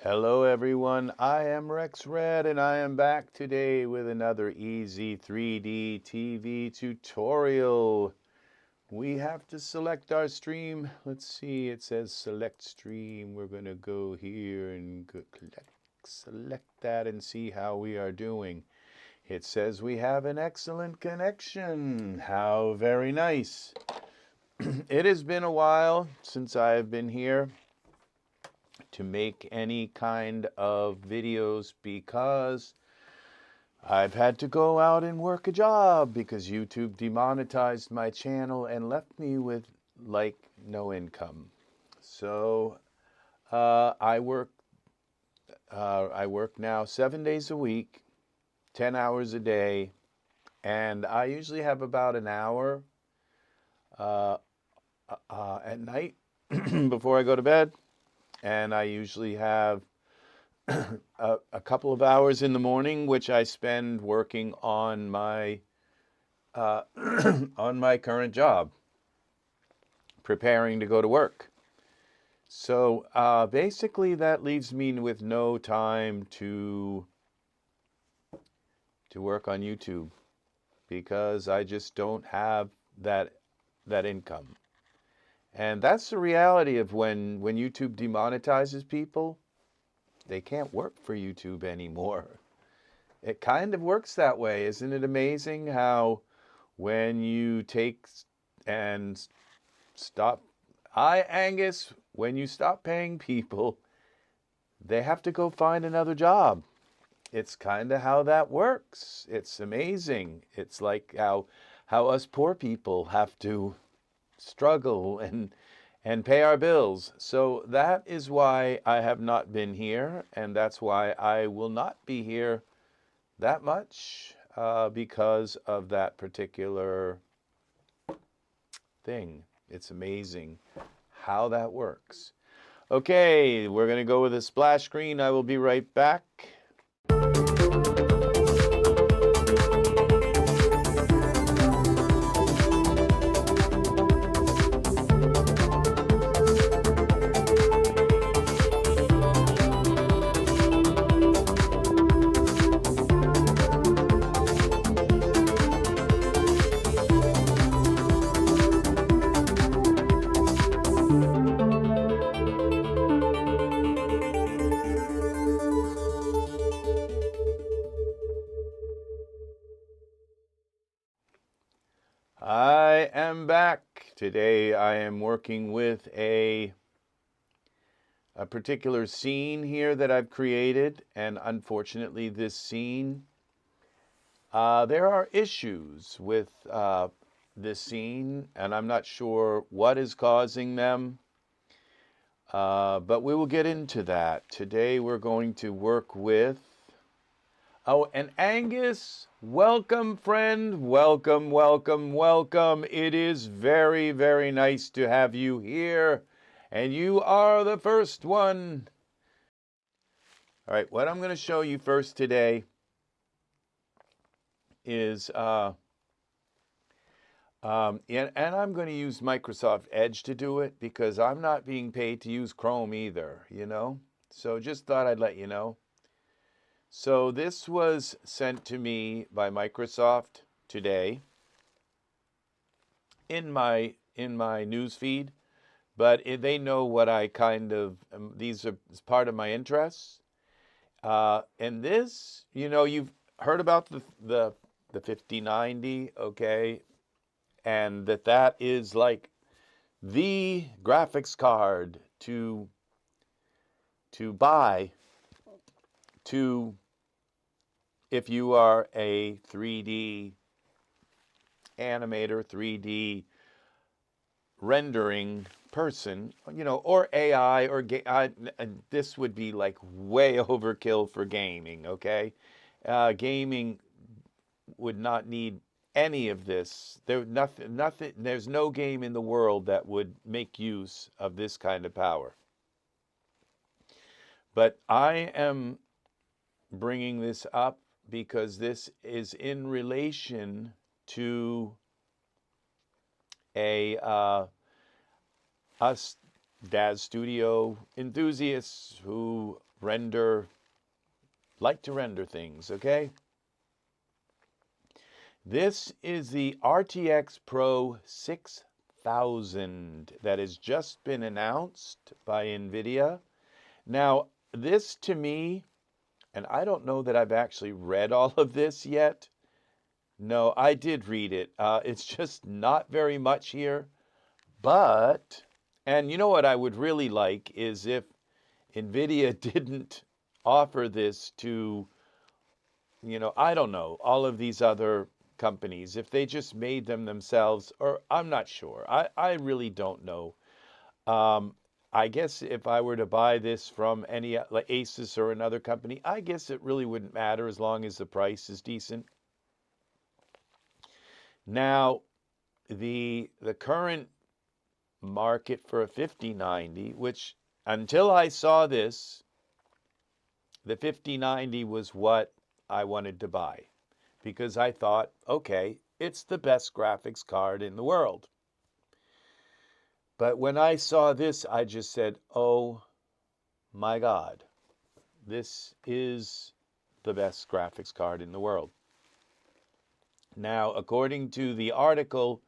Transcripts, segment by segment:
Hello everyone, I am Rex Red and I am back today with another EZ3DTV tutorial. We have to select our stream. Let's see, it says select stream. We're going to go here and select that and see how we are doing. It says we have an excellent connection. How very nice. It has been a while since I have been here to make any kind of videos because I've had to go out and work a job because YouTube demonetized my channel and left me with like no income. So I work now 7 days a week, 10 hours a day, and I usually have about an hour at night before I go to bed. And I usually have a couple of hours in the morning, which I spend working on my on my current job, preparing to go to work. So basically, that leaves me with no time to work on YouTube because I just don't have that income. And that's the reality of when YouTube demonetizes people, they can't work for YouTube anymore. It kind of works that way. Isn't it amazing how when you take and stop, Angus, when you stop paying people, they have to go find another job. It's kind of how that works. It's amazing. It's like how us poor people have to struggle and pay our bills. So that is why I have not been here, and that's why I will not be here that much because of that particular thing. It's amazing how that works. Okay, we're going to go with a splash screen. I will be right back. I am back. Today I am working with a particular scene here that I've created, and unfortunately this scene, there are issues with this scene, and I'm not sure what is causing them, but we will get into that. Today we're going to work with oh, and Angus, welcome, friend. Welcome, welcome, welcome. It is very, very nice to have you here. And you are the first one. All right, what I'm going to show you first today is, and I'm going to use Microsoft Edge to do it because I'm not being paid to use Chrome either, you know. So just thought I'd let you know. So this was sent to me by Microsoft today in my news feed, but they know what I kind of these are part of my interests. And this, you know, you've heard about the 5090, okay, and that is like the graphics card to buy to if you are a 3D animator, 3D rendering person, you know, or AI, or this would be like way overkill for gaming, okay? Gaming would not need any of this. There's no game in the world that would make use of this kind of power. But I am bringing this up because this is in relation to us Daz Studio enthusiasts who like to render things, okay? This is the RTX Pro 6000 that has just been announced by Nvidia. Now, this to me, and I don't know that I've actually read all of this yet. No, I did read it. It's just not very much here. But, and you know what I would really like is if Nvidia didn't offer this to, I don't know, all of these other companies, if they just made them themselves, or I'm not sure. I really don't know. I guess if I were to buy this from any like Asus or another company, I guess it really wouldn't matter as long as the price is decent. Now, the current market for a 5090, which until I saw this, the 5090 was what I wanted to buy because I thought, okay, it's the best graphics card in the world. But when I saw this, I just said, oh my God, this is the best graphics card in the world. Now, according to the article,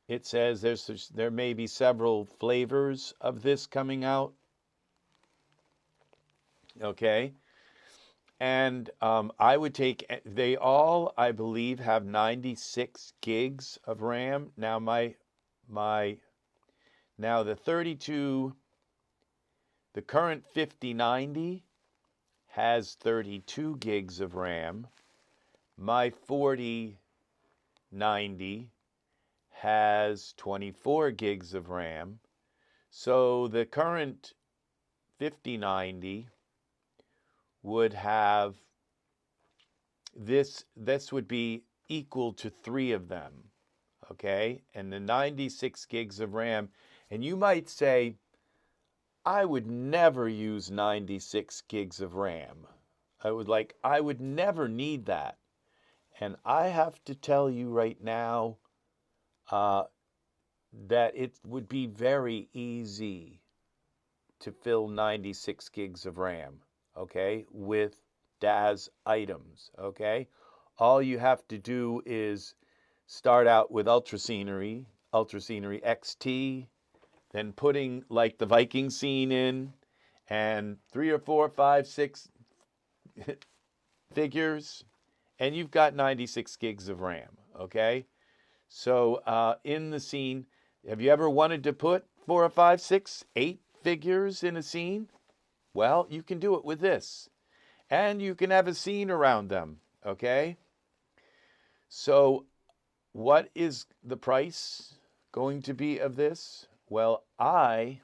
it says there may be several flavors of this coming out. Okay. And I would take, they all, I believe, have 96 gigs of RAM. Now now the current 5090 has 32 gigs of RAM. My 4090 has 24 gigs of RAM. So the current 5090 would have this would be equal to 3 of them, okay? And the 96 gigs of RAM, and you might say, I would never use 96 gigs of RAM. I would never need that. And I have to tell you right now that it would be very easy to fill 96 gigs of RAM, okay, with Daz items, okay? All you have to do is start out with UltraScenery XT, then putting like the Viking scene in, and 3 or 4, 5, 6 figures, and you've got 96 gigs of RAM, okay? So in the scene, have you ever wanted to put 4 or 5, 6, 8 figures in a scene? Well, you can do it with this. And you can have a scene around them, okay? So what is the price going to be of this? Well, I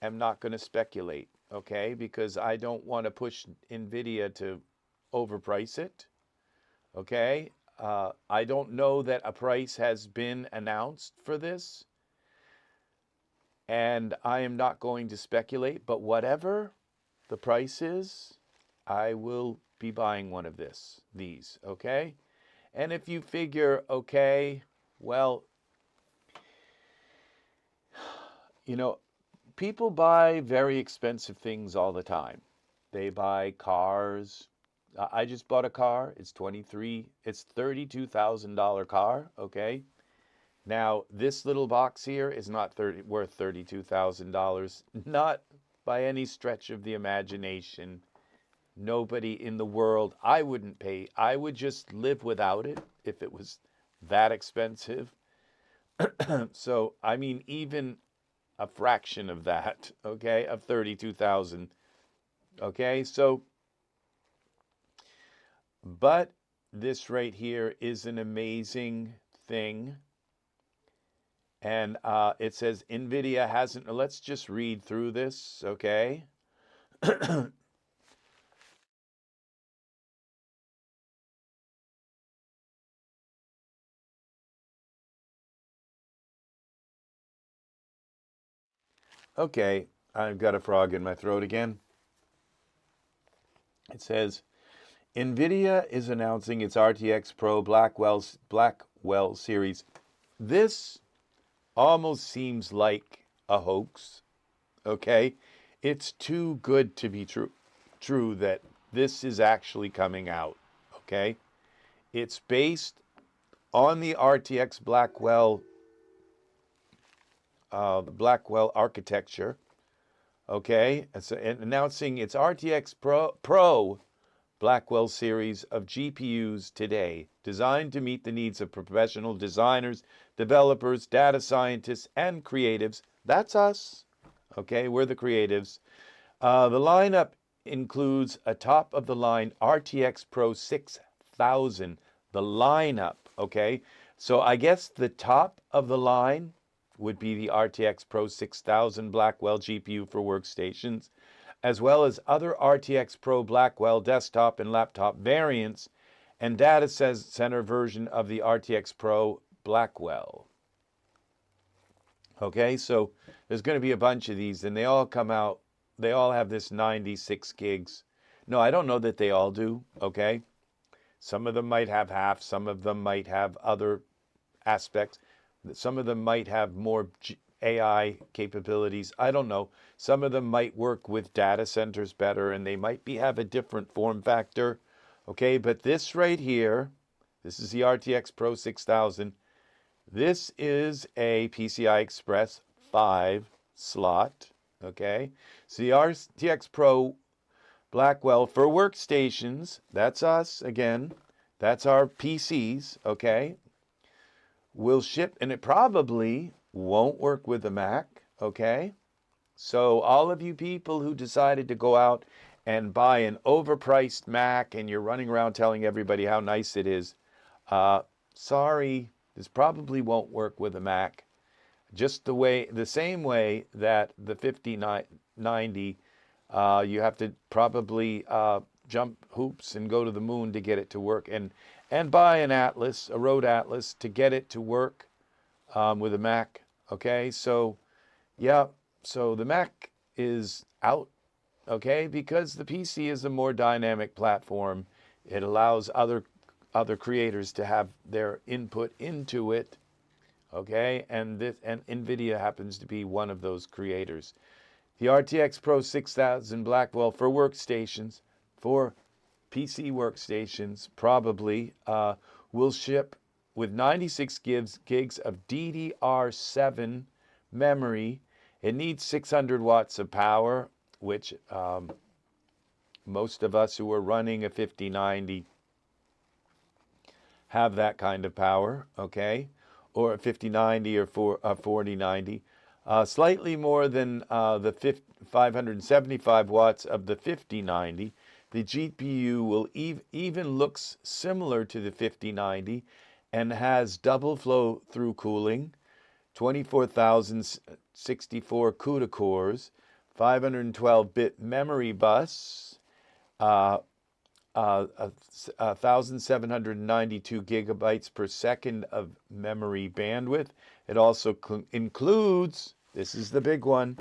am not going to speculate, okay? Because I don't want to push Nvidia to overprice it, okay? I don't know that a price has been announced for this. And I am not going to speculate, but whatever the price is, I will be buying one of these, okay? And if you figure, okay, well, people buy very expensive things all the time. They buy cars. I just bought a car. It's $32,000 car, okay? Now, this little box here is not worth $32,000. Not by any stretch of the imagination. Nobody in the world, I wouldn't pay. I would just live without it if it was that expensive. So, I mean, even a fraction of that, okay, of 32,000. Okay, so, but this right here is an amazing thing. And it says Nvidia hasn't, let's just read through this, okay? Okay, I've got a frog in my throat again. It says, Nvidia is announcing its RTX Pro Blackwell series. This almost seems like a hoax, okay? It's too good to be true that this is actually coming out, okay? It's based on the RTX Blackwell architecture, okay? And announcing its RTX Pro Blackwell series of GPUs today, designed to meet the needs of professional designers, developers, data scientists, and creatives. That's us, okay? We're the creatives. The lineup includes a top-of-the-line RTX Pro 6000. The lineup, okay? So I guess the top of the line would be the RTX Pro 6000 Blackwell GPU for workstations, as well as other RTX Pro Blackwell desktop and laptop variants, and data center version of the RTX Pro Blackwell. Okay, so there's going to be a bunch of these, and they all come out, they all have this 96 gigs. No, I don't know that they all do, okay? Some of them might have half, some of them might have other aspects. Some of them might have more AI capabilities. I don't know. Some of them might work with data centers better, and they might have a different form factor. Okay, but this right here, this is the RTX Pro 6000. This is a PCI Express 5 slot. Okay, so the RTX Pro Blackwell for workstations, that's us again. That's our PCs, okay? Will ship, and it probably won't work with the Mac, okay? So all of you people who decided to go out and buy an overpriced Mac and you're running around telling everybody how nice it is, sorry, this probably won't work with a Mac. Just the same way that the 5090, you have to probably jump hoops and go to the moon to get it to work, and buy an Atlas, a Road Atlas, to get it to work with a Mac. Okay, so yeah, so the Mac is out, okay, because the PC is a more dynamic platform. It allows other creators to have their input into it, okay, and Nvidia happens to be one of those creators. The RTX Pro 6000 Blackwell for workstations, for PC workstations, probably will ship with 96 gigs of DDR7 memory. It needs 600 watts of power, which most of us who are running a 5090 have that kind of power, okay? Or a 5090 or a 4090. Slightly more than the 575 watts of the 5090. The GPU will even looks similar to the 5090 and has double flow through cooling, 24,064 CUDA cores, 512-bit memory bus, 1,792 gigabytes per second of memory bandwidth. It also includes, this is the big one,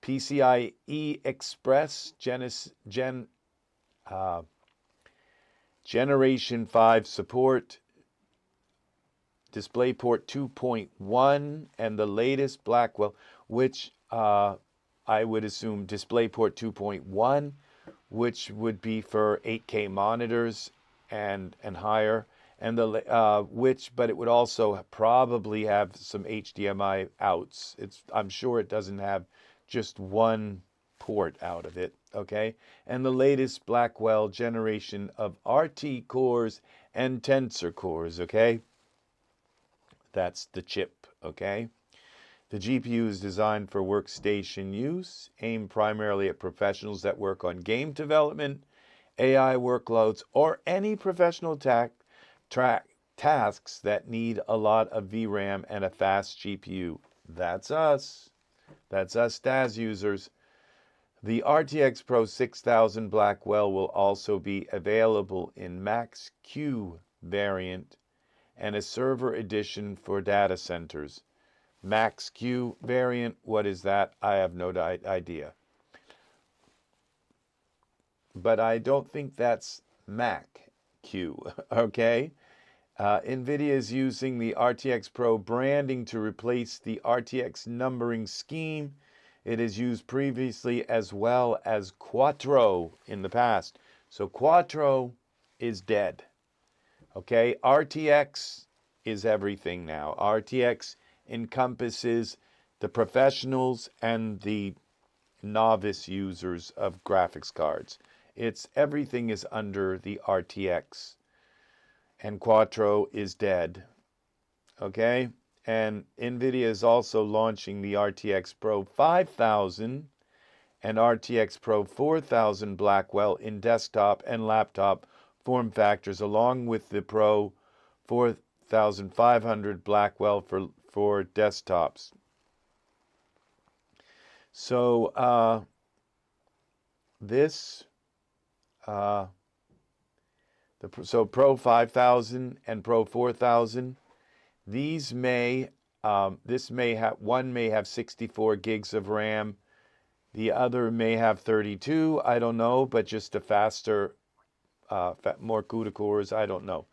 PCIe Express Generation 5 support, DisplayPort 2.1, and the latest Blackwell, which I would assume DisplayPort 2.1, which would be for 8K monitors and higher, and but it would also probably have some HDMI outs. I'm sure it doesn't have just one port out of it, okay? And the latest Blackwell generation of RT cores and tensor cores, okay? That's the chip, okay? The GPU is designed for workstation use, aimed primarily at professionals that work on game development, AI workloads, or any professional tasks that need a lot of VRAM and a fast GPU. That's us. That's us Daz users. The RTX Pro 6000 Blackwell will also be available in Max-Q variant and a server edition for data centers. Max-Q variant, what is that? I have no idea. But I don't think that's Mac-Q, okay? Nvidia is using the RTX Pro branding to replace the RTX numbering scheme. It is used previously as well as Quattro in the past. So Quattro is dead. Okay, RTX is everything now. RTX encompasses the professionals and the novice users of graphics cards. Everything is under the RTX, and Quattro is dead. Okay, and Nvidia is also launching the RTX Pro 5000 and RTX Pro 4000 Blackwell in desktop and laptop form factors, along with the Pro 4500 Blackwell for desktops. So so Pro 5000 and Pro 4000, these may one may have 64 gigs of RAM, the other may have 32. I don't know, but just a faster, more CUDA cores. I don't know.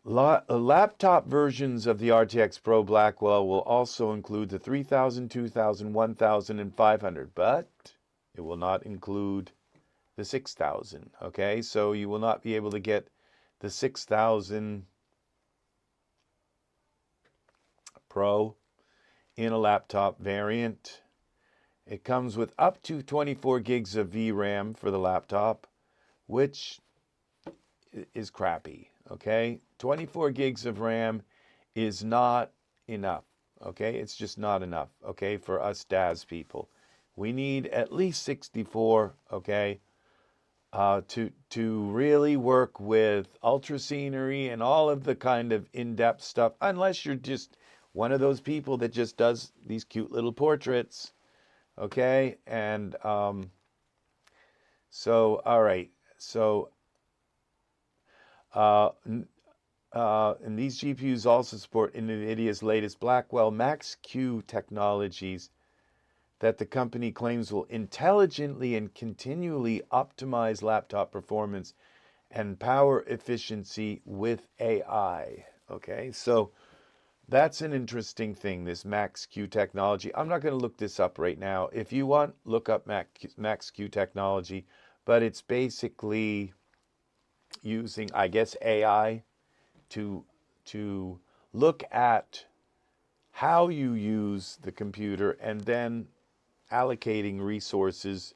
Laptop versions of the RTX Pro Blackwell will also include the 3000, 2000, 1000, and 500, but it will not include the 6000. Okay, so you will not be able to get the 6000 Pro in a laptop variant. It comes with up to 24 gigs of VRAM for the laptop, which is crappy. Okay, 24 gigs of RAM is not enough. Okay, it's just not enough. Okay, for us Daz people, we need at least 64. Okay, to really work with UltraScenery and all of the kind of in-depth stuff. Unless you're just one of those people that just does these cute little portraits. Okay, and so all right, so. And these GPUs also support Nvidia's latest Blackwell Max-Q technologies that the company claims will intelligently and continually optimize laptop performance and power efficiency with AI. Okay, so that's an interesting thing, this Max-Q technology. I'm not going to look this up right now. If you want, look up Max-Q technology, but it's basically using, I guess, AI to look at how you use the computer and then allocating resources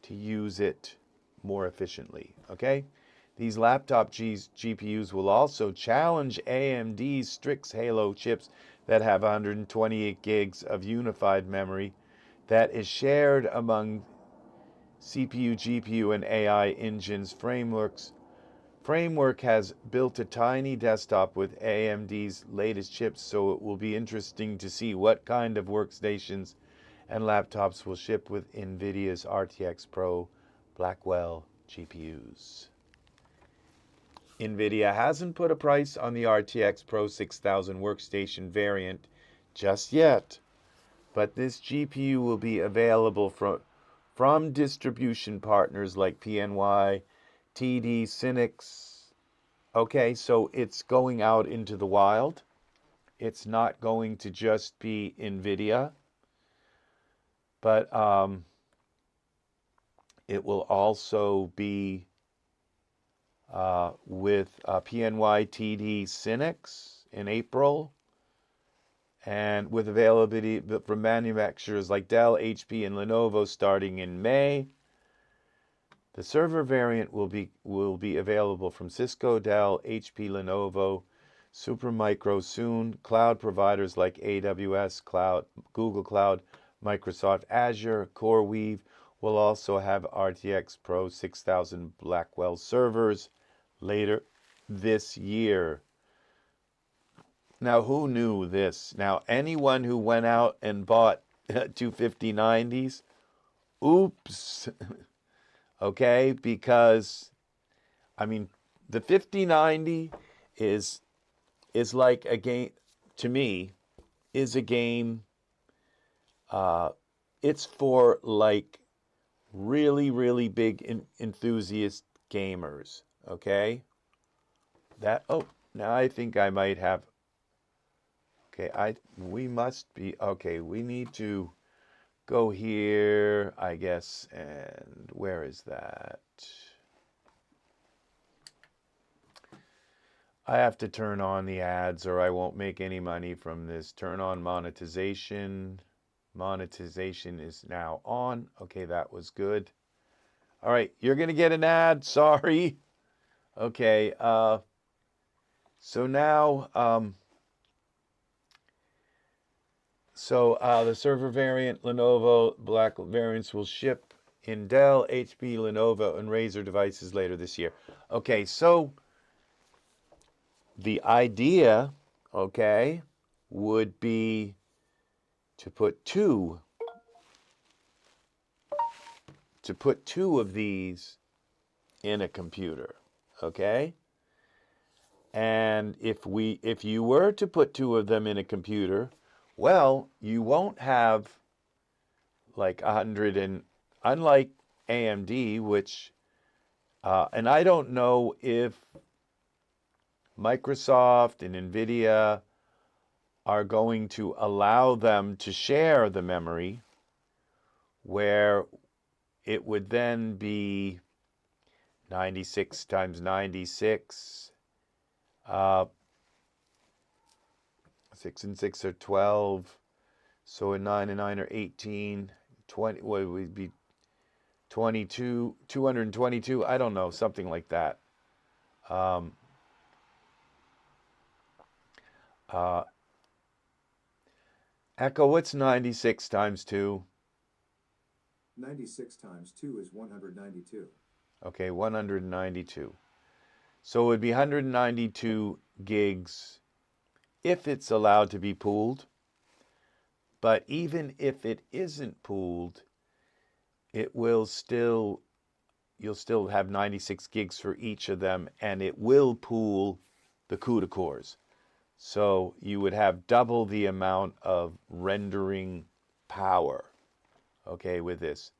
to use it more efficiently. Okay, these laptop GPUs will also challenge AMD's Strix Halo chips that have 128 gigs of unified memory that is shared among CPU, GPU, and AI engines framework has built a tiny desktop with AMD's latest chips, so it will be interesting to see what kind of workstations and laptops will ship with Nvidia's RTX Pro Blackwell GPUs. Nvidia hasn't put a price on the RTX Pro 6000 workstation variant just yet, but this GPU will be available from distribution partners like PNY, TD, Cynix. Okay, so it's going out into the wild. It's not going to just be Nvidia, but it will also be with PNY, TD, Cynix in April, and with availability from manufacturers like Dell, HP, and Lenovo starting in May. The server variant will be available from Cisco, Dell, HP, Lenovo, Supermicro soon. Cloud providers like AWS Cloud, Google Cloud, Microsoft Azure, CoreWeave will also have RTX Pro 6000 Blackwell servers later this year. Now, who knew this? Now, anyone who went out and bought two 5090s, oops. Okay, because I mean, the 5090 is like a game to me. Is a game. It's for like really big enthusiast gamers. Okay. Now I think I might have. Okay, we must be okay. We need to go here, I guess, and where is that? I have to turn on the ads or I won't make any money from this. Turn on monetization. Monetization is now on. Okay, that was good. All right, you're going to get an ad. Sorry. Okay, so now, the server variant, Lenovo, black variants will ship in Dell, HP, Lenovo, and Razer devices later this year. Okay, so the idea, okay, would be to put two of these in a computer, okay? And if you were to put two of them in a computer, well, you won't have like 100 and unlike AMD, which and I don't know if Microsoft and Nvidia are going to allow them to share the memory, where it would then be 96 times 96. 6 and 6 are 12. So a 9 and 9 are 18. 20, what would be 22, 222? I don't know, something like that. Echo, what's 96 times 2? 96 times 2 is 192. Okay, 192. So it would be 192 gigs if it's allowed to be pooled. But even if it isn't pooled, it will still, you'll still have 96 gigs for each of them, and it will pool the CUDA cores. So you would have double the amount of rendering power, okay, with this.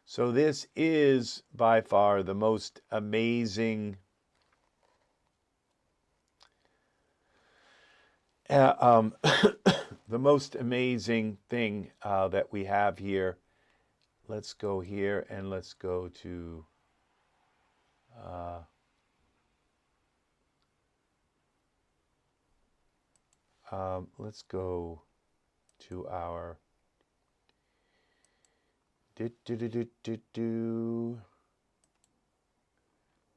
So this is by far the most amazing the most amazing thing that we have here. Let's go here and let's go to let's go to our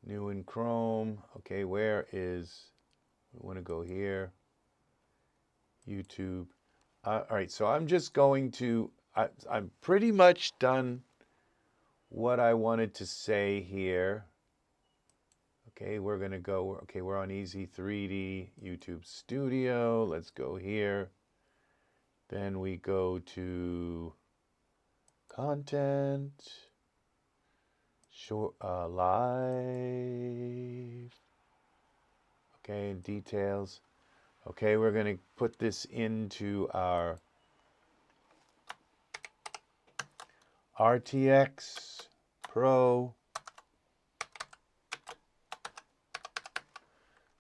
new in Chrome. Okay, where is, we want to go here, YouTube. All right, so I'm just going to, I'm pretty much done what I wanted to say here. Okay, we're going to go, okay, we're on EZ3D, YouTube Studio. Let's go here. Then we go to content, short, live. Okay, details. Okay, we're going to put this into our RTX Pro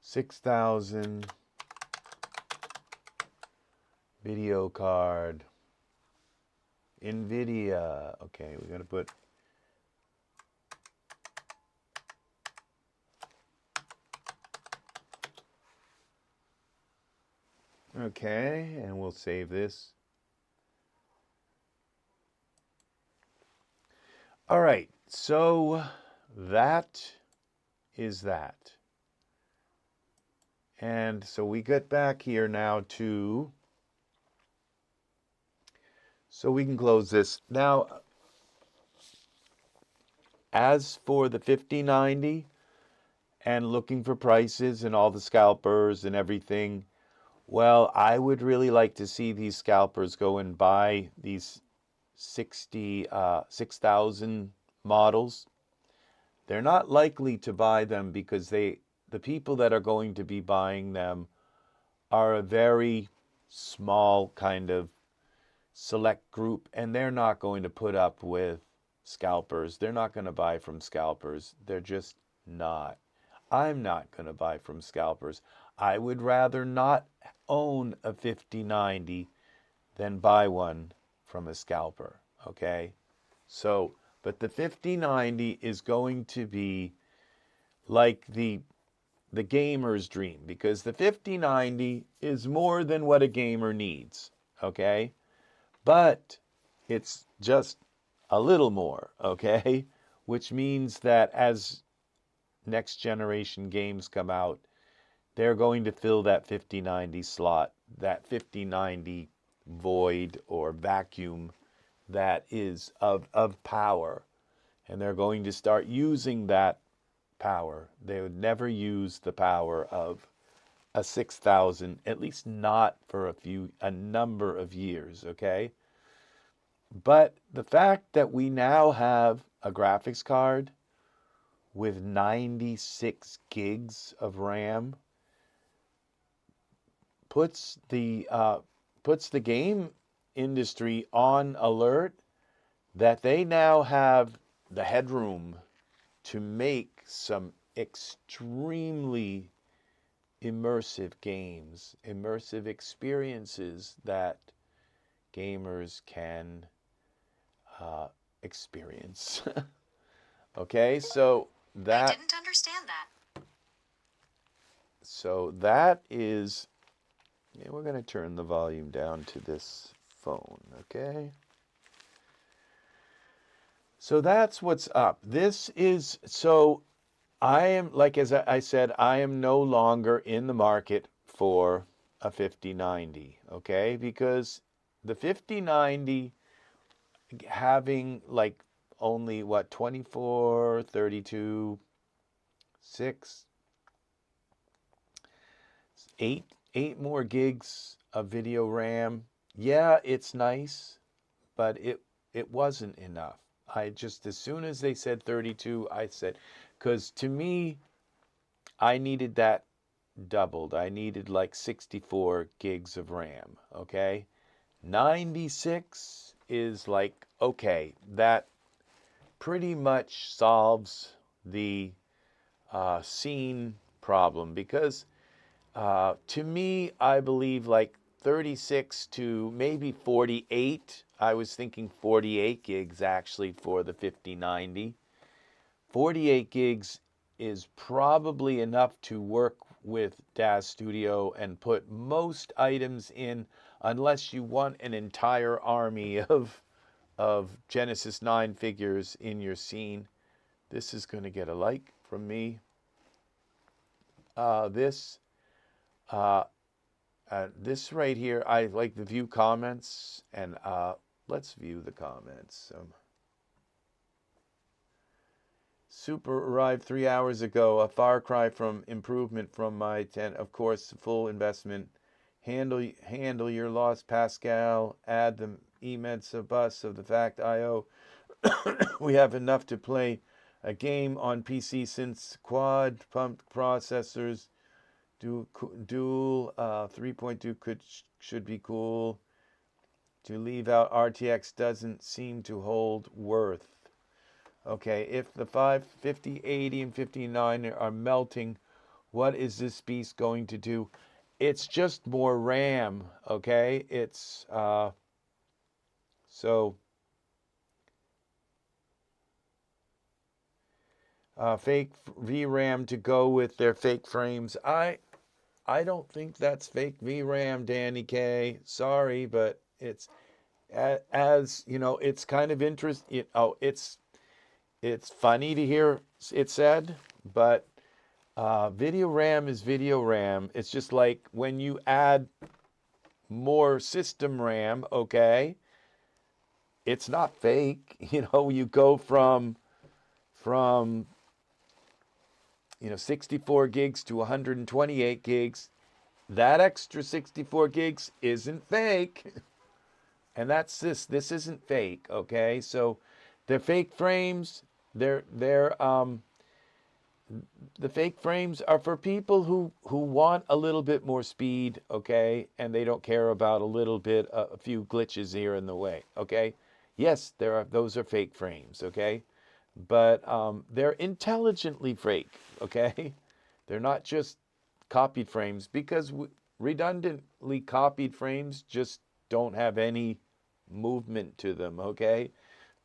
6000 video card, Nvidia. Okay, we're going to put okay, and we'll save this. All right, so that is that. And so we get back here now to, so we can close this. Now, as for the 5090 and looking for prices and all the scalpers and everything, well, I would really like to see these scalpers go and buy these 6,000 models. They're not likely to buy them because the people that are going to be buying them are a very small kind of select group, and they're not going to put up with scalpers. They're not going to buy from scalpers. They're just not. I'm not going to buy from scalpers. I would rather not own a 5090 than buy one from a scalper. okay? So, but the 5090 is going to be like the gamer's dream, because the 5090 is more than what a gamer needs, okay? But it's just a little more, okay? Which means that as next generation games come out, they're going to fill that 5090 slot, that 5090 void or vacuum that is of power. And they're going to start using that power. They would never use the power of a 6000, at least not for a number of years, okay? But the fact that we now have a graphics card with 96 gigs of RAM puts the game industry on alert that they now have the headroom to make some extremely immersive games, immersive experiences that gamers can experience. Okay, so I didn't understand that. So that is, yeah, we're going to turn the volume down to this phone, okay? So that's what's up. This is, so I am, like as I said, I am no longer in the market for a 5090, okay? Because the 5090 having like only what, 24, 32, 6, 8 more gigs of video RAM. Yeah, it's nice, but it wasn't enough. I just, as soon as they said 32, I said, because to me, I needed that doubled. I needed like 64 gigs of RAM, okay? 96 is like, okay, that pretty much solves the scene problem, because to me, I believe like 36 to maybe 48. I was thinking 48 gigs actually for the 5090. 48 gigs is probably enough to work with Daz Studio and put most items in, unless you want an entire army of Genesis 9 figures in your scene. This is going to get a like from me. This right here, I like the view comments, and let's view the comments. Super arrived 3 hours ago. A far cry from improvement from my 10. Of course, full investment. Handle your loss, Pascal. Add the eMedsa bus of the fact IO. We have enough to play a game on PC since quad pumped processors. Dual 3.2 should be cool. To leave out RTX doesn't seem to hold worth. Okay, if the 550, 80, and 59 are melting, what is this beast going to do? It's just more RAM, okay? It's, fake VRAM to go with their fake frames. I don't think that's fake VRAM, Danny K. Sorry, but it's, as you know, it's kind of interesting. It's funny to hear it said, but video RAM is video RAM. It's just like when you add more system RAM, okay, it's not fake. You know, you go from 64 gigs to 128 gigs. That extra 64 gigs isn't fake. And that's this. This isn't fake, okay? So they're fake frames. The fake frames are for people who want a little bit more speed, okay? And they don't care about a few glitches here in the way, okay? Yes, those are fake frames, okay? But they're intelligently fake, okay? They're not just copied frames, because redundantly copied frames just don't have any movement to them, okay?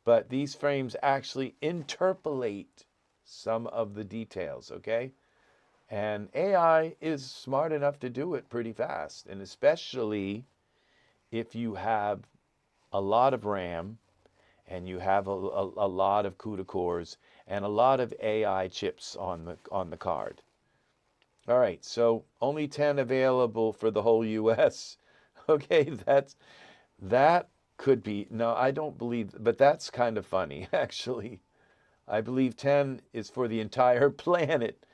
But these frames actually interpolate some of the details, okay? And AI is smart enough to do it pretty fast, and especially if you have a lot of RAM and you have a lot of CUDA cores and a lot of AI chips on the card. All right, so only 10 available for the whole US. Okay, that could be, no, I don't believe, but that's kind of funny, actually. I believe 10 is for the entire planet,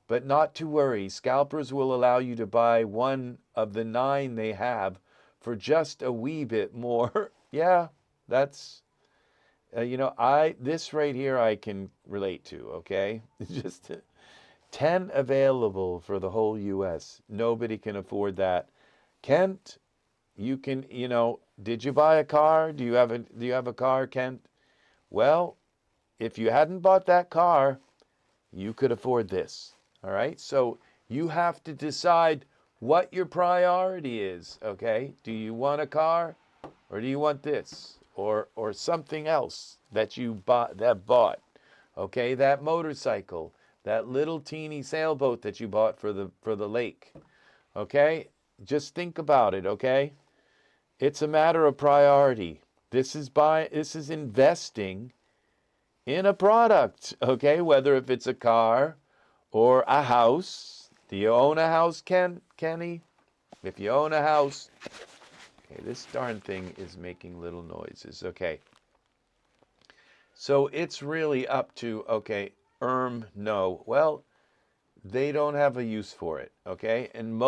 but not to worry. Scalpers will allow you to buy one of the 9 they have for just a wee bit more. Yeah, that's, this right here I can relate to, okay? Just 10 available for the whole US. Nobody can afford that. Kent, you can, did you buy a car? Do you have a car, Kent? Well, if you hadn't bought that car, you could afford this. All right? So you have to decide what your priority is, okay? Do you want a car or do you want this or something else that you bought? Okay? That motorcycle, that little teeny sailboat that you bought for the lake. Okay? Just think about it, okay? It's a matter of priority. This is investing in a product, okay? Whether if it's a car or a house. Do you own a house, Kenny? If you own a house, okay, this darn thing is making little noises, okay. So it's really up to, okay, no. Well, they don't have a use for it, okay? And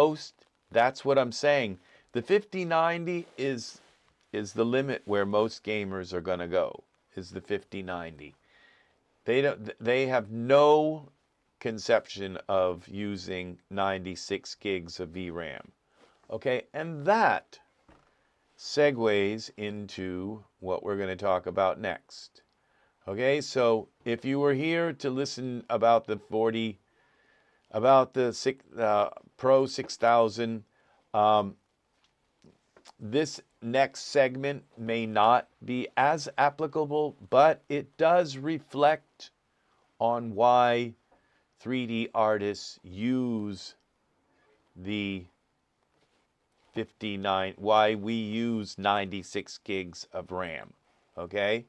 that's what I'm saying. The 5090 is the limit where most gamers are going to go, is the 5090. They have no conception of using 96 gigs of VRAM. Okay, and that segues into what we're going to talk about next. Okay, so if you were here to listen about the Pro 6000, this next segment may not be as applicable, but it does reflect on why 3D artists use the 59, why we use 96 gigs of RAM, okay?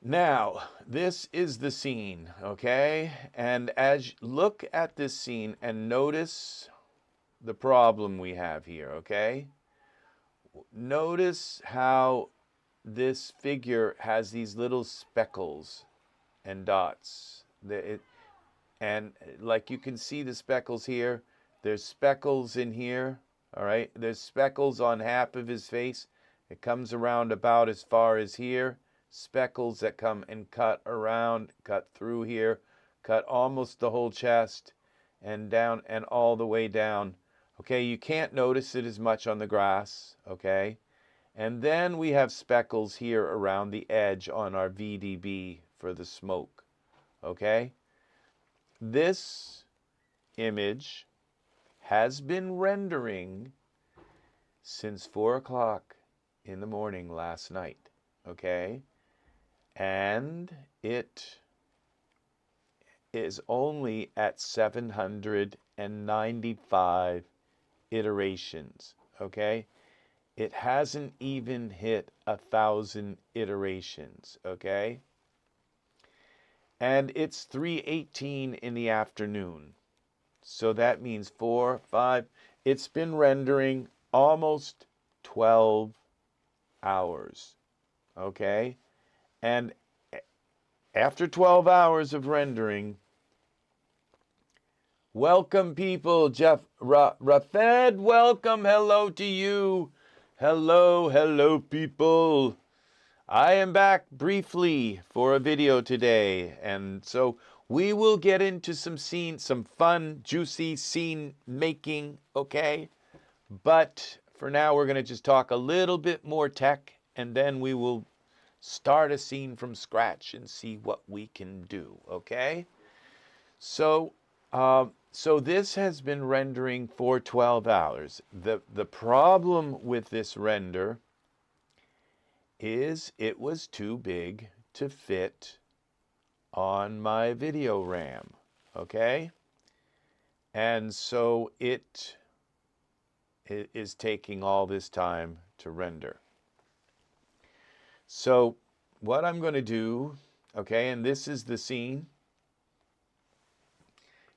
Now, this is the scene, okay? And as you look at this scene and notice the problem we have here, okay? Notice how this figure has these little speckles and dots. And like you can see the speckles here. There's speckles in here, all right? There's speckles on half of his face. It comes around about as far as here. Speckles that come and cut around, cut through here, cut almost the whole chest and down and all the way down. Okay, you can't notice it as much on the grass, okay? And then we have speckles here around the edge on our VDB for the smoke, okay? This image has been rendering since 4 o'clock in the morning last night, okay? And it is only at 795 iterations, okay? It hasn't even hit 1,000 iterations, okay? And it's 3:18 in the afternoon. So that means 4, 5, it's been rendering almost 12 hours, okay? And after 12 hours of rendering, welcome people, Rafed, welcome, hello to you. Hello people. I am back briefly for a video today, and so we will get into some fun, juicy scene making, okay? But for now, we're going to just talk a little bit more tech, and then we will start a scene from scratch and see what we can do, okay? So this has been rendering for 12 hours. The problem with this render is it was too big to fit on my video RAM, okay? And so it is taking all this time to render. So what I'm going to do, okay, and this is the scene.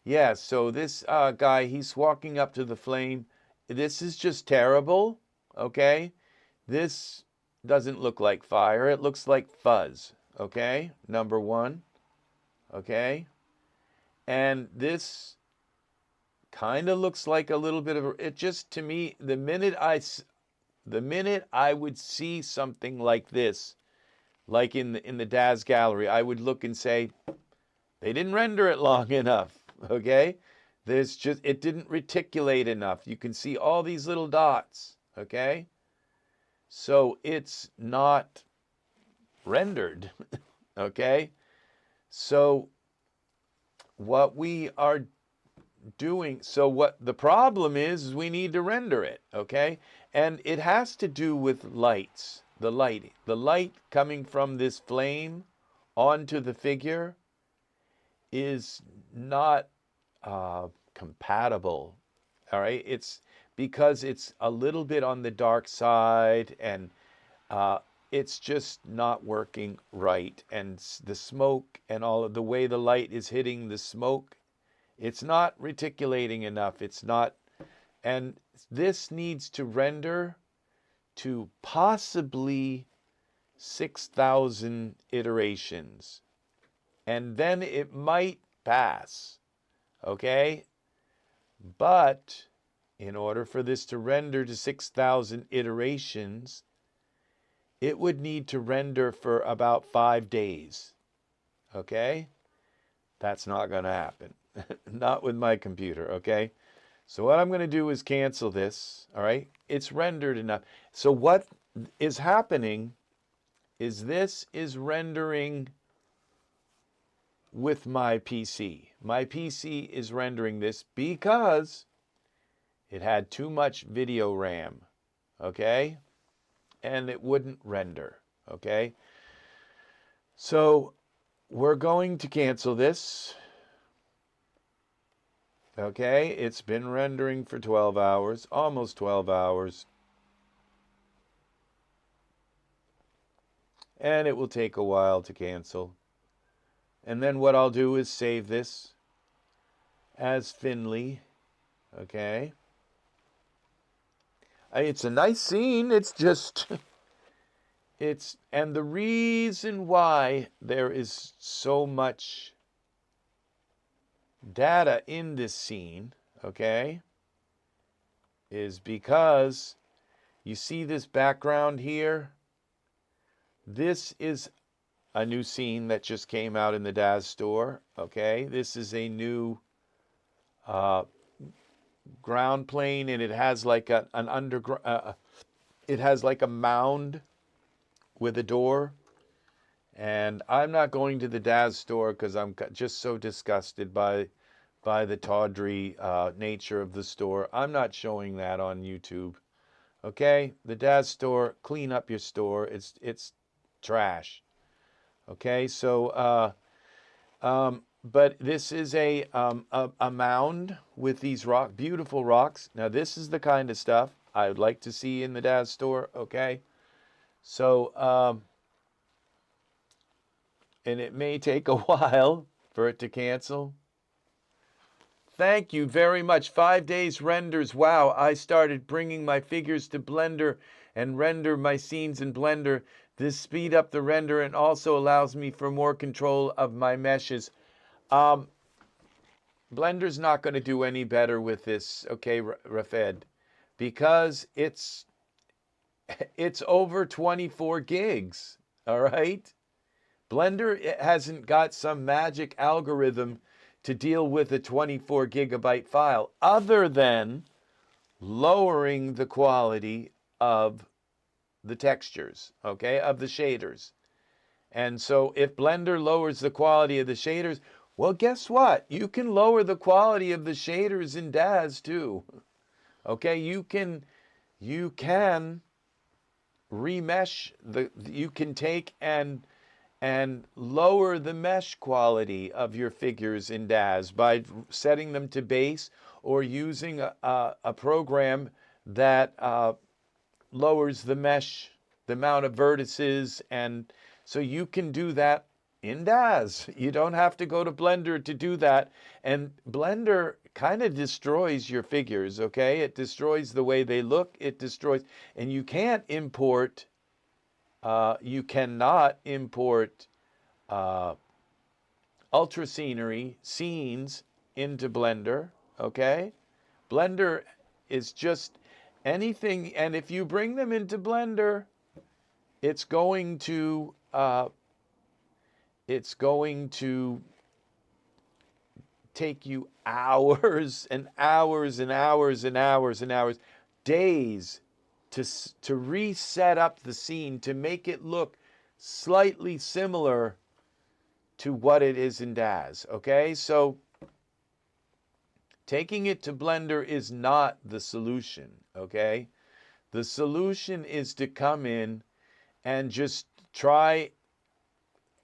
Yeah, so this guy, he's walking up to the flame. This is just terrible, okay? This doesn't look like fire. It looks like fuzz, okay? Number one, okay? And this kind of looks like a little bit of a, it just, to me, the minute I would see something like this, like in the Daz gallery, I would look and say, they didn't render it long enough, okay? There's just, it didn't reticulate enough. You can see all these little dots, okay? So it's not rendered, okay? So what we are doing, so what the problem is we need to render it, okay? And it has to do with lights, the light coming from this flame onto the figure is not compatible, all right? It's because it's a little bit on the dark side, and it's just not working right. And the smoke and all of the way the light is hitting the smoke, it's not reticulating enough. It's not, and this needs to render to possibly 6,000 iterations. And then it might pass, okay? But in order for this to render to 6,000 iterations, it would need to render for about 5 days, okay? That's not going to happen. Not with my computer, okay? So what I'm going to do is cancel this, all right? It's rendered enough. So what is happening is this is rendering with my PC. My PC is rendering this because it had too much video RAM, okay? And it wouldn't render, okay? So we're going to cancel this. Okay, it's been rendering for 12 hours, almost 12 hours. And it will take a while to cancel. And then what I'll do is save this as Finley. Okay. It's a nice scene. It's just, and the reason why there is so much data in this scene, okay, is because you see this background here. This is a new scene that just came out in the Daz store, okay? This is a new ground plane, and it has like an underground, it has like a mound with a door. And I'm not going to the Daz store because I'm just so disgusted by the tawdry nature of the store. I'm not showing that on YouTube. Okay? The Daz store, clean up your store. It's trash. Okay? So, but this is a mound with these beautiful rocks. Now, this is the kind of stuff I would like to see in the Daz store. Okay? So, and it may take a while for it to cancel. Thank you very much. 5 days renders. Wow, I started bringing my figures to Blender and render my scenes in Blender. This speed up the render and also allows me for more control of my meshes. Blender's not going to do any better with this, okay, Rafed, because it's over 24 gigs, all right? Blender hasn't got some magic algorithm to deal with a 24 gigabyte file other than lowering the quality of the textures, okay, of the shaders. And so if Blender lowers the quality of the shaders, well, guess what? You can lower the quality of the shaders in Daz too. Okay, you can remesh you can take and lower the mesh quality of your figures in Daz by setting them to base or using a program that lowers the mesh, the amount of vertices, and so you can do that in Daz. You don't have to go to Blender to do that. And Blender kind of destroys your figures, okay? It destroys the way they look. It destroys, and you can't import, you cannot import UltraScenery scenes into Blender, okay? Blender is just anything, and if you bring them into Blender, it's going to take you hours and hours and hours and hours and hours, days to reset up the scene to make it look slightly similar to what it is in Daz, okay? So taking it to Blender is not the solution, okay? The solution is to come in and just try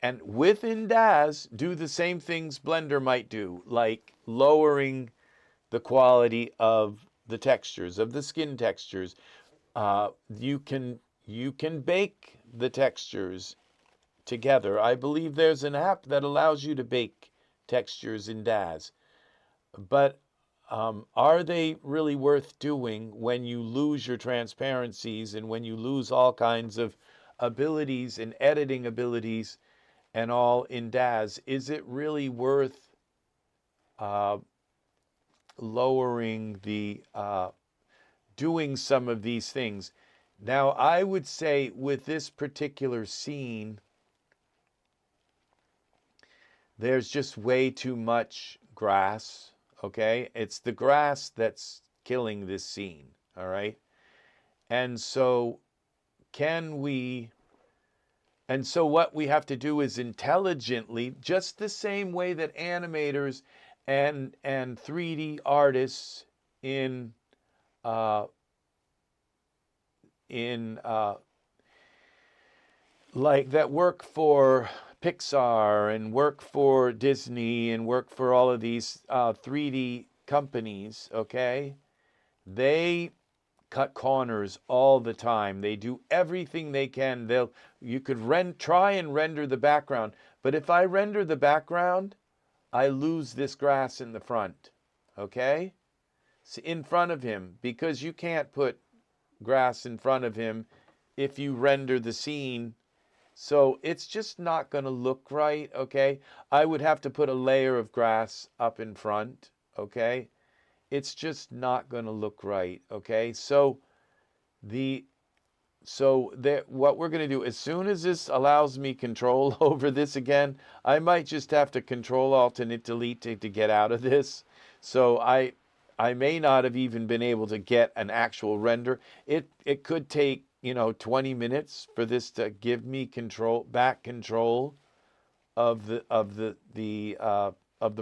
and within Daz do the same things Blender might do, like lowering the quality of the textures, of the skin textures. You can bake the textures together. I believe there's an app that allows you to bake textures in Daz. But are they really worth doing when you lose your transparencies and when you lose all kinds of abilities and editing abilities and all in Daz? Is it really worth lowering the, doing some of these things? Now, I would say with this particular scene, there's just way too much grass, okay? It's the grass that's killing this scene, all right? And so what we have to do is intelligently, just the same way that animators and 3D artists like that work for Pixar and work for Disney and work for all of these 3D companies, okay? They cut corners all the time. They do everything they can. You could try and render the background, but if I render the background, I lose this grass in the front, okay? In front of him, because you can't put grass in front of him if you render the scene. So it's just not going to look right, okay? I would have to put a layer of grass up in front, okay? It's just not going to look right, okay? So what we're going to do, as soon as this allows me control over this again, I might just have to Control Alt and Delete to get out of this. So I may not have even been able to get an actual render. It could take 20 minutes for this to give me back control of the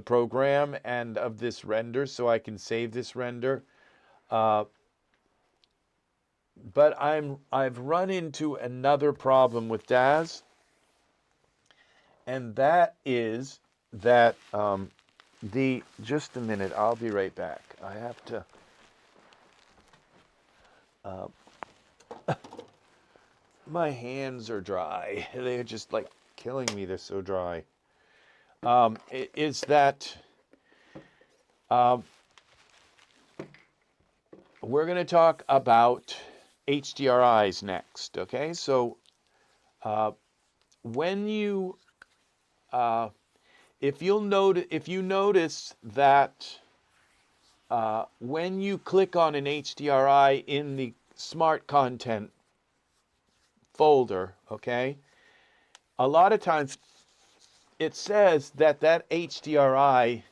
program and of this render, so I can save this render. But I've run into another problem with Daz, and that is that just a minute, I'll be right back. I have to. My hands are dry. They're just like killing me. They're so dry. Is that we're going to talk about HDRIs next. Okay, so when you if you notice that when you click on an HDRI in the Smart Content folder, okay, a lot of times it says that HDRI,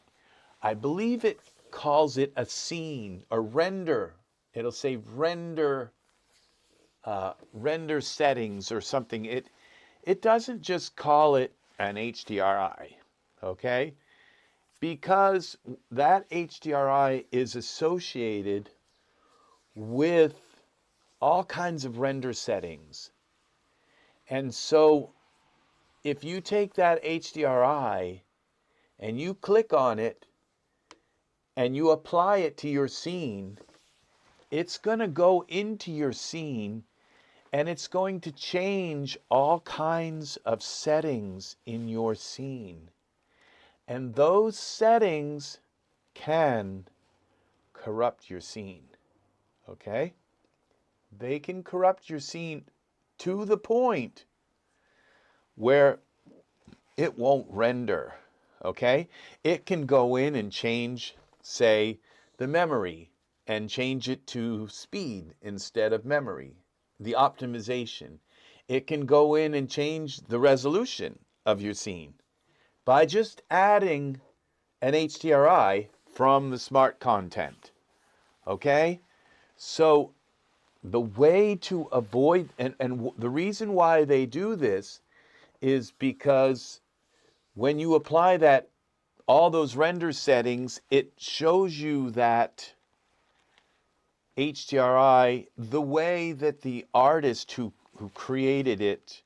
I believe it calls it a scene, a render. It'll say render settings or something. It doesn't just call it an HDRI, okay? Because that HDRI is associated with all kinds of render settings. And so if you take that HDRI and you click on it and you apply it to your scene, it's going to go into your scene and it's going to change all kinds of settings in your scene. And those settings can corrupt your scene, okay? They can corrupt your scene to the point where it won't render, okay? It can go in and change, say, the memory and change it to speed instead of memory, the optimization. It can go in and change the resolution of your scene by just adding an HDRI from the smart content, okay? So the way to avoid, and the reason why they do this is because when you apply that, all those render settings, it shows you that HDRI the way that the artist who created it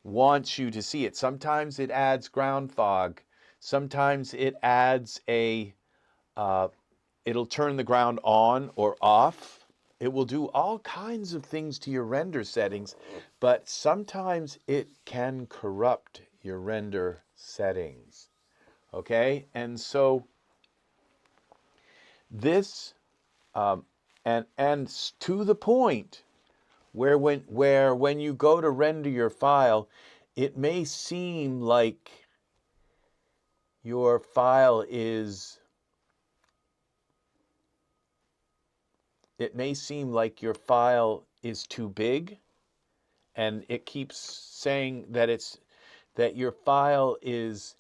wants you to see it. Sometimes it adds ground fog. Sometimes it adds a, it'll turn the ground on or off. It will do all kinds of things to your render settings, but sometimes it can corrupt your render settings. Okay? And so this, and to the point where when you go to render your file, it may seem like your file is, too big, and it keeps saying that your file is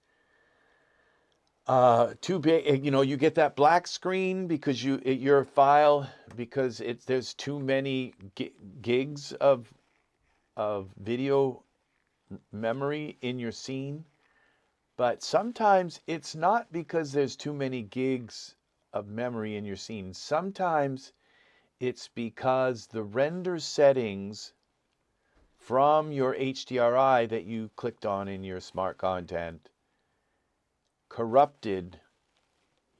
too big. You know, you get that black screen because your file, because there's too many gigs of video memory in your scene. But sometimes it's not because there's too many gigs of memory in your scene. Sometimes it's because the render settings from your HDRI that you clicked on in your smart content corrupted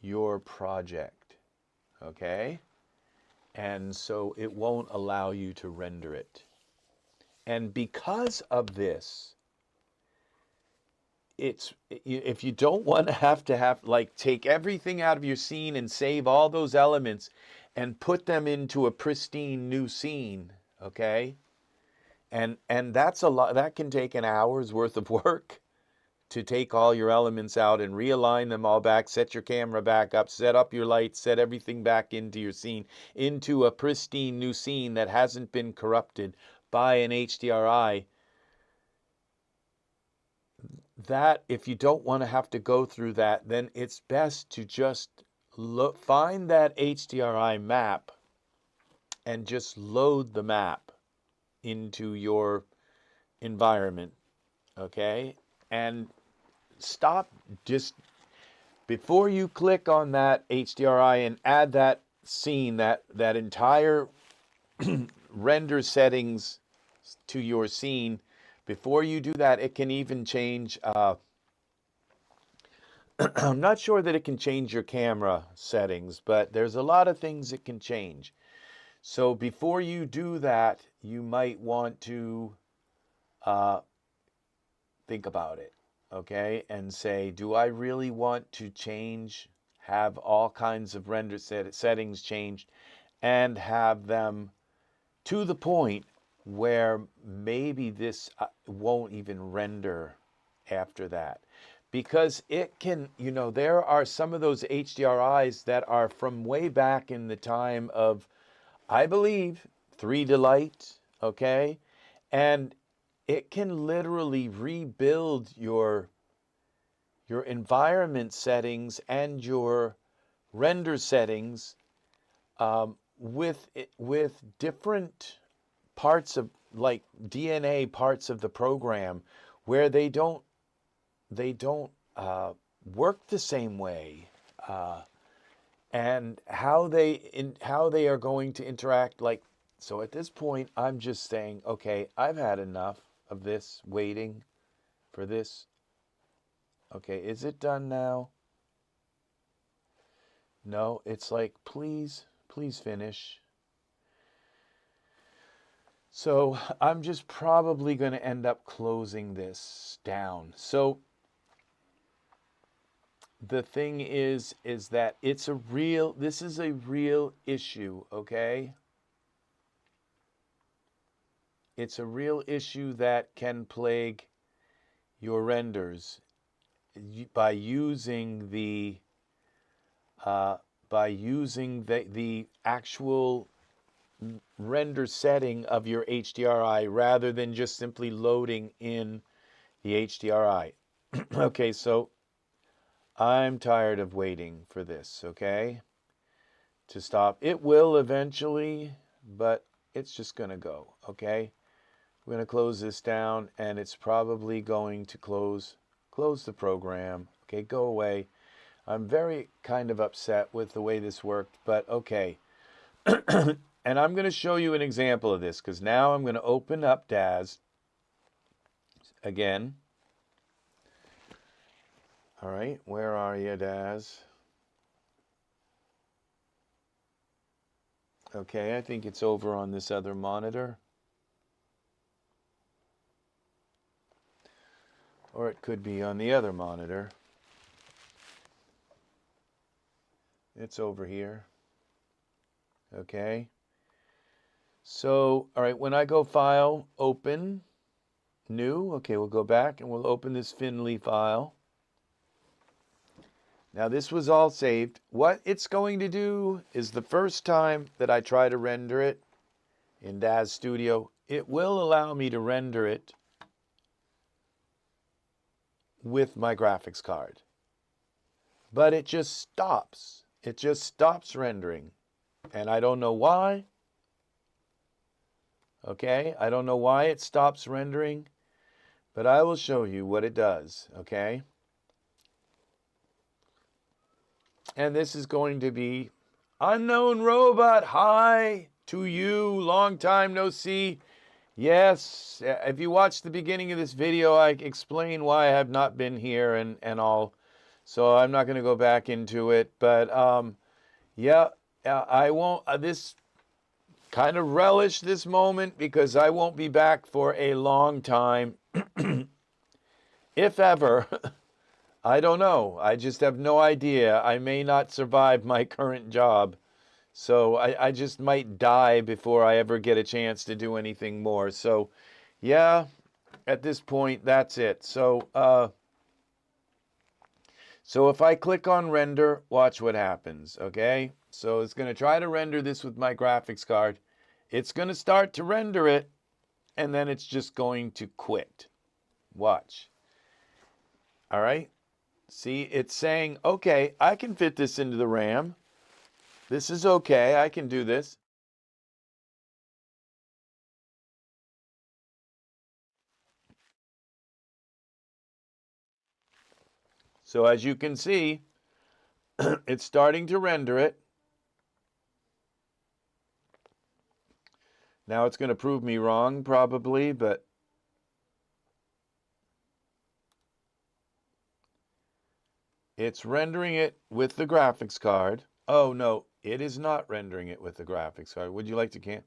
your project, okay? And so it won't allow you to render it. And because of this, if you don't want to have like take everything out of your scene and save all those elements and put them into a pristine new scene, okay? And that's a lot. That can take an hour's worth of work to take all your elements out and realign them all back, set your camera back up, set up your lights, set everything back into your scene, into a pristine new scene that hasn't been corrupted by an HDRI. That, if you don't want to have to go through that, then it's best to just find that HDRI map and just load the map into your environment, okay? And stop, just before you click on that HDRI and add that scene, that entire render settings to your scene, before you do that, it can even change, I'm not sure that it can change your camera settings, but there's a lot of things it can change. So before you do that, you might want to think about it, okay? And say, do I really want to have all kinds of render settings changed and have them to the point where maybe this won't even render after that? Because it can, there are some of those HDRIs that are from way back in the time of, I believe, 3Delight, okay? And it can literally rebuild your environment settings and your render settings with different parts of, like DNA parts of the program, where they don't work the same way, and how they are going to interact. Like So at this point, I'm just saying, okay, I've had enough of this waiting for this. Okay, is it done now? No, it's like, please, please finish. So I'm just probably going to end up closing this down. So the thing is that this is a real issue, okay? It's a real issue that can plague your renders by using the actual render setting of your HDRI rather than just simply loading in the HDRI. Okay, so I'm tired of waiting for this, okay, to stop. It will eventually, but it's just going to go, okay? We're going to close this down, and it's probably going to close the program. Okay, go away. I'm very kind of upset with the way this worked, but okay. And I'm going to show you an example of this, because now I'm going to open up Daz again. All right, where are you, Daz? Okay, I think it's over on this other monitor. Or it could be on the other monitor. It's over here. Okay. So, all right, when I go File, Open, New, okay, we'll go back and we'll open this Finley file. Now, this was all saved. What it's going to do is the first time that I try to render it in Daz Studio, it will allow me to render it with my graphics card. But it just stops. It just stops rendering. And I don't know why. Okay, I don't know why it stops rendering, but I will show you what it does, okay? And this is going to be Unknown Robot. Hi to you. Long time no see. Yes, if you watched the beginning of this video, I explain why I have not been here and all. So I'm not going to go back into it. But yeah, I won't. This kind of relish this moment because I won't be back for a long time. If ever. I don't know. I just have no idea. I may not survive my current job. So I just might die before I ever get a chance to do anything more. So yeah, at this point, that's it. So if I click on render, watch what happens, okay? So it's going to try to render this with my graphics card. It's going to start to render it, and then it's just going to quit. Watch. All right? See, it's saying, okay, I can fit this into the RAM. This is okay. I can do this. So as you can see, it's starting to render it. Now it's going to prove me wrong, probably, but it's rendering it with the graphics card. Oh, no, it is not rendering it with the graphics card. Would you like to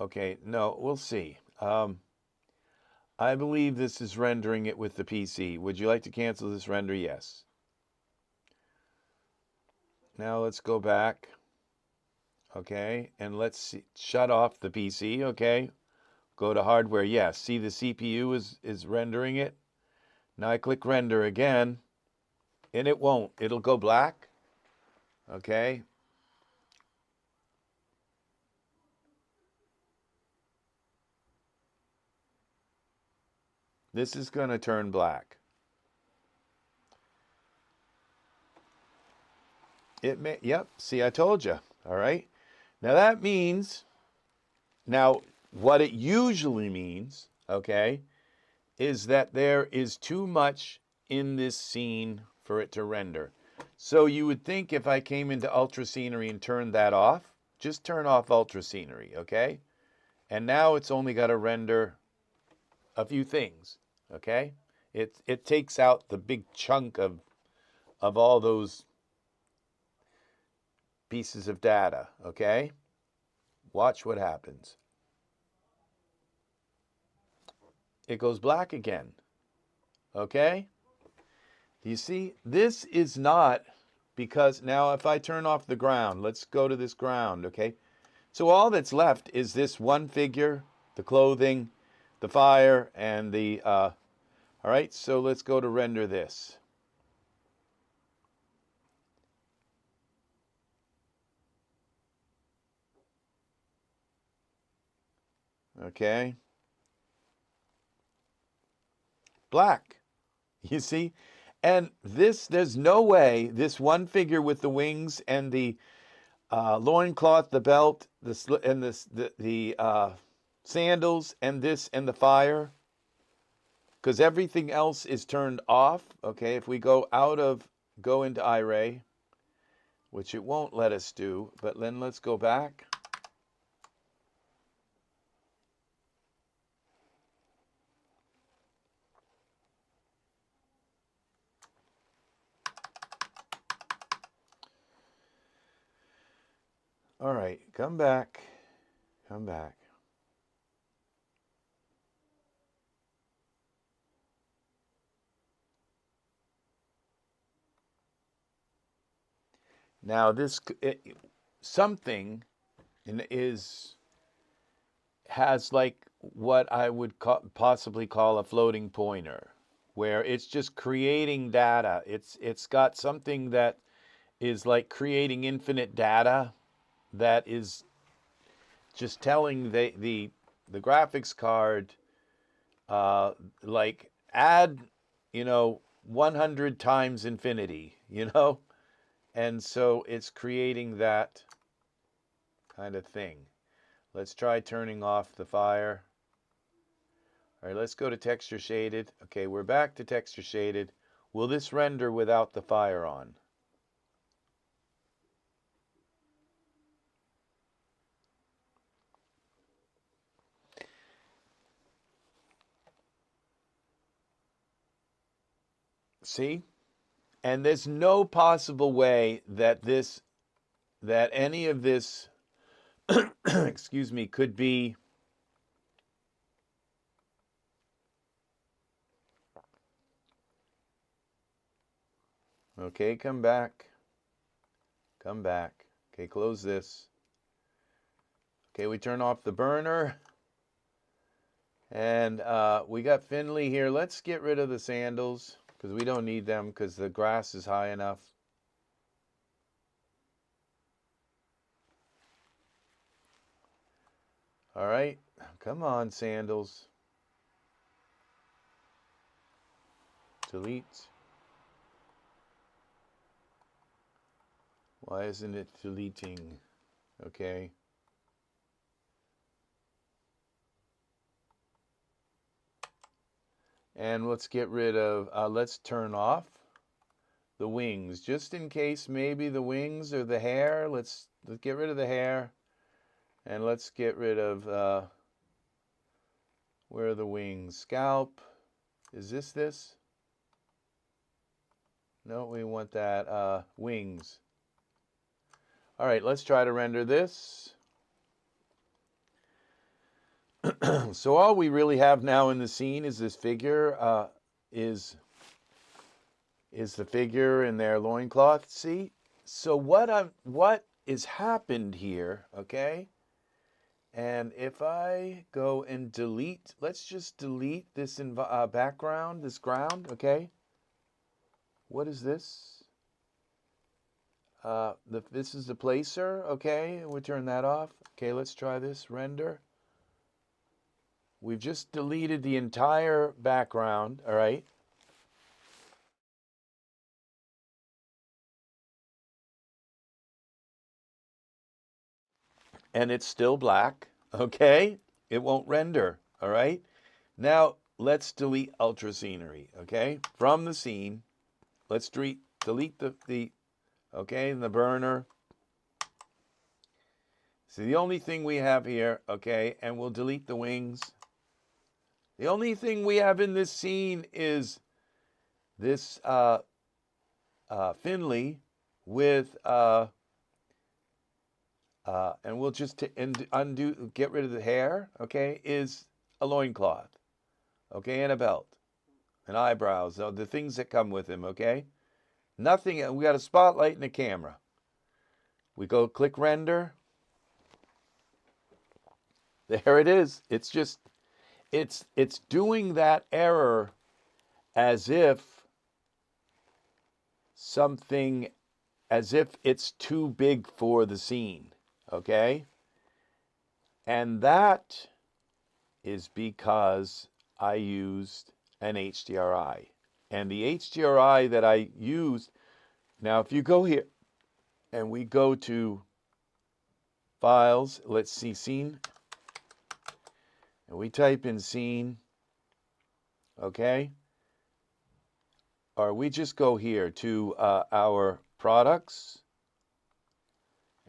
Okay, no, we'll see. I believe this is rendering it with the PC. Would you like to cancel this render? Yes. Now let's go back. Okay, and let's shut off the PC, okay? Go to hardware, yes. See the CPU is rendering it. Now I click render again, and it won't. It'll go black, okay? This is going to turn black. It may, yep, see, I told you, all right? Now that means, now what it usually means, okay, is that there is too much in this scene for it to render. So you would think if I came into UltraScenery and turned that off, just turn off UltraScenery, okay? And now it's only got to render a few things, okay? It takes out the big chunk of all those pieces of data, okay? Watch what happens. It goes black again, okay? You see, this is not because now if I turn off the ground, let's go to this ground, okay? So all that's left is this one figure, the clothing, the fire, and the, all right, so let's go to render this. Okay. Black, you see? And this, there's no way this one figure with the wings and the loincloth, the belt, the sandals, and this and the fire, because everything else is turned off. Okay, if we go into Iray, which it won't let us do, but then let's go back. All right, come back. Come back. Now this something has like what I would possibly call a floating pointer, where it's just creating data. It's got something that is like creating infinite data that is just telling the graphics card like add 100 times infinity, and so it's creating that kind of thing. Let's try turning off the fire. All right, let's go to texture shaded. Okay, we're back to texture shaded. Will this render without the fire on? See? And there's no possible way that any of this excuse me, could be okay, come back. Come back. Okay, close this. Okay, we turn off the burner. And we got Finley here. Let's get rid of the sandals because we don't need them because the grass is high enough. All right, come on, sandals. Delete. Why isn't it deleting? Okay. And let's get rid of, let's turn off the wings, just in case maybe the wings or the hair. Let's get rid of the hair. And let's get rid of, where are the wings? Scalp. Is this? No, we want that, wings. All right, let's try to render this. So all we really have now in the scene is this figure, is the figure in their loincloth. See? So what is happened here, okay? And if I go and delete, let's just delete this background, this ground, okay? What is this? This is the placer, okay? We'll turn that off. Okay, let's try this, render. We've just deleted the entire background, all right? And it's still black, okay? It won't render, all right? Now, let's delete UltraScenery, okay? From the scene, let's delete the okay, the burner. So the only thing we have here, okay, and we'll delete the wings. The only thing we have in this scene is this Finley with, and we'll just undo, get rid of the hair, okay, is a loincloth, okay, and a belt, and eyebrows, the things that come with him, okay? Nothing, we got a spotlight and a camera. We go click render. There it is. It's just, it's doing that error as if something, as if it's too big for the scene, okay? And that is because I used an HDRI. And the HDRI that I used, now if you go here and we go to files, let's see scene, and we type in scene, okay? Or we just go here to our products,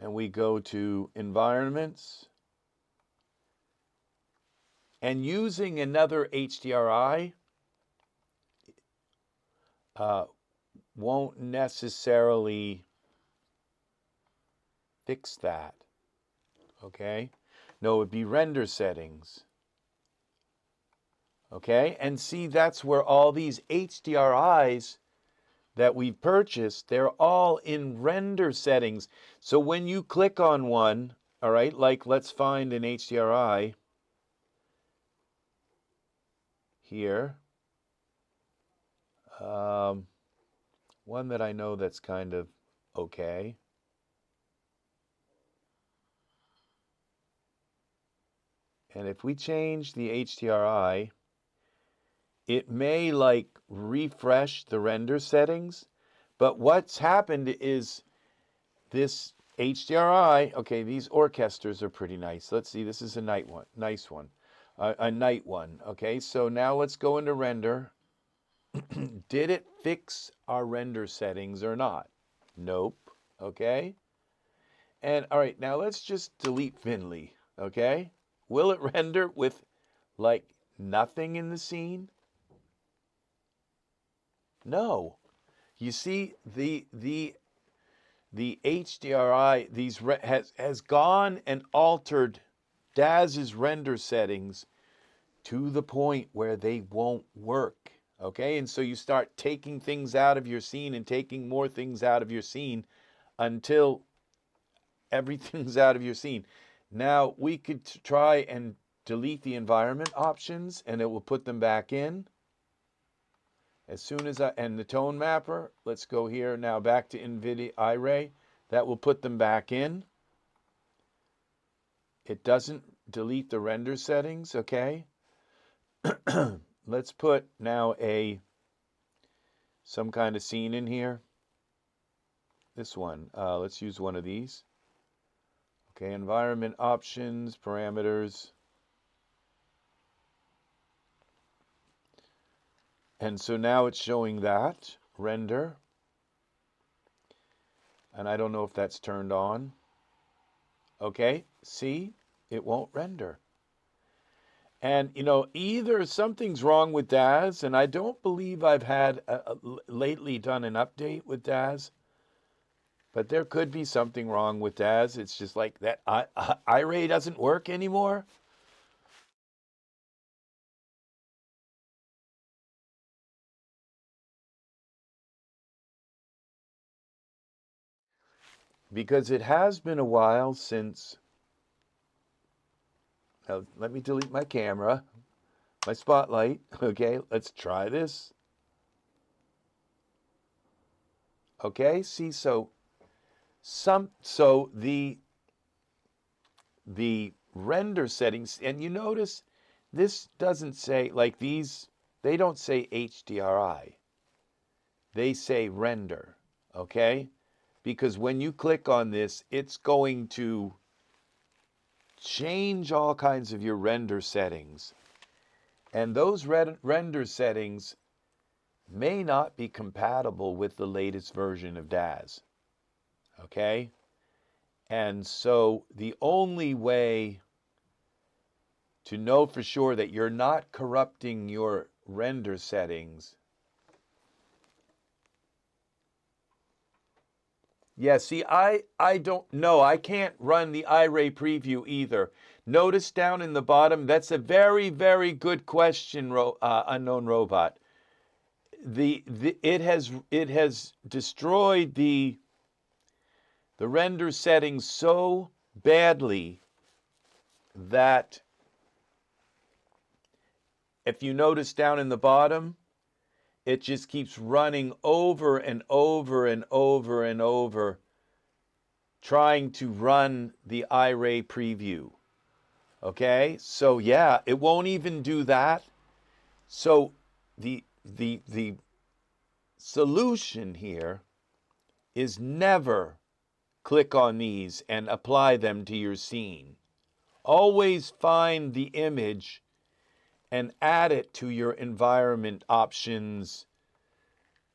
and we go to environments, and using another HDRI won't necessarily fix that, okay? No, it would be render settings, okay? And see, that's where all these HDRIs that we've purchased, they're all in render settings. So when you click on one, all right, like let's find an HDRI here. One that I know that's kind of okay. And if we change the HDRI, it may like refresh the render settings. But what's happened is this HDRI, okay, these orchestras are pretty nice. Let's see, this is a nice one, a night one. Okay, so now let's go into render. Did it fix our render settings or not? Nope. Okay. And all right, now let's just delete Finley. Okay. Will it render with like nothing in the scene? No. You see, the HDRI has gone and altered Daz's render settings to the point where they won't work. Okay, and so you start taking things out of your scene and taking more things out of your scene until everything's out of your scene. Now we could try and delete the environment options and it will put them back in. As soon as and the tone mapper, let's go here now back to Nvidia Iray. That will put them back in. It doesn't delete the render settings, okay? Let's put now some kind of scene in here. This one, let's use one of these. Okay, environment options, parameters. And so now it's showing that, render. And I don't know if that's turned on. Okay, see, it won't render. And, you know, either something's wrong with Daz, and I don't believe I've had lately done an update with Daz, but there could be something wrong with Daz. It's just like that Iray doesn't work anymore. Because it has been a while since, now let me delete my camera, my spotlight. Okay, let's try this. Okay, see, so the render settings, and you notice this doesn't say, like these, they don't say HDRI. They say render, okay? Because when you click on this, it's going to change all kinds of your render settings. And those render settings may not be compatible with the latest version of Daz. Okay? And so the only way to know for sure that you're not corrupting your render settings. Yeah, see, I don't know. I can't run the Iray preview either. Notice down in the bottom, that's a very, very good question, Unknown Robot. It has destroyed the render settings so badly that if you notice down in the bottom, it just keeps running over and over and over and over, trying to run the Iray preview. Okay, so yeah, it won't even do that. So the solution here is never click on these and apply them to your scene. Always find the image and add it to your environment options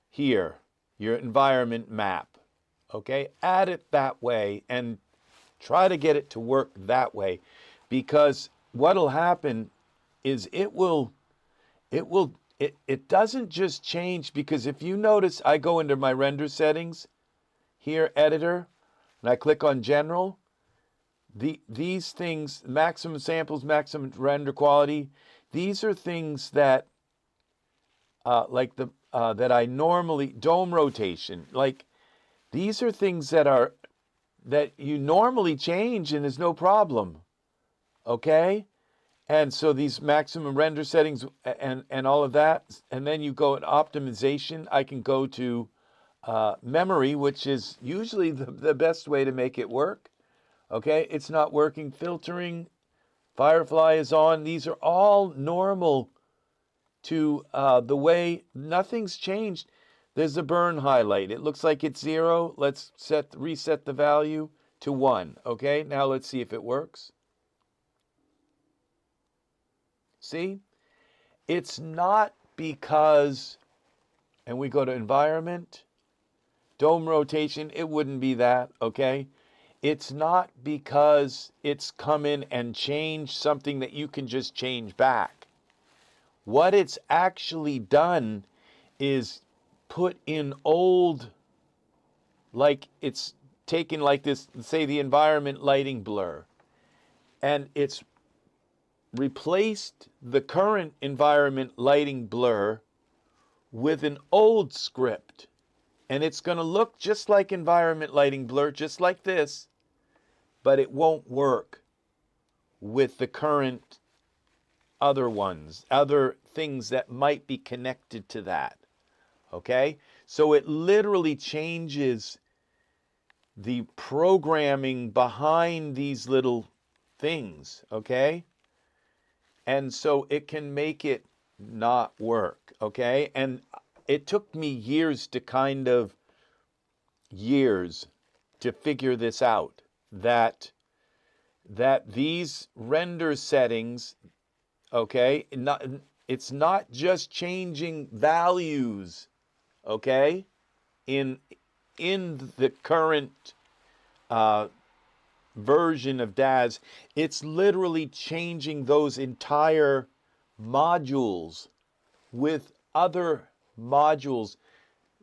here, your environment map. Okay, add it that way and try to get it to work that way, because what'll happen is it doesn't just change, because if you notice, I go into my render settings here, editor, and I click on general. These things, maximum samples, maximum render quality, these are things that that I normally, dome rotation, like these are things that you normally change and there's no problem. Okay? And so these maximum render settings and all of that, and then you go at optimization. I can go to memory, which is usually the best way to make it work. Okay, it's not working. Filtering, Firefly is on. These are all normal to the way, nothing's changed. There's a burn highlight. It looks like it's 0. Let's reset the value to 1. Okay, now let's see if it works. See, it's not because, and we go to environment, dome rotation, it wouldn't be that, okay? It's not because it's come in and changed something that you can just change back. What it's actually done is put in old, like it's taken like this, say the environment lighting blur, and it's replaced the current environment lighting blur with an old script. And it's going to look just like environment lighting blur, just like this, but it won't work with the current other ones, other things that might be connected to that. Okay? So it literally changes the programming behind these little things. Okay? And so it can make it not work. Okay? And it took me years to figure this out, that these render settings, okay, it's not just changing values, okay, in the current version of Daz, it's literally changing those entire modules with other modules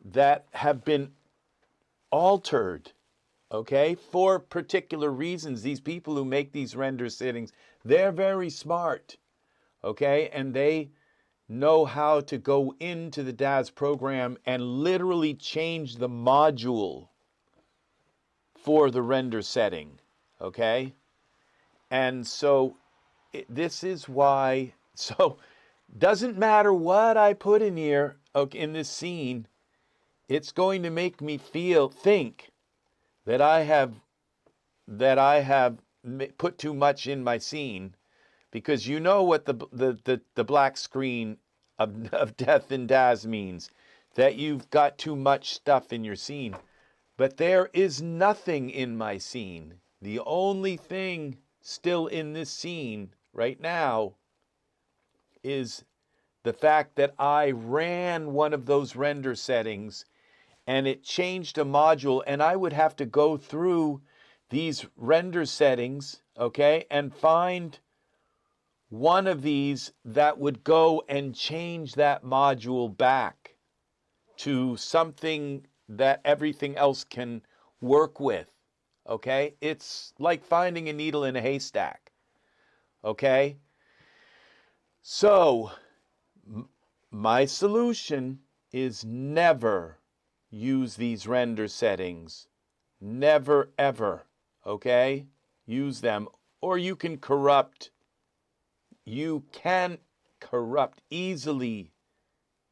that have been altered, okay, for particular reasons. These people who make these render settings, they're very smart, okay, and they know how to go into the Daz program and literally change the module for the render setting, okay? And so this is why, so doesn't matter what I put in here, okay, in this scene, it's going to make me think that I have put too much in my scene, because you know what the black screen of death in Daz means, that you've got too much stuff in your scene. But there is nothing in my scene. The only thing still in this scene right now is the fact that I ran one of those render settings and it changed a module, and I would have to go through these render settings, okay, and find one of these that would go and change that module back to something that everything else can work with, okay? It's like finding a needle in a haystack, okay? So, my solution is never use these render settings. Never, ever, okay? Use them. Or you can corrupt. You can corrupt easily.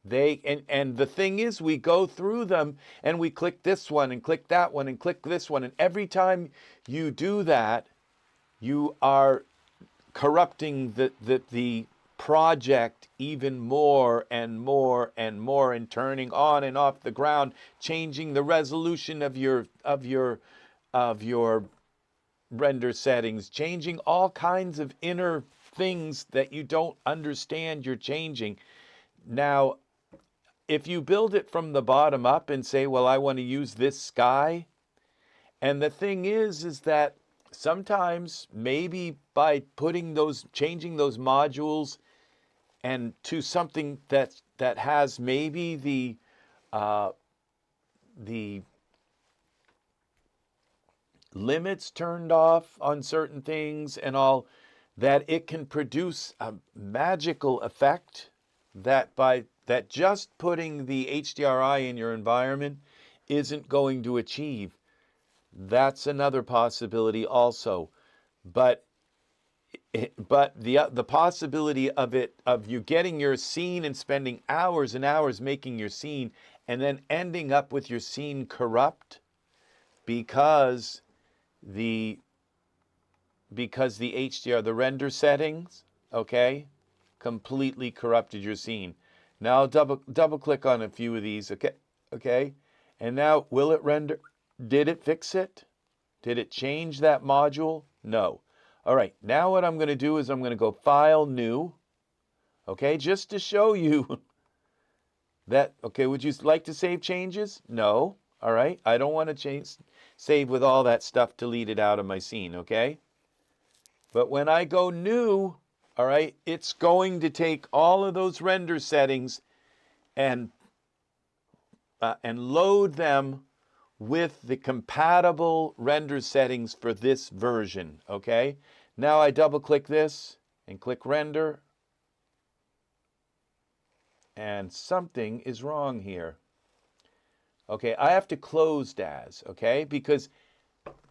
And the thing is, we go through them and we click this one and click that one and click this one. And every time you do that, you are corrupting the project even more and more and more, and turning on and off the ground, changing the resolution of your render settings, changing all kinds of inner things that you don't understand you're changing. Now, if you build it from the bottom up and say, well, I want to use this sky, and the thing is that sometimes maybe by changing those modules and to something that has maybe the limits turned off on certain things and all, that it can produce a magical effect that just putting the HDRI in your environment isn't going to achieve. That's another possibility also. But the possibility of you getting your scene and spending hours and hours making your scene and then ending up with your scene corrupt because the HDR, the render settings, okay, completely corrupted your scene. Now I'll double click on a few of these, okay, and now will it render? Did it fix it? Did it change that module? No. All right, now what I'm going to do is I'm going to go File, New, okay, just to show you that, okay, would you like to save changes? No. All right, I don't want to save with all that stuff deleted out of my scene, okay? But when I go New, all right, it's going to take all of those render settings and load them with the compatible render settings for this version, okay? Now I double click this and click render, and something is wrong here. Okay, I have to close Daz, okay? Because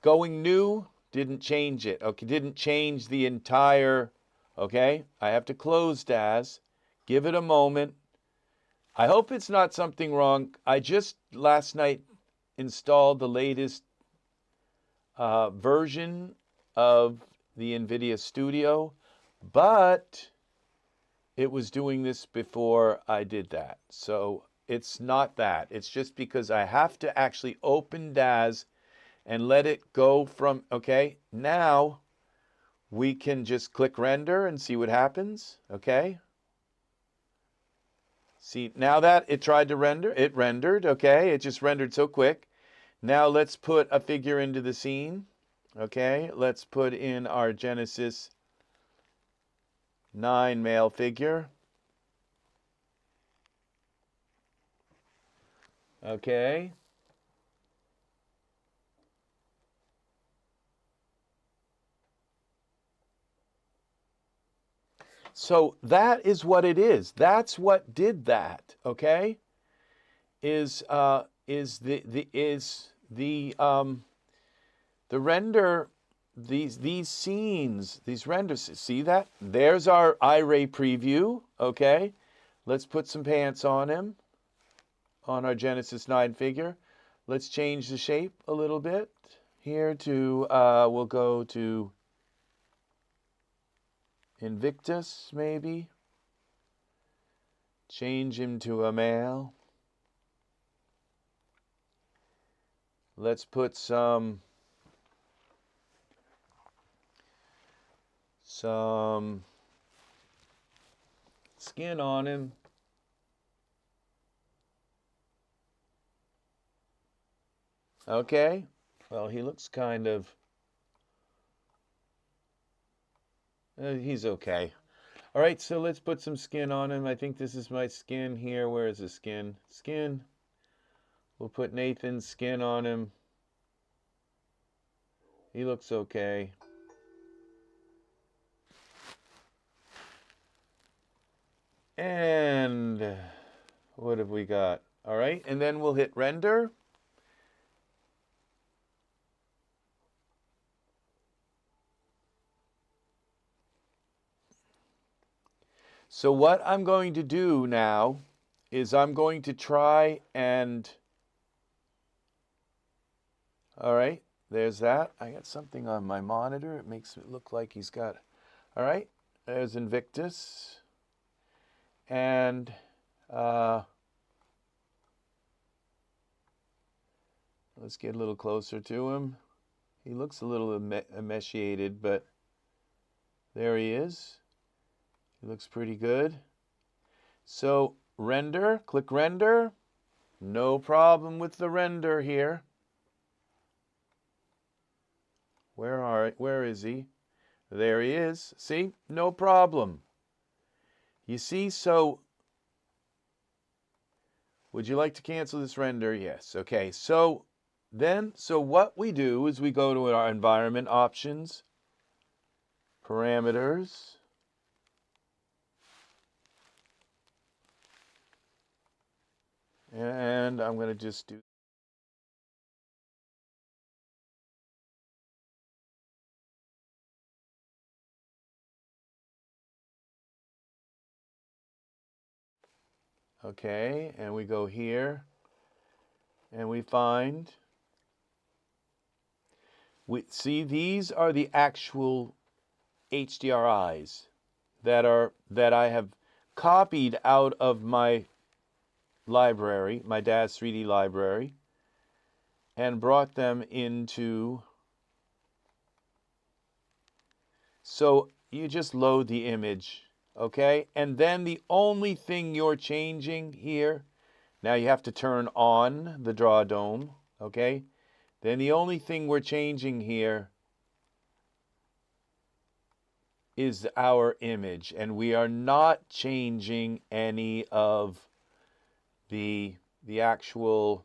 going New didn't change it, okay? Didn't change the entire, okay? I have to close Daz, give it a moment. I hope it's not something wrong. I just last night installed the latest version of the Nvidia Studio, but it was doing this before I did that. So it's not that. It's just because I have to actually open Daz and let it go from, okay, now we can just click render and see what happens, okay? See, now that it tried to render, it rendered, okay? It just rendered so quick. Now let's put a figure into the scene, okay? Let's put in our Genesis 9 male figure. Okay. So that is what it is. That's what did that, okay? Is the render, these scenes, these renders, see that? There's our Iray preview, okay? Let's put some pants on him, on our Genesis 9 figure. Let's change the shape a little bit. Here to, we'll go to Invictus, maybe. Change him to a male. Let's put some skin on him. Okay. Well, he looks kind of He's okay. All right, so let's put some skin on him. I think this is my skin here. Where is the skin? Skin. We'll put Nathan's skin on him. He looks okay. And what have we got? All right, and then we'll hit render. So what I'm going to do now is I'm going to try and, all right, there's that. I got something on my monitor. It makes it look like he's got, all right, there's Invictus. And let's get a little closer to him. He looks a little emaciated, but there he is. He looks pretty good. So render, click render. No problem with the render here. Where is he? There he is. See, no problem. You see, so would you like to cancel this render? Yes. Okay. So what we do is we go to our environment options, parameters, and I'm going to just do okay, and we go here and we find see these are the actual HDRIs that I have copied out of my library, my Daz 3D library, and brought them into. So you just load the image, okay? And then the only thing you're changing here, now you have to turn on the draw dome, okay? Then the only thing we're changing here is our image, and we are not changing any of the actual.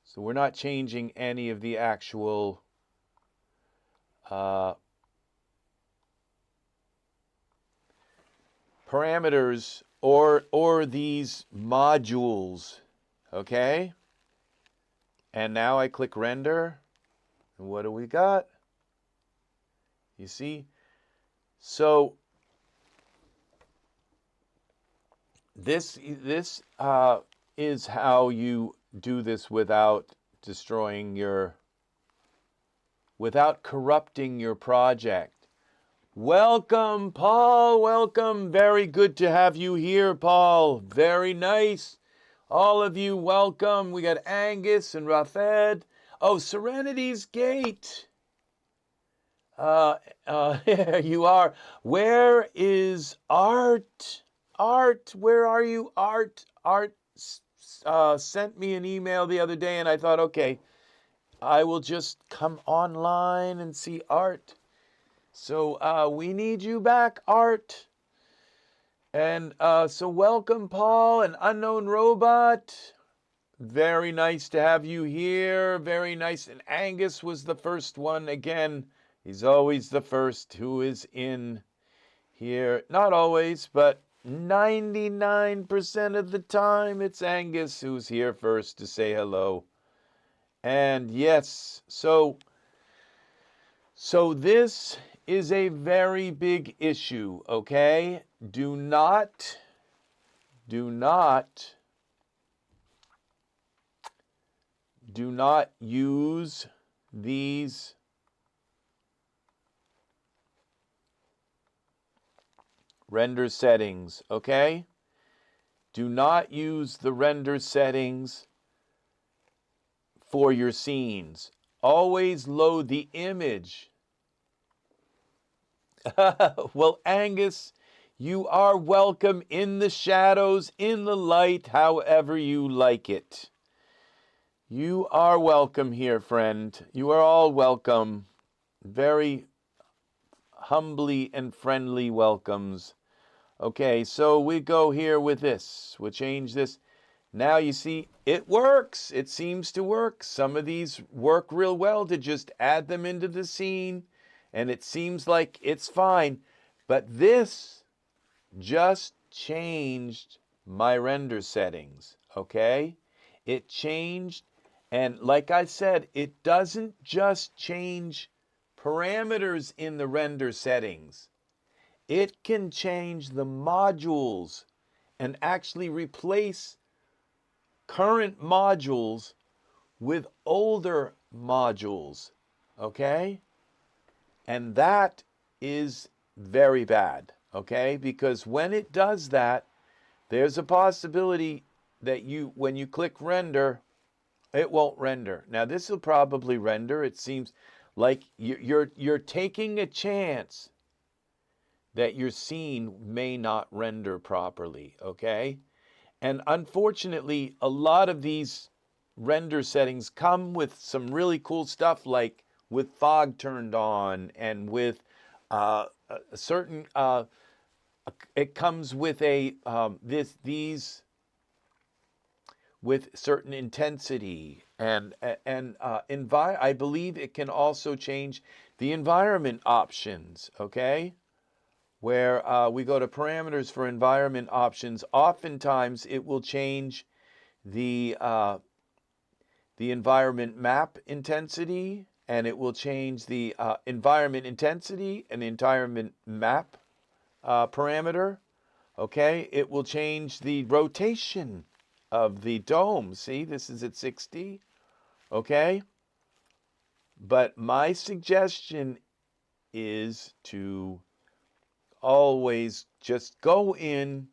So we're not changing any of the actual parameters or these modules, okay? And now I click render, and what do we got? You see? So this is how you do this without destroying without corrupting your project. Welcome, Paul. Welcome. Very good to have you here, Paul. Very nice. All of you, welcome. We got Angus and Rafed. Oh, Serenity's Gate. Here you are. Where is Art? Art, where are you? Art sent me an email the other day, and I thought, okay, I will just come online and see Art. So we need you back, Art. And so welcome, Paul, an unknown robot. Very nice to have you here. Very nice. And Angus was the first one. Again, he's always the first who is in here. Not always, but 99% of the time, it's Angus who's here first to say hello. And yes, so this is a very big issue, okay? Do not use these render settings, okay? Do not use the render settings for your scenes. Always load the image. Well, Angus, you are welcome in the shadows, in the light, however you like it. You are welcome here, friend. You are all welcome. Very humbly and friendly welcomes. Okay, so we go here with this. We'll change this. Now you see, it works. It seems to work. Some of these work real well to just add them into the scene, and it seems like it's fine. But this just changed my render settings, okay? It changed, and like I said, it doesn't just change parameters in the render settings. It can change the modules and actually replace current modules with older modules, okay? And that is very bad, okay? Because when it does that, there's a possibility that when you click render, it won't render. Now this will probably render. It seems like you're taking a chance that your scene may not render properly, okay? And unfortunately, a lot of these render settings come with some really cool stuff, like with fog turned on and with a certain, it comes with a, with certain intensity and I believe it can also change the environment options, okay? Where we go to parameters for environment options, oftentimes it will change the environment map intensity, and it will change the environment intensity and environment map parameter. Okay, it will change the rotation of the dome. See, this is at 60. Okay, but my suggestion is to always just go in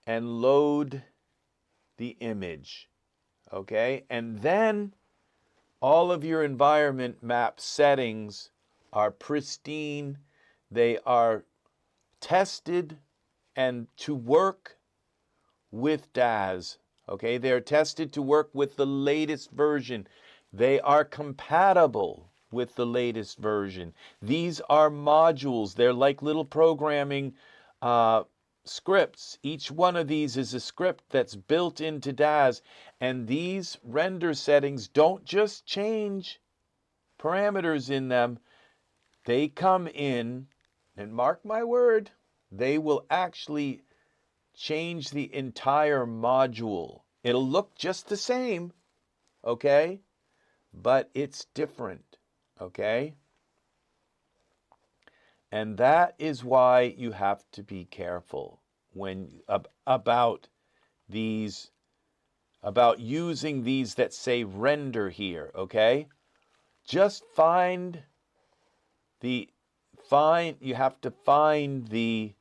and load the image, okay? And then all of your environment map settings are pristine. They are tested and to work with Daz, okay? They're tested to work with the latest version. They are compatible with the latest version. These are modules. They're like little programming scripts. Each one of these is a script that's built into Daz. And these render settings don't just change parameters in them. They come in, and mark my word, they will actually change the entire module. It'll look just the same, okay? But it's different, okay? And that is why you have to be careful when about these, about using these that say render here, okay? Just you have to find the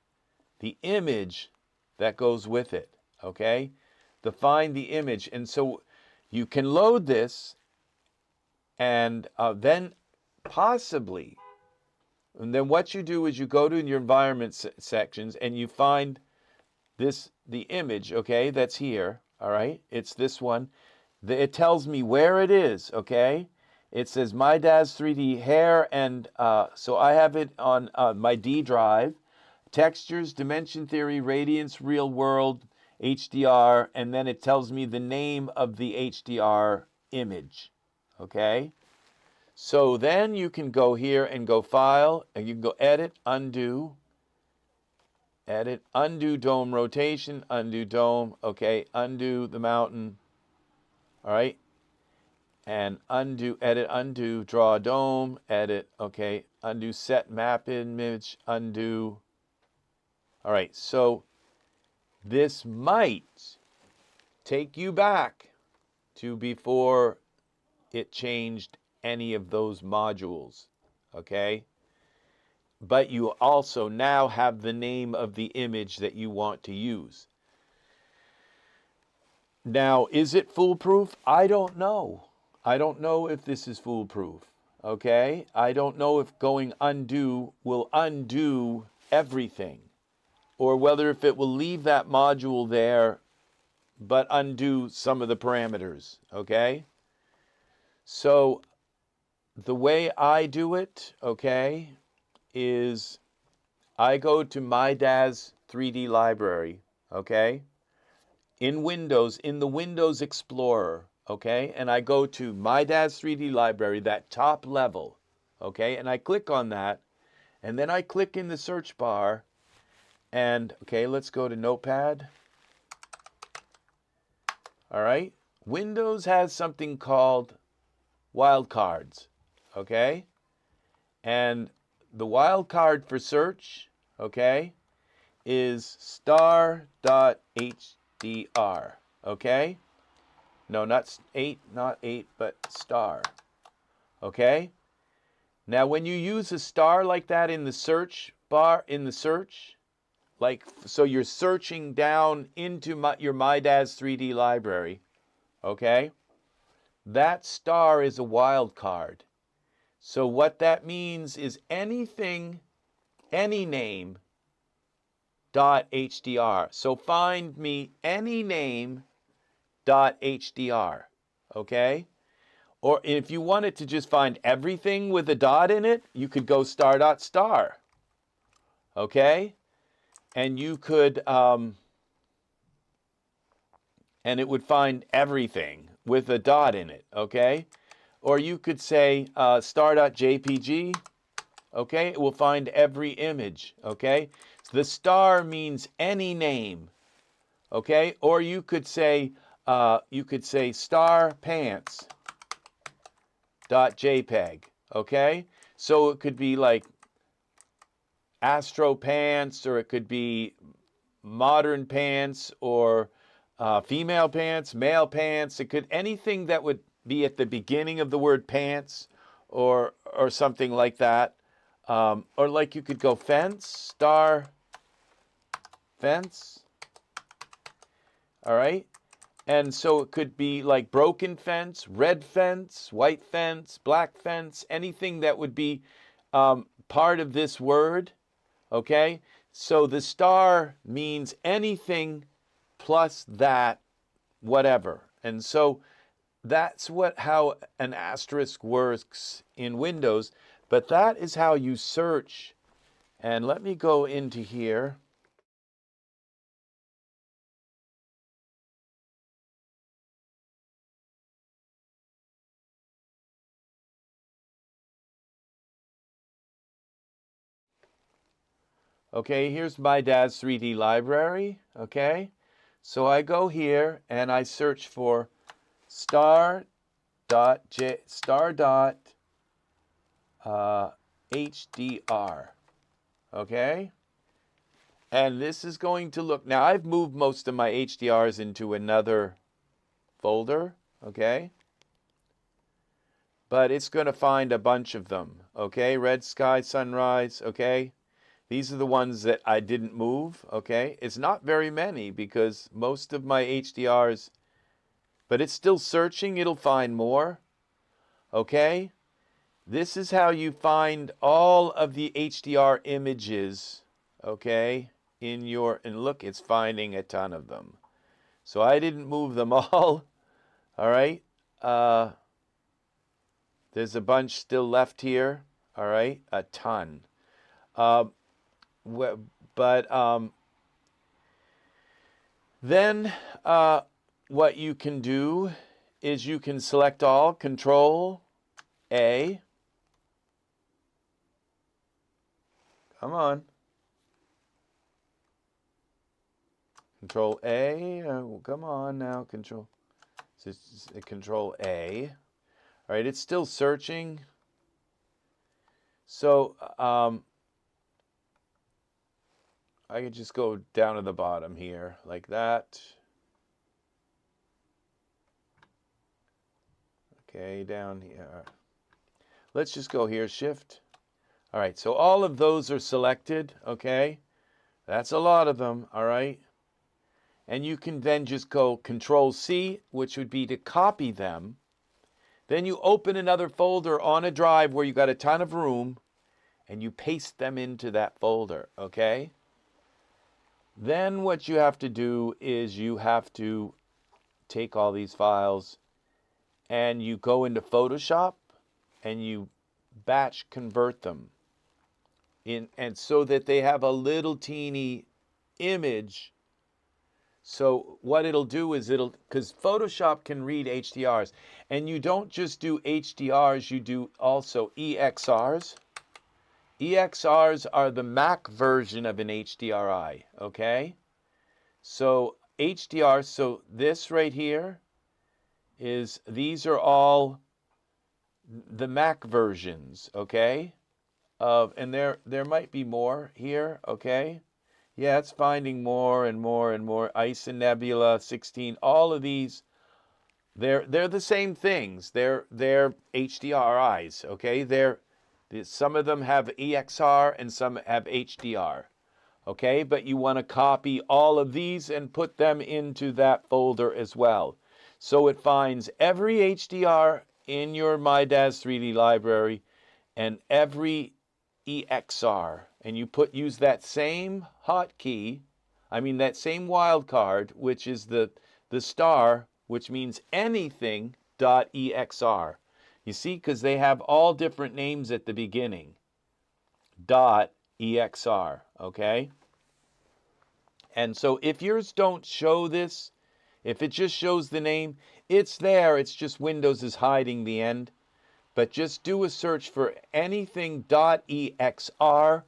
image that goes with it, okay? Find the image. And so you can load this and then possibly, and then what you do is you go to your environment sections and you find the image, okay, that's here, all right? It's this one. It tells me where it is, okay? It says my Daz 3D hair, and so I have it on my D drive. Textures, Dimension Theory, Radiance, Real World, HDR, and then it tells me the name of the HDR image, okay? So then you can go here and go File, and you can go Edit, Undo, Dome Rotation, Undo Dome, okay, undo the mountain, all right? And undo, edit, undo, draw a dome, edit, okay, undo set map image, undo. All right, so this might take you back to before it changed any of those modules, okay? But you also now have the name of the image that you want to use. Now, is it foolproof? I don't know. I don't know if this is foolproof, okay? I don't know if going undo will undo everything, or whether if it will leave that module there but undo some of the parameters, okay? So the way I do it, okay, is I go to my Daz 3D library, okay, in Windows, in the Windows Explorer, okay, and I go to my Daz 3D library, that top level, okay, and I click on that, and then I click in the search bar, and okay, let's go to Notepad. All right, Windows has something called wildcards, okay, and the wildcard for search, okay, is star.hdr, okay? No, not 8, but star, okay? Now, when you use a star like that in the search bar, in the search, like, so you're searching down into your MyDaz 3D library, okay? That star is a wildcard. So what that means is anything, any name, .hdr. So find me any name .hdr, okay? Or if you wanted to just find everything with a dot in it, you could go star.star, okay? And you could, and it would find everything with a dot in it, okay? Or you could say star.jpg, okay? It will find every image, okay? So the star means any name, okay? Or you could say star pants.jpg, okay? So it could be like Astro Pants, or it could be Modern Pants, or female pants, male pants. It could anything that would be at the beginning of the word pants, or something like that. Or like you could go fence, star fence. All right. And so it could be like broken fence, red fence, white fence, black fence, anything that would be part of this word, okay? So the star means anything plus that, whatever. And so that's how an asterisk works in Windows, but that is how you search. And let me go into here. Okay, here's my Daz 3D library, okay? So I go here and I search for star dot HDR, okay? And this is going to look, now I've moved most of my HDRs into another folder, okay? But it's going to find a bunch of them, okay? Red sky, sunrise, okay? These are the ones that I didn't move, okay? It's not very many because most of my HDRs, but it's still searching. It'll find more, okay? This is how you find all of the HDR images, okay, in your, and look, it's finding a ton of them. So I didn't move them all, all right? There's a bunch still left here, all right? A ton. Then what you can do is you can select all, Control A. Come on. Control A. Come on now. Control A. All right, it's still searching. So I could just go down to the bottom here like that. Okay, down here. Let's just go here, Shift. All right, so all of those are selected, okay? That's a lot of them, all right? And you can then just go Control C, which would be to copy them. Then you open another folder on a drive where you got a ton of room, and you paste them into that folder, okay? Then what you have to do is you have to take all these files and you go into Photoshop and you batch convert them and so that they have a little teeny image. So what it'll do is because Photoshop can read HDRs, and you don't just do HDRs, you do also EXRs. EXRs are the Mac version of an HDRI, okay? So HDR, so this right here these are all the Mac versions, okay? And there might be more here, okay? Yeah, it's finding more and more and more. Ice and Nebula 16, all of these, they're the same things. They're HDRIs, okay? Some of them have EXR and some have HDR, okay? But you want to copy all of these and put them into that folder as well. So it finds every HDR in your My Daz 3D library and every EXR, and you use that same hotkey, that same wildcard, which is the star, which means anything .exr. You see, because they have all different names at the beginning. .exr, okay? And so if yours don't show this, if it just shows the name, it's there. It's just Windows is hiding the end. But just do a search for anything .exr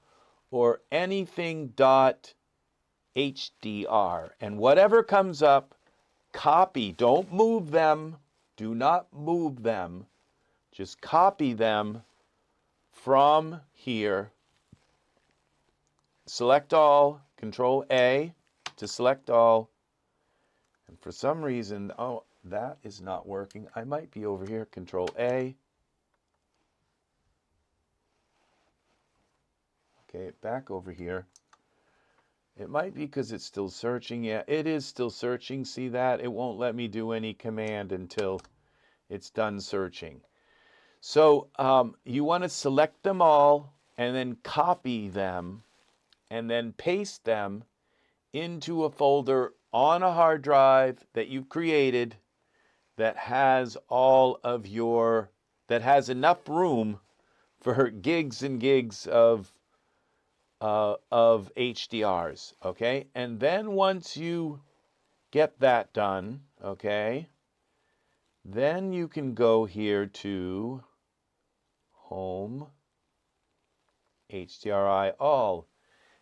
or anything .hdr. And whatever comes up, copy. Don't move them. Do not move them. Just copy them from here. Select all, Control A to select all. And for some reason, oh, that is not working. I might be over here, Control A. Okay, back over here. It might be because it's still searching. Yeah, it is still searching. See that? It won't let me do any command until it's done searching. So you want to select them all and then copy them and then paste them into a folder on a hard drive that you've created that has that has enough room for gigs and gigs of HDRs, okay? And then once you get that done, okay, then you can go here to Home, HDRI All.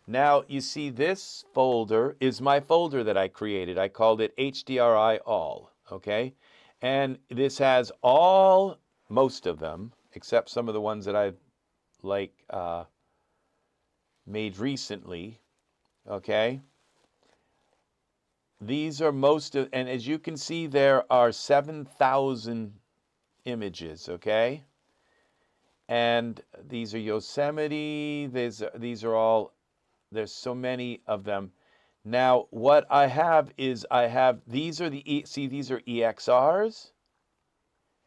Now, you see this folder is my folder that I created. I called it HDRI All, okay? And this has most of them, except some of the ones that I've made recently, okay? These are and as you can see, there are 7,000 images, okay? And these are Yosemite, these are all, there's so many of them. Now, what I have is these are these are EXRs,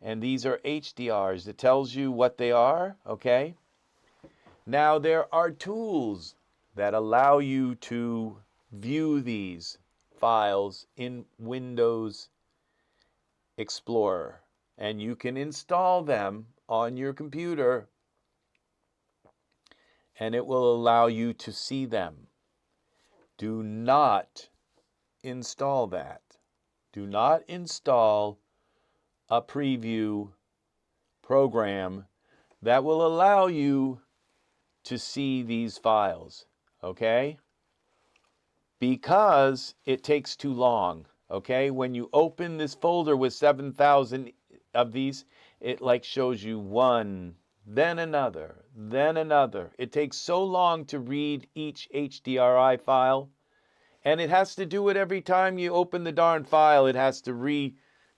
and these are HDRs. It tells you what they are, okay? Now, there are tools that allow you to view these files in Windows Explorer, and you can install them on your computer, and it will allow you to see them. Do not install that. Do not install a preview program that will allow you to see these files, okay? Because it takes too long, okay? When you open this folder with 7,000 of these, it shows you one, then another, then another. It takes so long to read each HDRI file, and it has to do it every time you open the darn file. It has to redo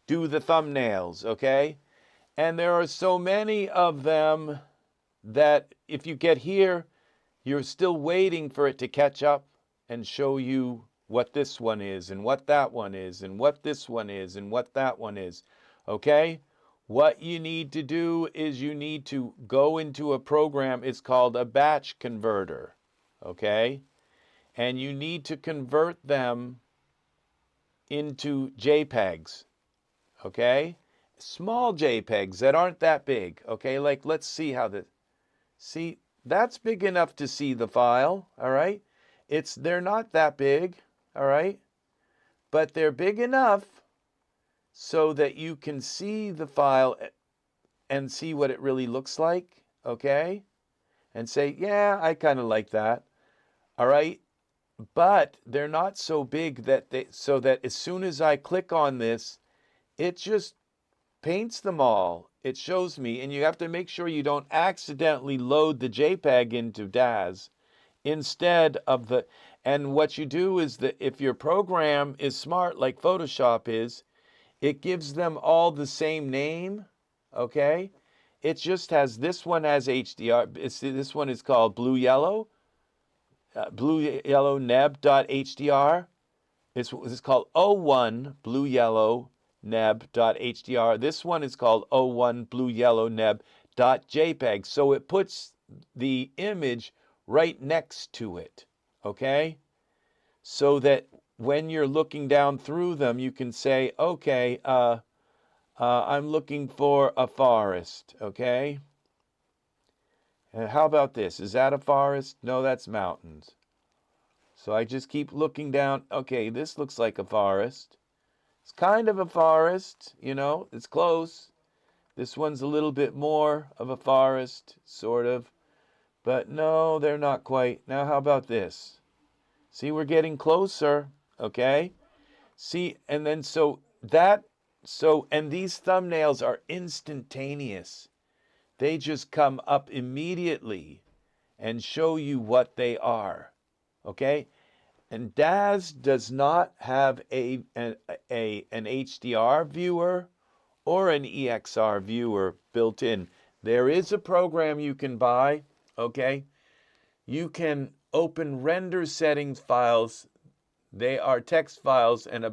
the thumbnails, okay? And there are so many of them that if you get here, you're still waiting for it to catch up and show you what this one is and what that one is and what this one is and what that one is, okay? What you need to do is you need to go into a program. It's called a batch converter, okay? And you need to convert them into JPEGs, okay? small JPEGs that aren't that big, okay? Like, let's see how see, that's big enough to see the file, all right? They're not that big, all right? But they're big enough so that you can see the file and see what it really looks like, okay? And say, yeah, I kind of like that, all right? But they're not so big so that as soon as I click on this, it just paints them all. It shows me, and you have to make sure you don't accidentally load the JPEG into Daz instead of and what you do is that if your program is smart like Photoshop is, it gives them all the same name, okay? It just has, this one has HDR, this one is called blue yellow neb.hdr. It's called O1 blue yellow neb.hdr. This one is called O1 blue yellow neb.jpg. So it puts the image right next to it, okay? So that when you're looking down through them, you can say, okay, I'm looking for a forest, okay? And how about this? Is that a forest? No, that's mountains. So I just keep looking down. Okay, this looks like a forest. It's kind of a forest, you know, it's close. This one's a little bit more of a forest, sort of. But no, they're not quite. Now, how about this? See, we're getting closer, okay? See, and then and these thumbnails are instantaneous. They just come up immediately and show you what they are, okay? And Daz does not have an HDR viewer or an EXR viewer built in. There is a program you can buy, okay? You can open render settings files. They are text files, and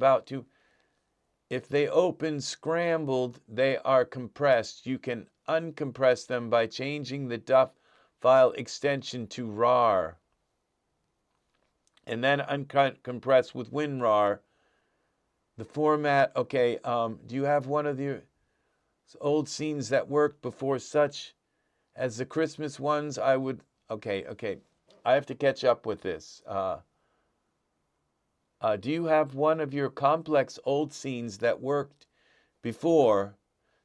if they open scrambled, they are compressed. You can uncompress them by changing the DUF file extension to RAR. And then uncompress with WinRAR. The format, okay, do you have one of the old scenes that worked before such as the Christmas ones? Okay, I have to catch up with this. Do you have one of your complex old scenes that worked before,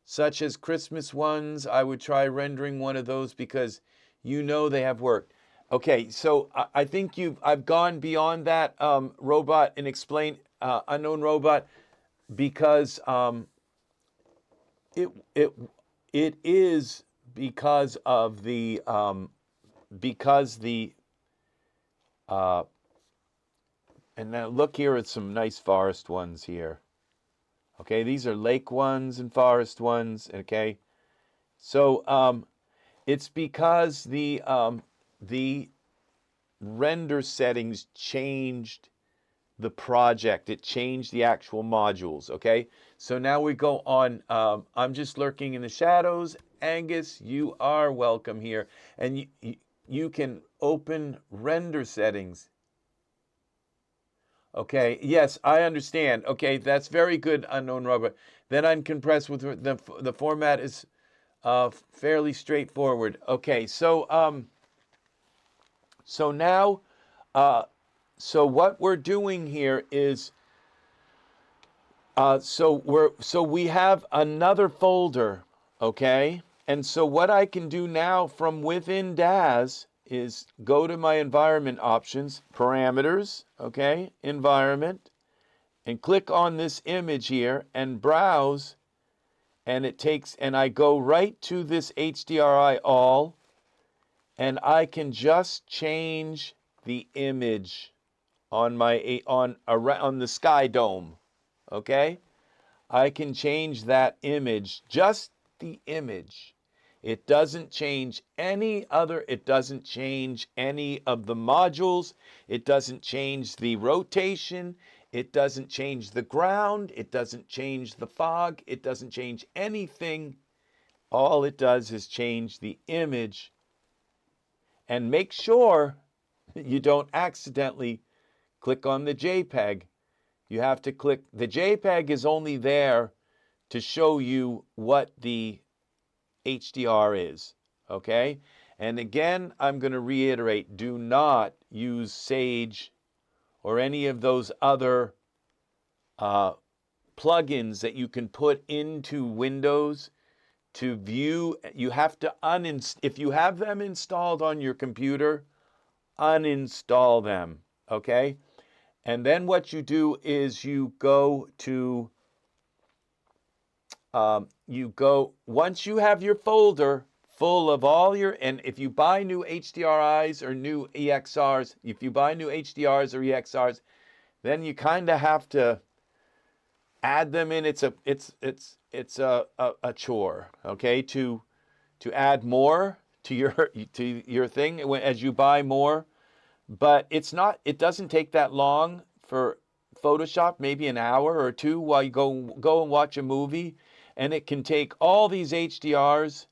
such as Christmas ones? I would try rendering one of those because you know they have worked. Okay, so I think I've gone beyond that, robot, and explain unknown robot, because it is because of the and now look here at some nice forest ones here. Okay, these are lake ones and forest ones. Okay, so it's because the render settings changed the project. It changed the actual modules, okay? So now we go on. I'm just lurking in the shadows. Angus, you are welcome here. And you can open render settings. Okay, yes, I understand. Okay, that's very good, unknown robot. Then uncompress with the format is fairly straightforward. Okay, so now, so what we're doing here is, so we have another folder, okay? And so what I can do now from within Daz is go to my environment options, parameters, okay, environment, and click on this image here and browse, and I go right to this HDRI all, and I can just change the image on the sky dome, okay? I can change that image, just the image. It doesn't change it doesn't change any of the modules. It doesn't change the rotation. It doesn't change the ground. It doesn't change the fog. It doesn't change anything. All it does is change the image. And make sure you don't accidentally click on the JPEG. You have to click, the JPEG is only there to show you what the HDR is, okay? And again, I'm going to reiterate, do not use Sage or any of those other plugins that you can put into Windows to view. You have to if you have them installed on your computer, uninstall them, okay? And then what you do is you go to, once you have your folder full of all your, and if you buy new HDRIs or new EXRs, if you buy new HDRs or EXRs, then you kind of have to add them in. It's a chore, okay, to add more to your thing as you buy more. But it doesn't take that long for Photoshop, maybe an hour or two while you go and watch a movie, and it can take all these HDRs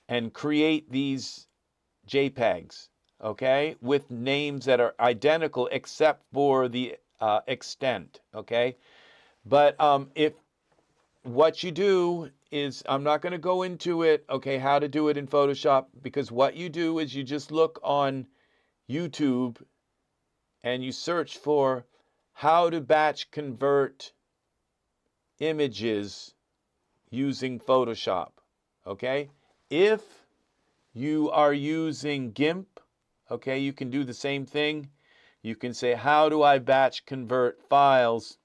and create these JPEGs, okay, with names that are identical except for the extent, okay? But if what you do is, I'm not going to go into it, okay, how to do it in Photoshop, because what you do is you just look on YouTube and you search for how to batch convert images using Photoshop, okay? If you are using GIMP, okay, you can do the same thing. You can say, how do I batch convert files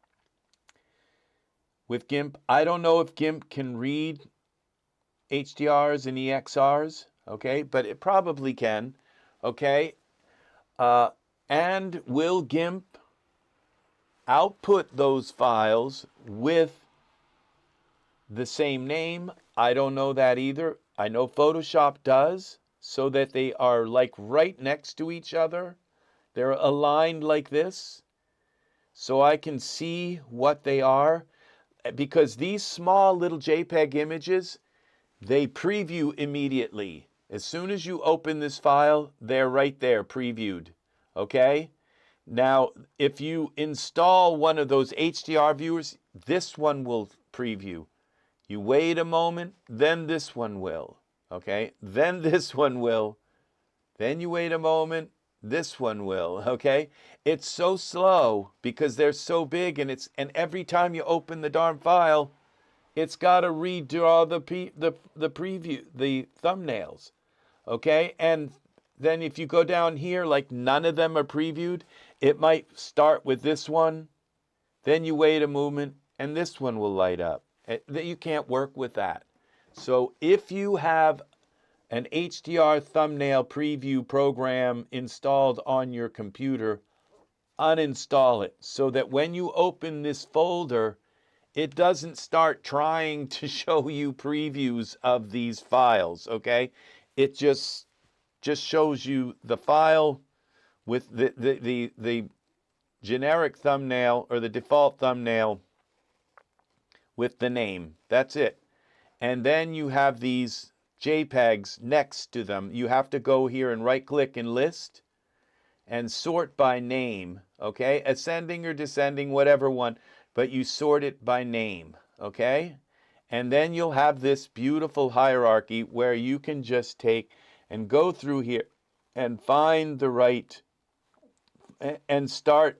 with GIMP? I don't know if GIMP can read HDRs and EXRs, okay, but it probably can, okay? And will GIMP output those files with the same name? I don't know that either. I know Photoshop does, so that they are like right next to each other. They're aligned like this, so I can see what they are. Because these small little JPEG images, they preview immediately. As soon as you open this file, they're right there, previewed, okay? Now, if you install one of those HDR viewers, this one will preview. You wait a moment, then this one will, okay? Then this one will. Then you wait a moment, this one will, okay? It's so slow because they're so big, and every time you open the darn file, it's got to redraw the preview, the thumbnails, okay? And then if you go down here, like none of them are previewed, it might start with this one, then you wait a moment, and this one will light up. You can't work with that. So if you have an HDR thumbnail preview program installed on your computer, uninstall it so that when you open this folder, it doesn't start trying to show you previews of these files, okay? It just shows you the file with the generic thumbnail or the default thumbnail with the name. That's it. And then you have these JPEGs next to them. You have to go here and right-click and list and sort by name, okay? Ascending or descending, whatever one, but you sort it by name, okay? And then you'll have this beautiful hierarchy where you can just take and go through here and find the right and start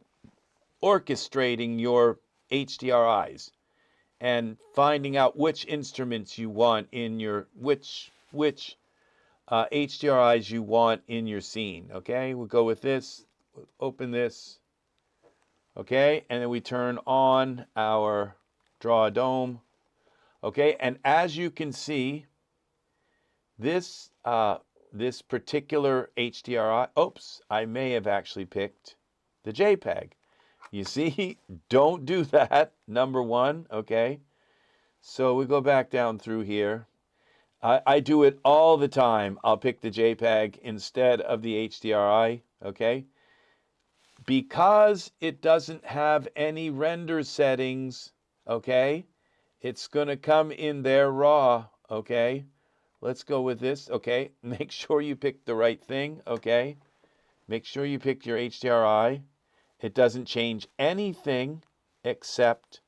orchestrating your HDRIs and finding out which instruments you want in your, which HDRIs you want in your scene, okay? We'll go with this, open this, okay? And then we turn on our Draw a Dome, okay? And as you can see, this particular HDRI, oops, I may have actually picked the JPEG. You see, don't do that, number one, okay? So we go back down through here. I do it all the time. I'll pick the JPEG instead of the HDRI, okay? Because it doesn't have any render settings, okay? It's going to come in there raw, okay? Let's go with this, okay? Make sure you pick the right thing, okay? Make sure you pick your HDRI. It doesn't change anything except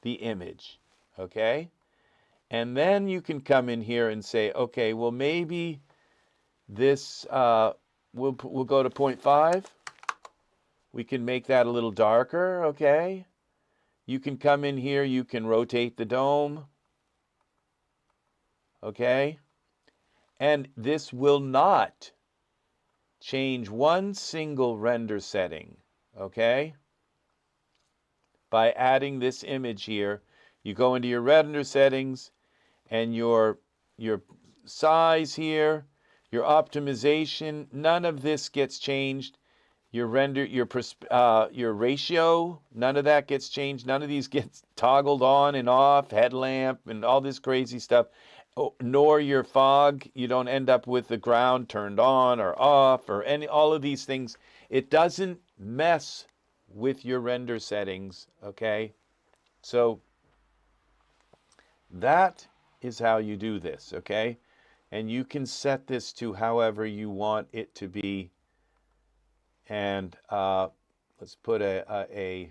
the image, okay? And then you can come in here and say, okay, well, maybe this, we'll go to 0.5. We can make that a little darker, okay? You can come in here, you can rotate the dome, okay? And this will not change one single render setting, okay? By adding this image here, you go into your render settings and your size here, your optimization, none of this gets changed. Your render, your ratio, none of that gets changed. None of these gets toggled on and off, headlamp and all this crazy stuff. Oh, nor your fog. You don't end up with the ground turned on or off or all of these things. It doesn't mess with your render settings, okay? So that is how you do this, okay? And you can set this to however you want it to be. And let's put a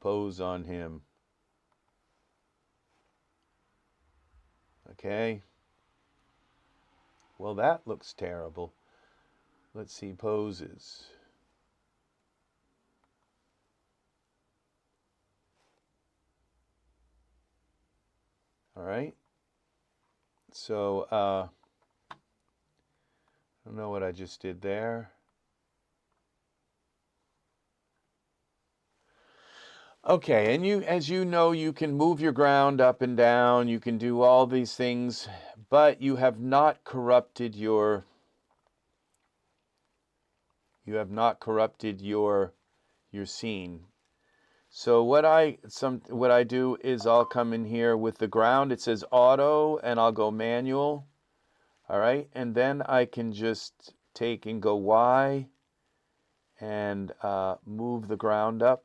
pose on him. Okay. Well, that looks terrible. Let's see poses. All right. So, I don't know what I just did there. Okay, and as you know, you can move your ground up and down, you can do all these things, but you have not corrupted your scene. So what I do is I'll come in here with the ground. It says auto, and I'll go manual. All right, and then I can just take and go Y and move the ground up.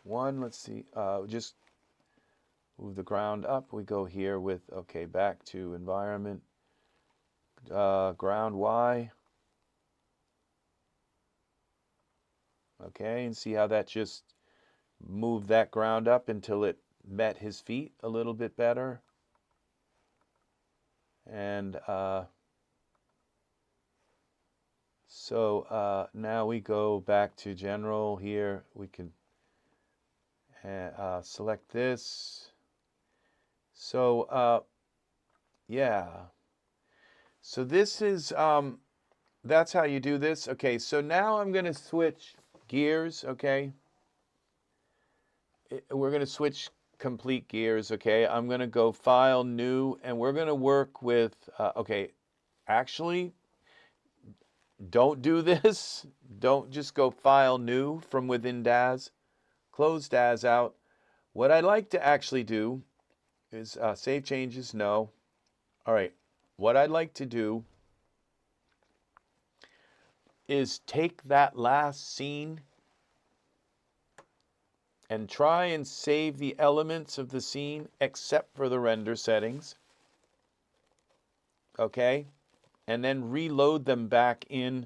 Let's see, just move the ground up. We go here with, okay, back to environment, ground Y. Okay, and see how that just moved that ground up until it met his feet a little bit better. And so now we go back to general here. We can select this. So yeah. So this is, that's how you do this. Okay, so now I'm going to switch gears, okay? We're going to switch complete gears, okay? I'm going to go File, New, and we're going to work with, okay, actually, don't do this. Don't just go File, New from within Daz. Close Daz out. What I'd like to actually do is save changes, no. All right, what I'd like to do is take that last scene and try and save the elements of the scene except for the render settings. Okay? And then reload them back in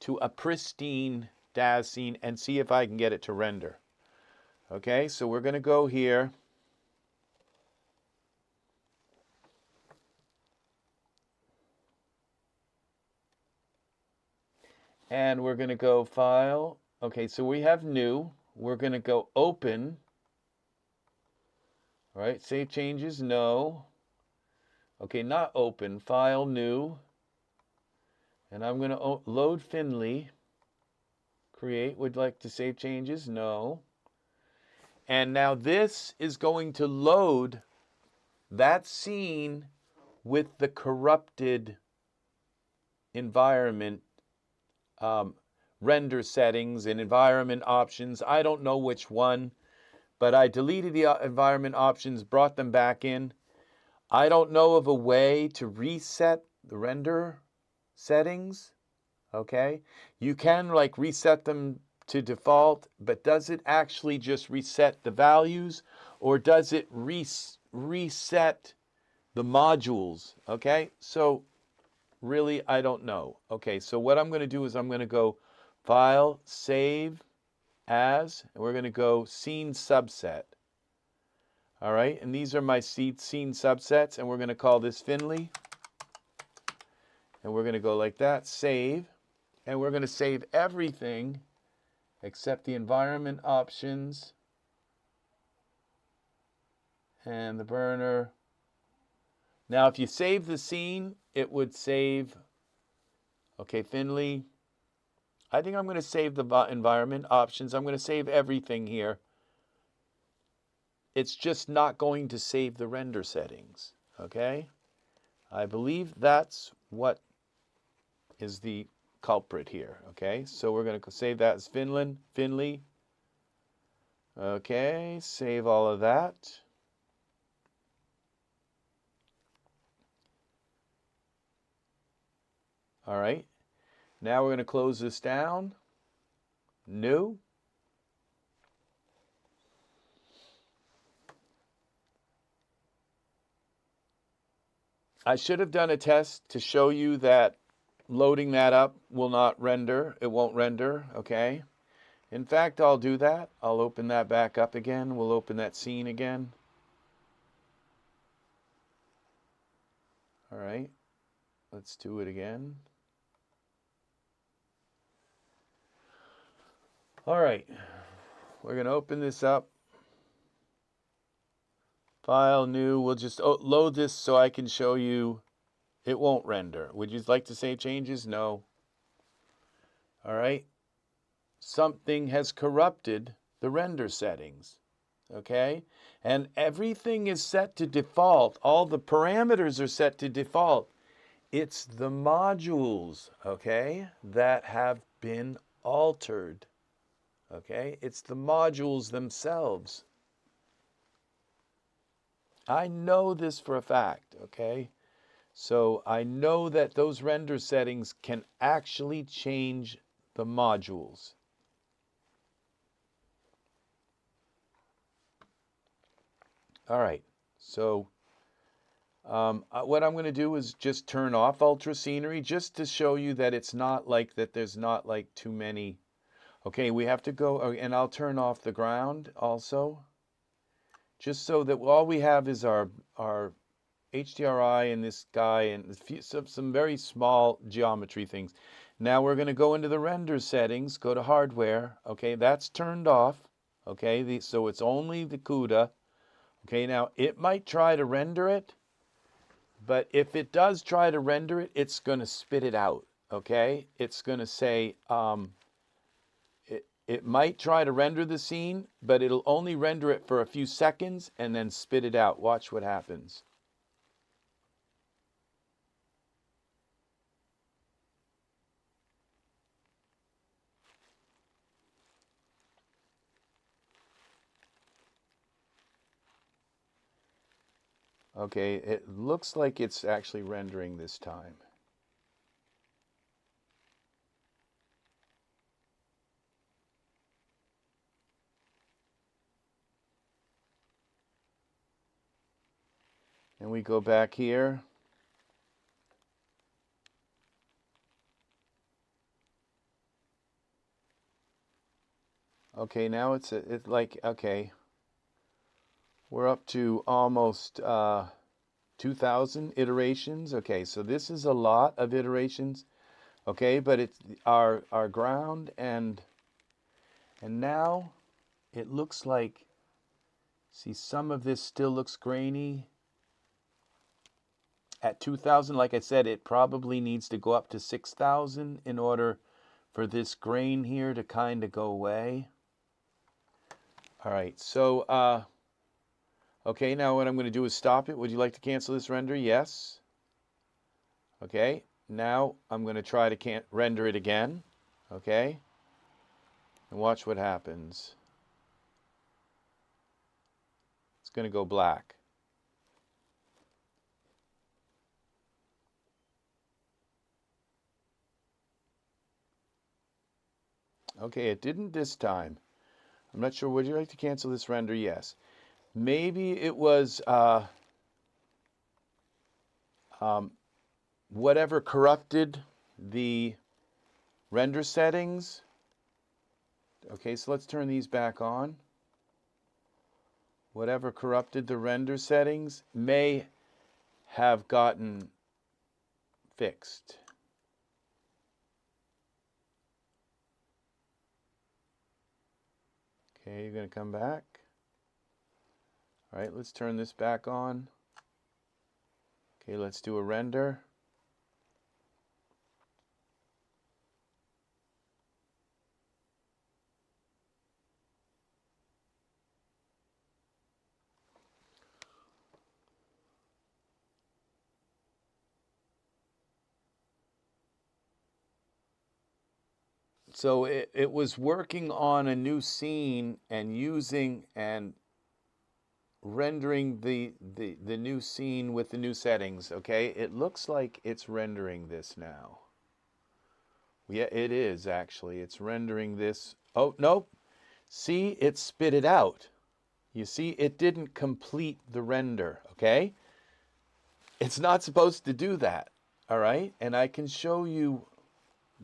to a pristine Daz scene and see if I can get it to render. Okay, so we're going to go here. And we're going to go File. Okay, so we have New. We're going to go Open. All right, Save Changes, no. Okay, not Open. File, New. And I'm going to load Finley. Create, would like to save changes, no. And now this is going to load that scene with the corrupted environment render settings and environment options. I don't know which one, but I deleted the environment options, brought them back in. I don't know of a way to reset the render settings, okay? You can like reset them to default, but does it actually just reset the values, or does it reset the modules, okay? So really, I don't know. Okay, so what I'm going to do is I'm going to go File, Save As, and we're going to go Scene Subset. All right, and these are my scene subsets, and we're going to call this Finley. And we're going to go like that, save, and we're going to save everything except the environment options and the burner. Now, if you save the scene, it would save, okay, Finley. I think I'm going to save the environment options. I'm going to save everything here. It's just not going to save the render settings, okay? I believe that's what is the culprit here, okay? So we're going to save that as Finley. Okay, save all of that. All right, now we're going to close this down. New. I should have done a test to show you that loading that up will not render. It won't render, okay? In fact, I'll do that. I'll open that back up again. We'll open that scene again. All right, let's do it again. All right, we're going to open this up. File, new. We'll just load this so I can show you it won't render. Would you like to save changes? No. All right. Something has corrupted the render settings. Okay? And everything is set to default. All the parameters are set to default. It's the modules, okay, that have been altered. Okay? It's the modules themselves. I know this for a fact, okay? So I know that those render settings can actually change the modules. All right, so what I'm going to do is just turn off UltraScenery just to show you that it's not like that there's not like too many. Okay, we have to go, and I'll turn off the ground also. Just so that all we have is our HDRI and this guy and some very small geometry things. Now we're going to go into the render settings, go to hardware. Okay, that's turned off. Okay, so it's only the CUDA. Okay, now it might try to render it, but if it does try to render it, it's going to spit it out. Okay, it's going to say, it might try to render the scene, but it'll only render it for a few seconds and then spit it out. Watch what happens. Okay, it looks like it's actually rendering this time. And we go back here. Okay, now it's like, okay, we're up to almost 2,000 iterations. Okay, so this is a lot of iterations. Okay, but it's our ground, and now it looks like, see, some of this still looks grainy. At 2,000, like I said, it probably needs to go up to 6,000 in order for this grain here to kind of go away. All right, so, okay, now what I'm going to do is stop it. Would you like to cancel this render? Yes. Okay, now I'm going to try to render it again. Okay, and watch what happens. It's going to go black. Okay, it didn't this time. I'm not sure. Would you like to cancel this render? Yes. Maybe it was whatever corrupted the render settings. Okay, so let's turn these back on. Whatever corrupted the render settings may have gotten fixed. Okay, you're going to come back. All right, let's turn this back on. Okay, let's do a render. So it was working on a new scene and using and rendering the new scene with the new settings, okay? It looks like it's rendering this now. Yeah, it is actually. It's rendering this. Oh, nope. See, it spit it out. You see, it didn't complete the render, okay? It's not supposed to do that, all right? And I can show you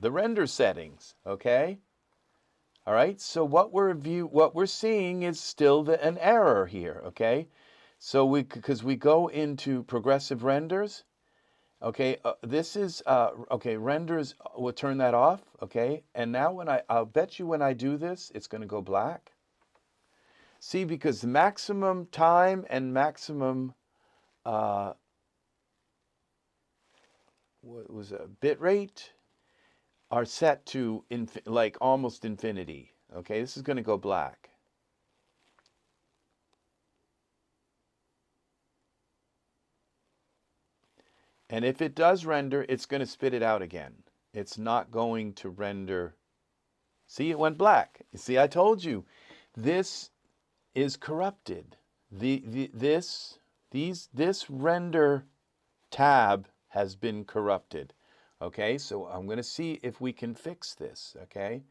the render settings, okay? All right, so what we're seeing is still an error here, okay? So because we go into progressive renders, okay, this is okay, renders, we'll turn that off, okay? And now I'll bet you when I do this, it's going to go black. See, because the maximum time and maximum what was a bit rate are set to like almost infinity. Okay, this is going to go black. And if it does render, it's going to spit it out again. It's not going to render. See, it went black. You see, I told you, this is corrupted. This render tab has been corrupted. Okay, so I'm going to see if we can fix this, okay?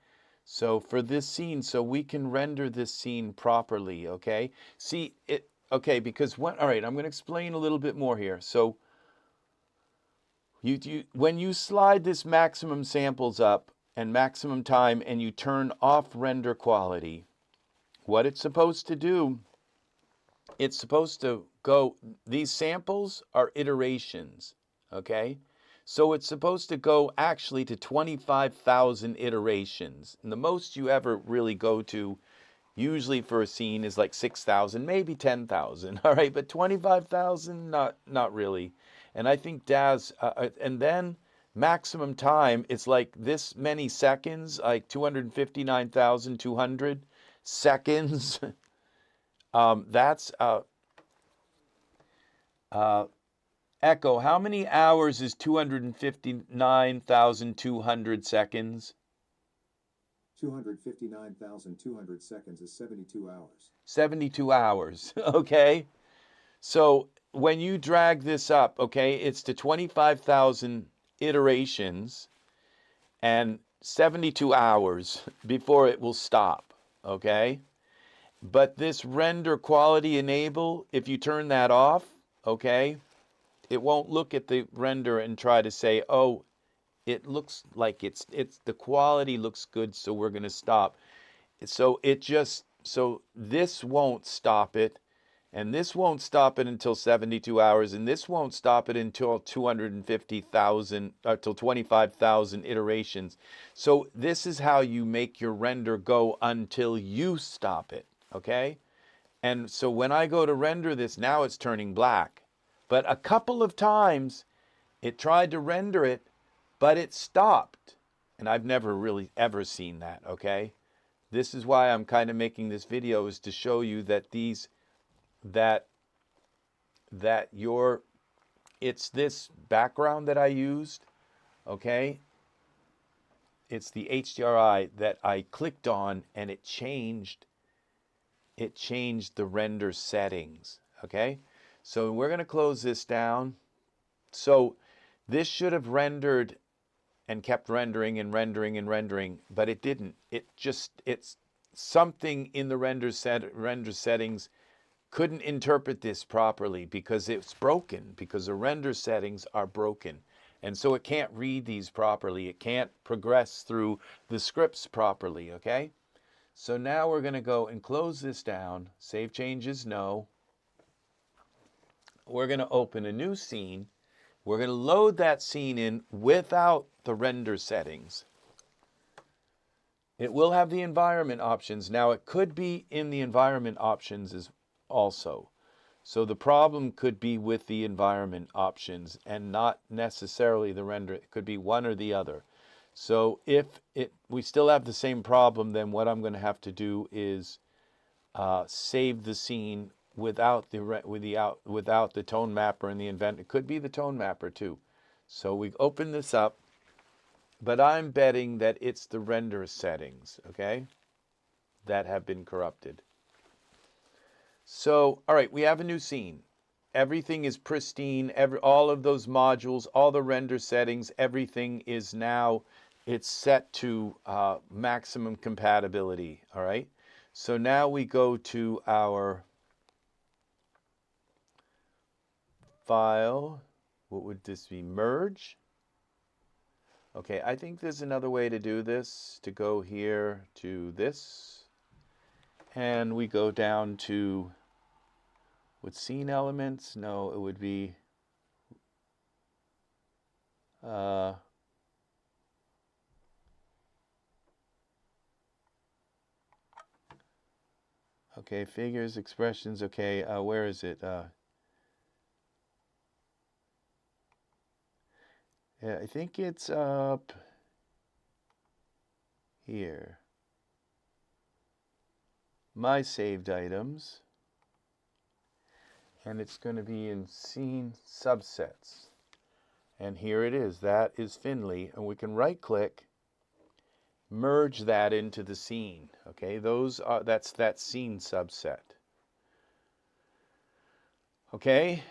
So for this scene, so we can render this scene properly, okay? See, okay, because all right, I'm going to explain a little bit more here. So when you slide this maximum samples up and maximum time and you turn off render quality, what it's supposed to do, it's supposed to go, these samples are iterations, okay? So it's supposed to go actually to 25,000 iterations. And the most you ever really go to, usually for a scene, is like 6,000, maybe 10,000. All right, but 25,000, not really. And I think Daz, and then maximum time, it's like this many seconds, like 259,200 seconds. That's Echo, how many hours is 259,200 seconds? 259,200 seconds is 72 hours. 72 hours, okay? So when you drag this up, okay, it's to 25,000 iterations and 72 hours before it will stop, okay? But this render quality enable, if you turn that off, okay, it won't look at the render and try to say, oh, it looks like it's the quality looks good, so we're going to stop. So this won't stop it, and this won't stop it until 72 hours, and this won't stop it until 250,000 till 25,000 iterations. So this is how you make your render go until you stop it, okay? And so when I go to render this, now it's turning black. But a couple of times it tried to render it, but it stopped. And I've never really ever seen that, okay? This is why I'm kind of making this video, is to show you that it's this background that I used, okay? It's the HDRI that I clicked on and it changed the render settings, okay? So we're going to close this down. So this should have rendered and kept rendering and rendering and rendering, but it didn't. It's something in the render settings couldn't interpret this properly because it's broken, because the render settings are broken. And so it can't read these properly. It can't progress through the scripts properly, okay? So now we're going to go and close this down. Save changes, no. We're going to open a new scene. We're going to load that scene in without the render settings. It will have the environment options. Now it could be in the environment options as also. So the problem could be with the environment options and not necessarily the render. It could be one or the other. So if we still have the same problem, then what I'm going to have to do is save the scene without the tone mapper and the event. It could be the tone mapper too. So we open this up, but I'm betting that it's the render settings, okay, that have been corrupted. So, all right, we have a new scene. Everything is pristine. All of those modules, all the render settings, everything is now, it's set to maximum compatibility, all right? So now we go to our file. What would this be? Merge. Okay, I think there's another way to do this, to go here to this. And we go down to, with scene elements? No, it would be, okay, figures, expressions, okay, where is it? Yeah, I think it's up here. My saved items. And it's going to be in scene subsets. And here it is. That is Finley. And we can right click, merge that into the scene. Okay, that's that scene subset. Okay,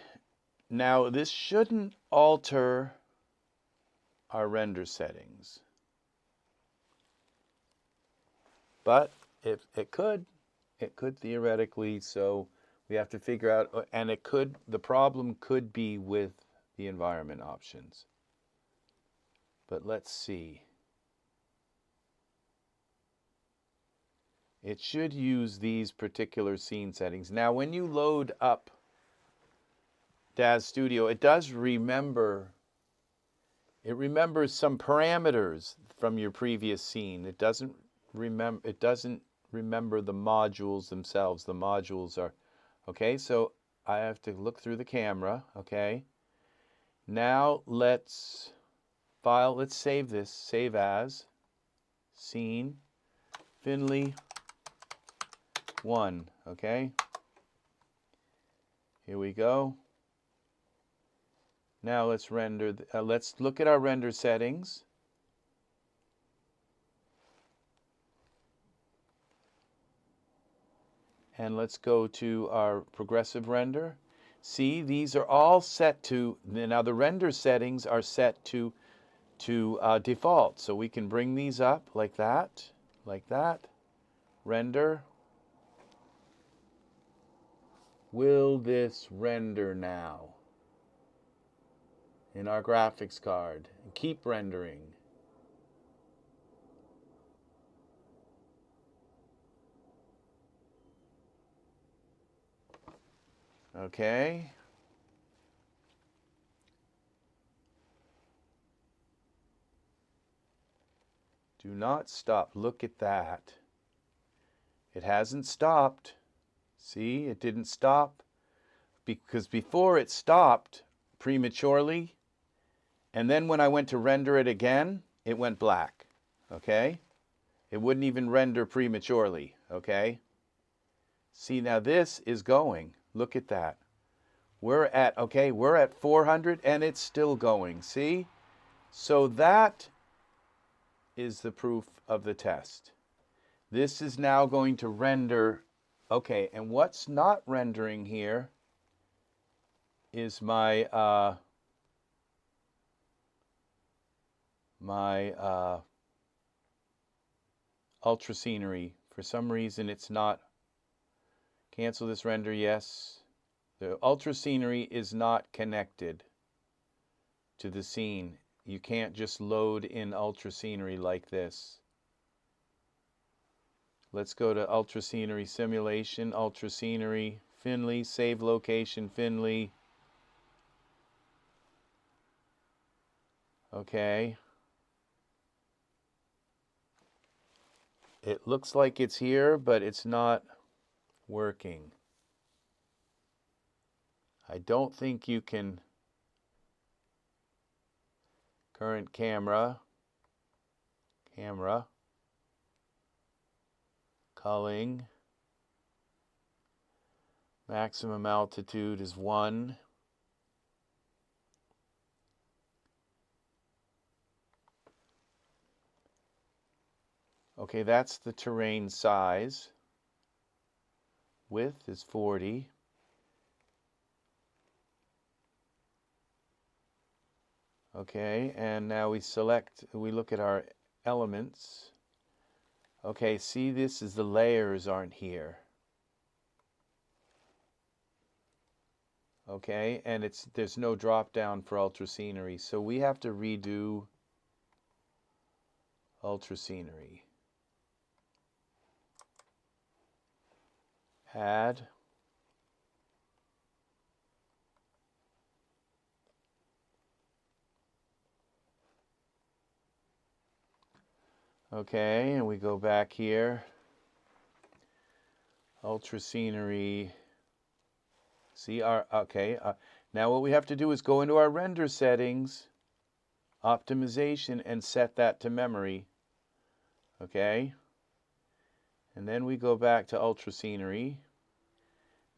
now this shouldn't alter our render settings, but if it could theoretically. So we have to figure out, and the problem could be with the environment options. But let's see. It should use these particular scene settings. Now when you load up Daz Studio, it does remember. It remembers some parameters from your previous scene. It doesn't remember the modules themselves. The modules are, okay, so I have to look through the camera, okay. Now let's save this, save as, scene, Finley 1, okay. Here we go. Now let's render, let's look at our render settings. And let's go to our progressive render. See, these are all set to, now the render settings are set to default. So we can bring these up like that, render. Will this render now? In our graphics card, and keep rendering. Okay. Do not stop. Look at that. It hasn't stopped. See, it didn't stop because before it stopped prematurely. And then when I went to render it again, it went black, okay? It wouldn't even render prematurely, okay? See, now this is going. Look at that. We're at 400 and it's still going, see? So that is the proof of the test. This is now going to render, okay, and what's not rendering here is my UltraScenery. For some reason it's not. Cancel this render, yes. The UltraScenery is not connected to the scene. You can't just load in UltraScenery like this. Let's go to UltraScenery Simulation, UltraScenery, Finley, save location, Finley. Okay. It looks like it's here, but it's not working. I don't think you can. Current camera, culling, maximum altitude is 1. Okay, that's the terrain size. Width is 40. Okay, and now we look at our elements. Okay, see, this is the layers aren't here. Okay, and there's no drop down for UltraScenery, so we have to redo UltraScenery. Add. Okay, and we go back here. UltraScenery. See our, okay, now what we have to do is go into our render settings, optimization, and set that to memory. Okay, and then we go back to UltraScenery.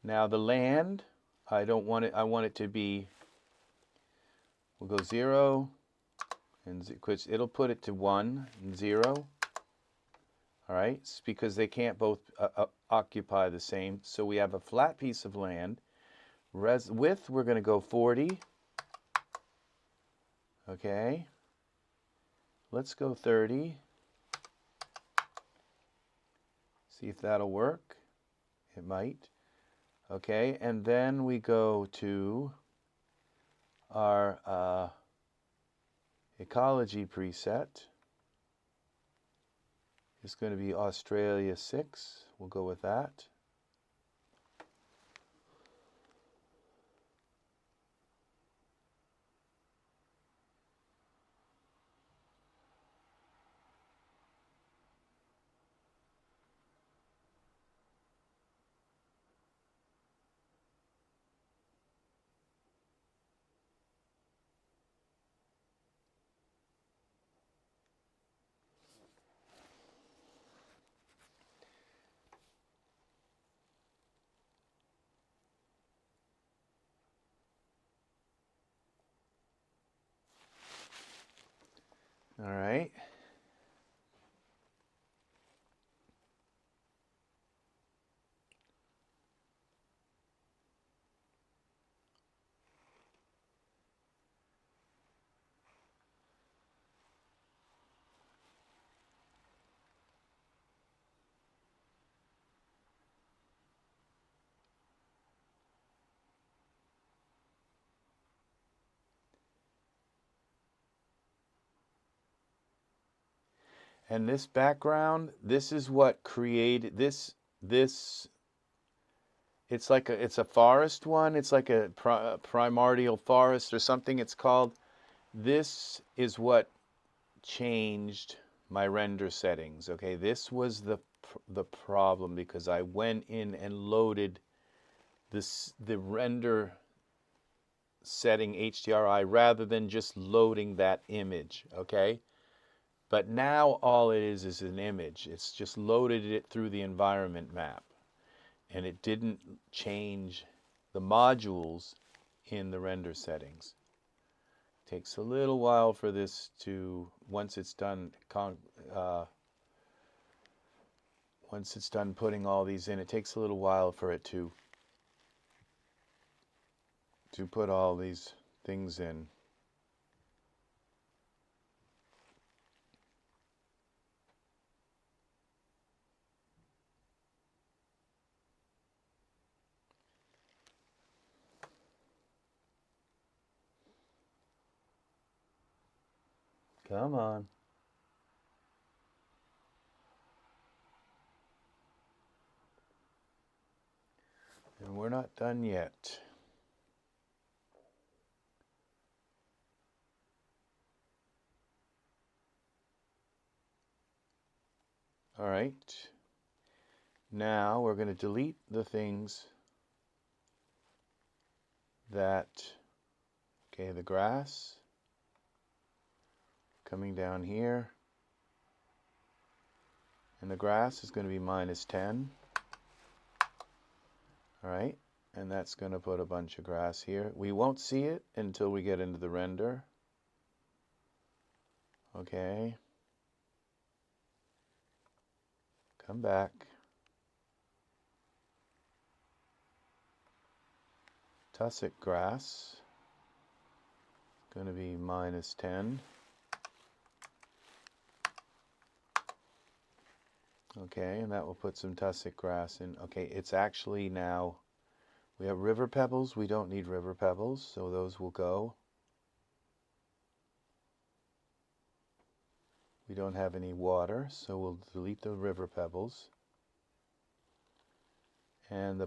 Now the land, I don't want it, I want it to be, we'll go 0, and it'll put it to 1 and 0. All right, it's because they can't both occupy the same. So we have a flat piece of land. Width, we're going to go 40. Okay, let's go 30. See if that'll work. It might. Okay, and then we go to our ecology preset. It's going to be Australia 6. We'll go with that. All right. And this background, this is what created this. It's like it's a forest one. It's like a primordial forest or something it's called. This is what changed my render settings. Okay, this was the problem because I went in and loaded the render setting HDRI rather than just loading that image. Okay. But now all it is an image. It's just loaded it through the environment map. And it didn't change the modules in the render settings. It takes a little while for this to, once it's done putting all these in, it takes a little while for it to put all these things in. Come on. And we're not done yet. All right. Now we're going to delete the things that, okay, the grass coming down here. And the grass is going to be -10. All right. And that's going to put a bunch of grass here. We won't see it until we get into the render. Okay. Come back. Tussock grass. Going to be -10. Okay, and that will put some tussock grass in. Okay, it's actually now, we have river pebbles. We don't need river pebbles, so those will go. We don't have any water, so we'll delete the river pebbles. And the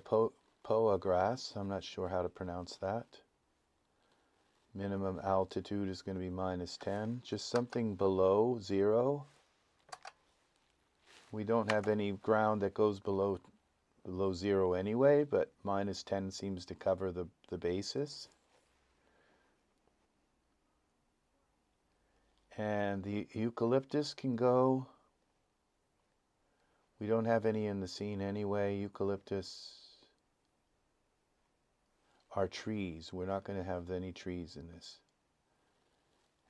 poa grass, I'm not sure how to pronounce that. Minimum altitude is going to be -10, just something below 0. We don't have any ground that goes below 0 anyway, but -10 seems to cover the basis. And the eucalyptus can go. We don't have any in the scene anyway. Eucalyptus are trees. We're not going to have any trees in this.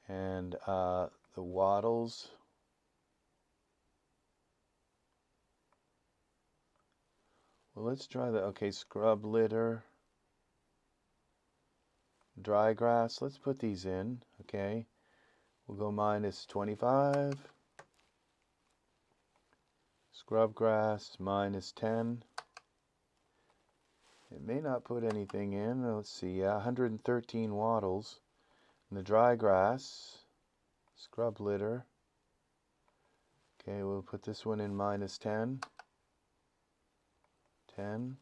And the wattles. Well, let's try the, okay, scrub litter. Dry grass, let's put these in, okay. We'll go -25. Scrub grass, -10. It may not put anything in. Let's see, yeah, 113 wattles. And the dry grass, scrub litter. Okay, we'll put this one in -10. 10.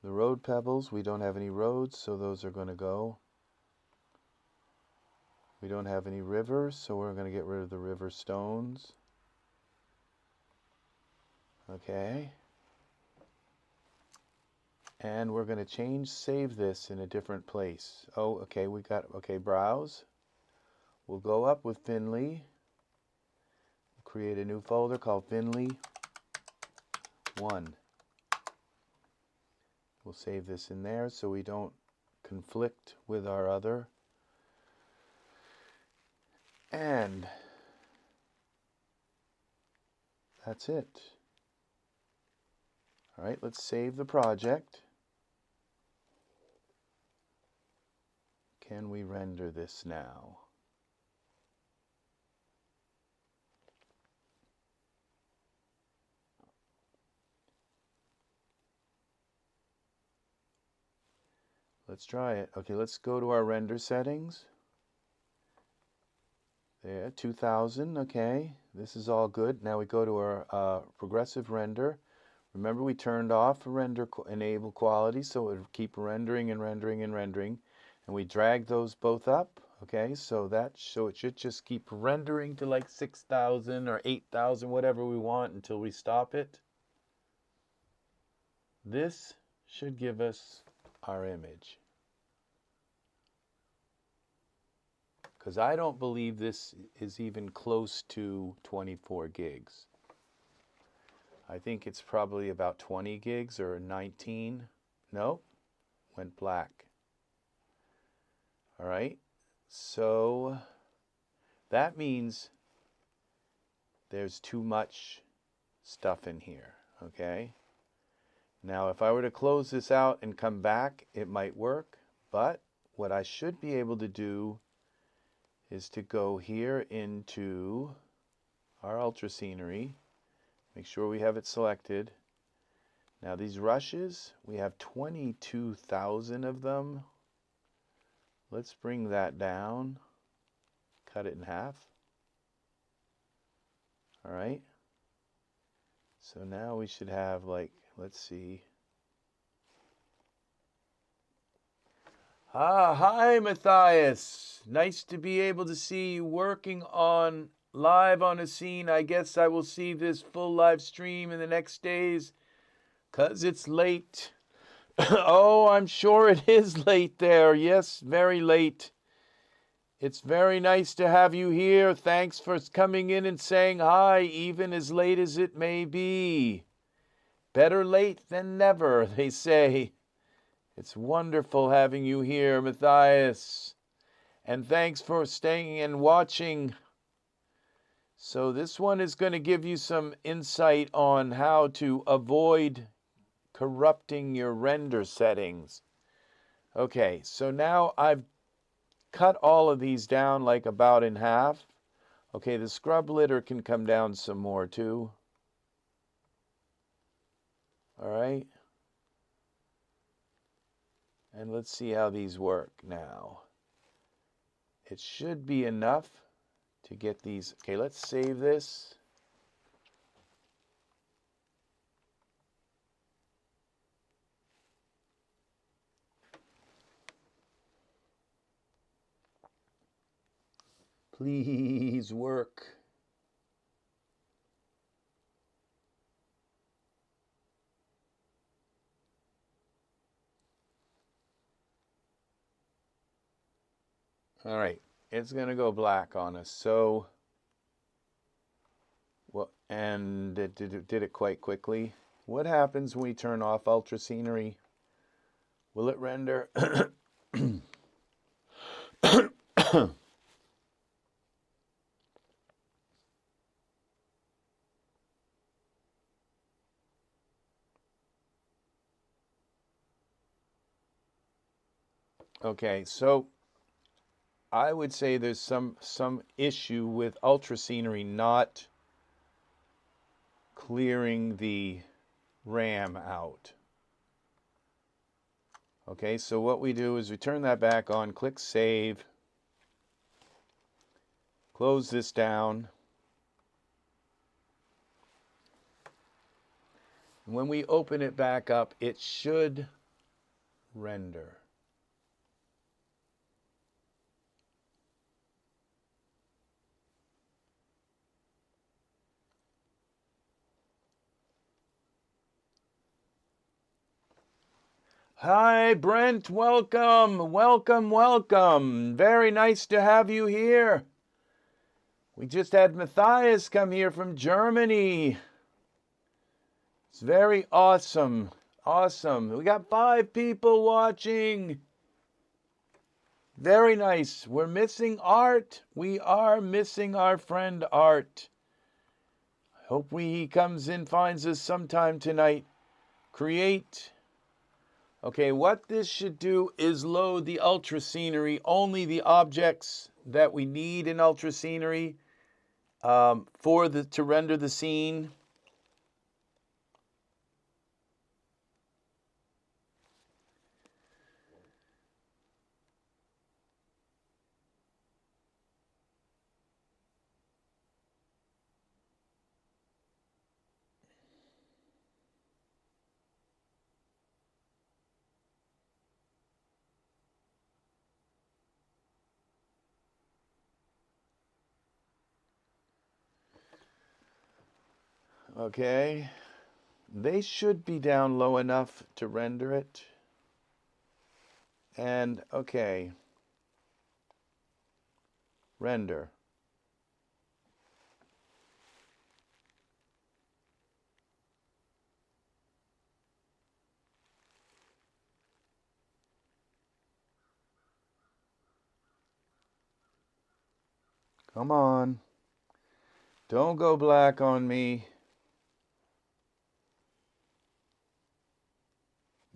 The road pebbles, we don't have any roads, so those are going to go. We don't have any rivers, so we're going to get rid of the river stones. Okay. And we're going to save this in a different place. Oh, okay, we got, okay, browse. We'll go up with Finley. We'll create a new folder called Finley 1. We'll save this in there so we don't conflict with our other. And that's it. All right, let's save the project. Can we render this now? Let's try it. Okay, let's go to our render settings. There, 2000, okay. This is all good. Now we go to our progressive render. Remember we turned off render enable quality, so it would keep rendering and rendering and rendering. And we drag those both up, okay? So it should just keep rendering to like 6,000 or 8,000, whatever we want until we stop it. This should give us our image. Because I don't believe this is even close to 24 gigs. I think it's probably about 20 gigs or 19. No, went black. All right, so that means there's too much stuff in here, okay? Now, if I were to close this out and come back, it might work, but what I should be able to do is to go here into our UltraScenery, make sure we have it selected. Now these rushes, we have 22,000 of them. Let's bring that down, cut it in half. All right, So now we should have like, let's see. Hi Matthias. Nice to be able to see you working on live on a scene. I guess I will see this full live stream in the next days, 'cause it's late. Oh, I'm sure it is late there. Yes, very late. It's very nice to have you here. Thanks for coming in and saying hi, even as late as it may be. Better late than never, they say. It's wonderful having you here, Matthias. And thanks for staying and watching. So this one is going to give you some insight on how to avoid corrupting your render settings. Okay, so now I've cut all of these down like about in half. Okay, the scrub litter can come down some more too. All right. And let's see how these work now. It should be enough to get these. Okay, let's save this. Please work. All right, it's going to go black on us. So, well, and it did it quite quickly. What happens when we turn off UltraScenery? Will it render? Okay, so I would say there's some issue with UltraScenery not clearing the RAM out. Okay, so what we do is we turn that back on, click Save, close this down. When we open it back up, it should render. Hi, Brent. Welcome, welcome, welcome. Very nice to have you here. We just had Matthias come here from Germany. It's very awesome. Awesome. We got 5 people watching. Very nice. We're missing Art. We are missing our friend Art. I hope he comes in, finds us sometime tonight. Create. Okay, what this should do is load the UltraScenery, only the objects that we need in UltraScenery to render the scene. Okay, they should be down low enough to render it. And okay, render. Come on, don't go black on me.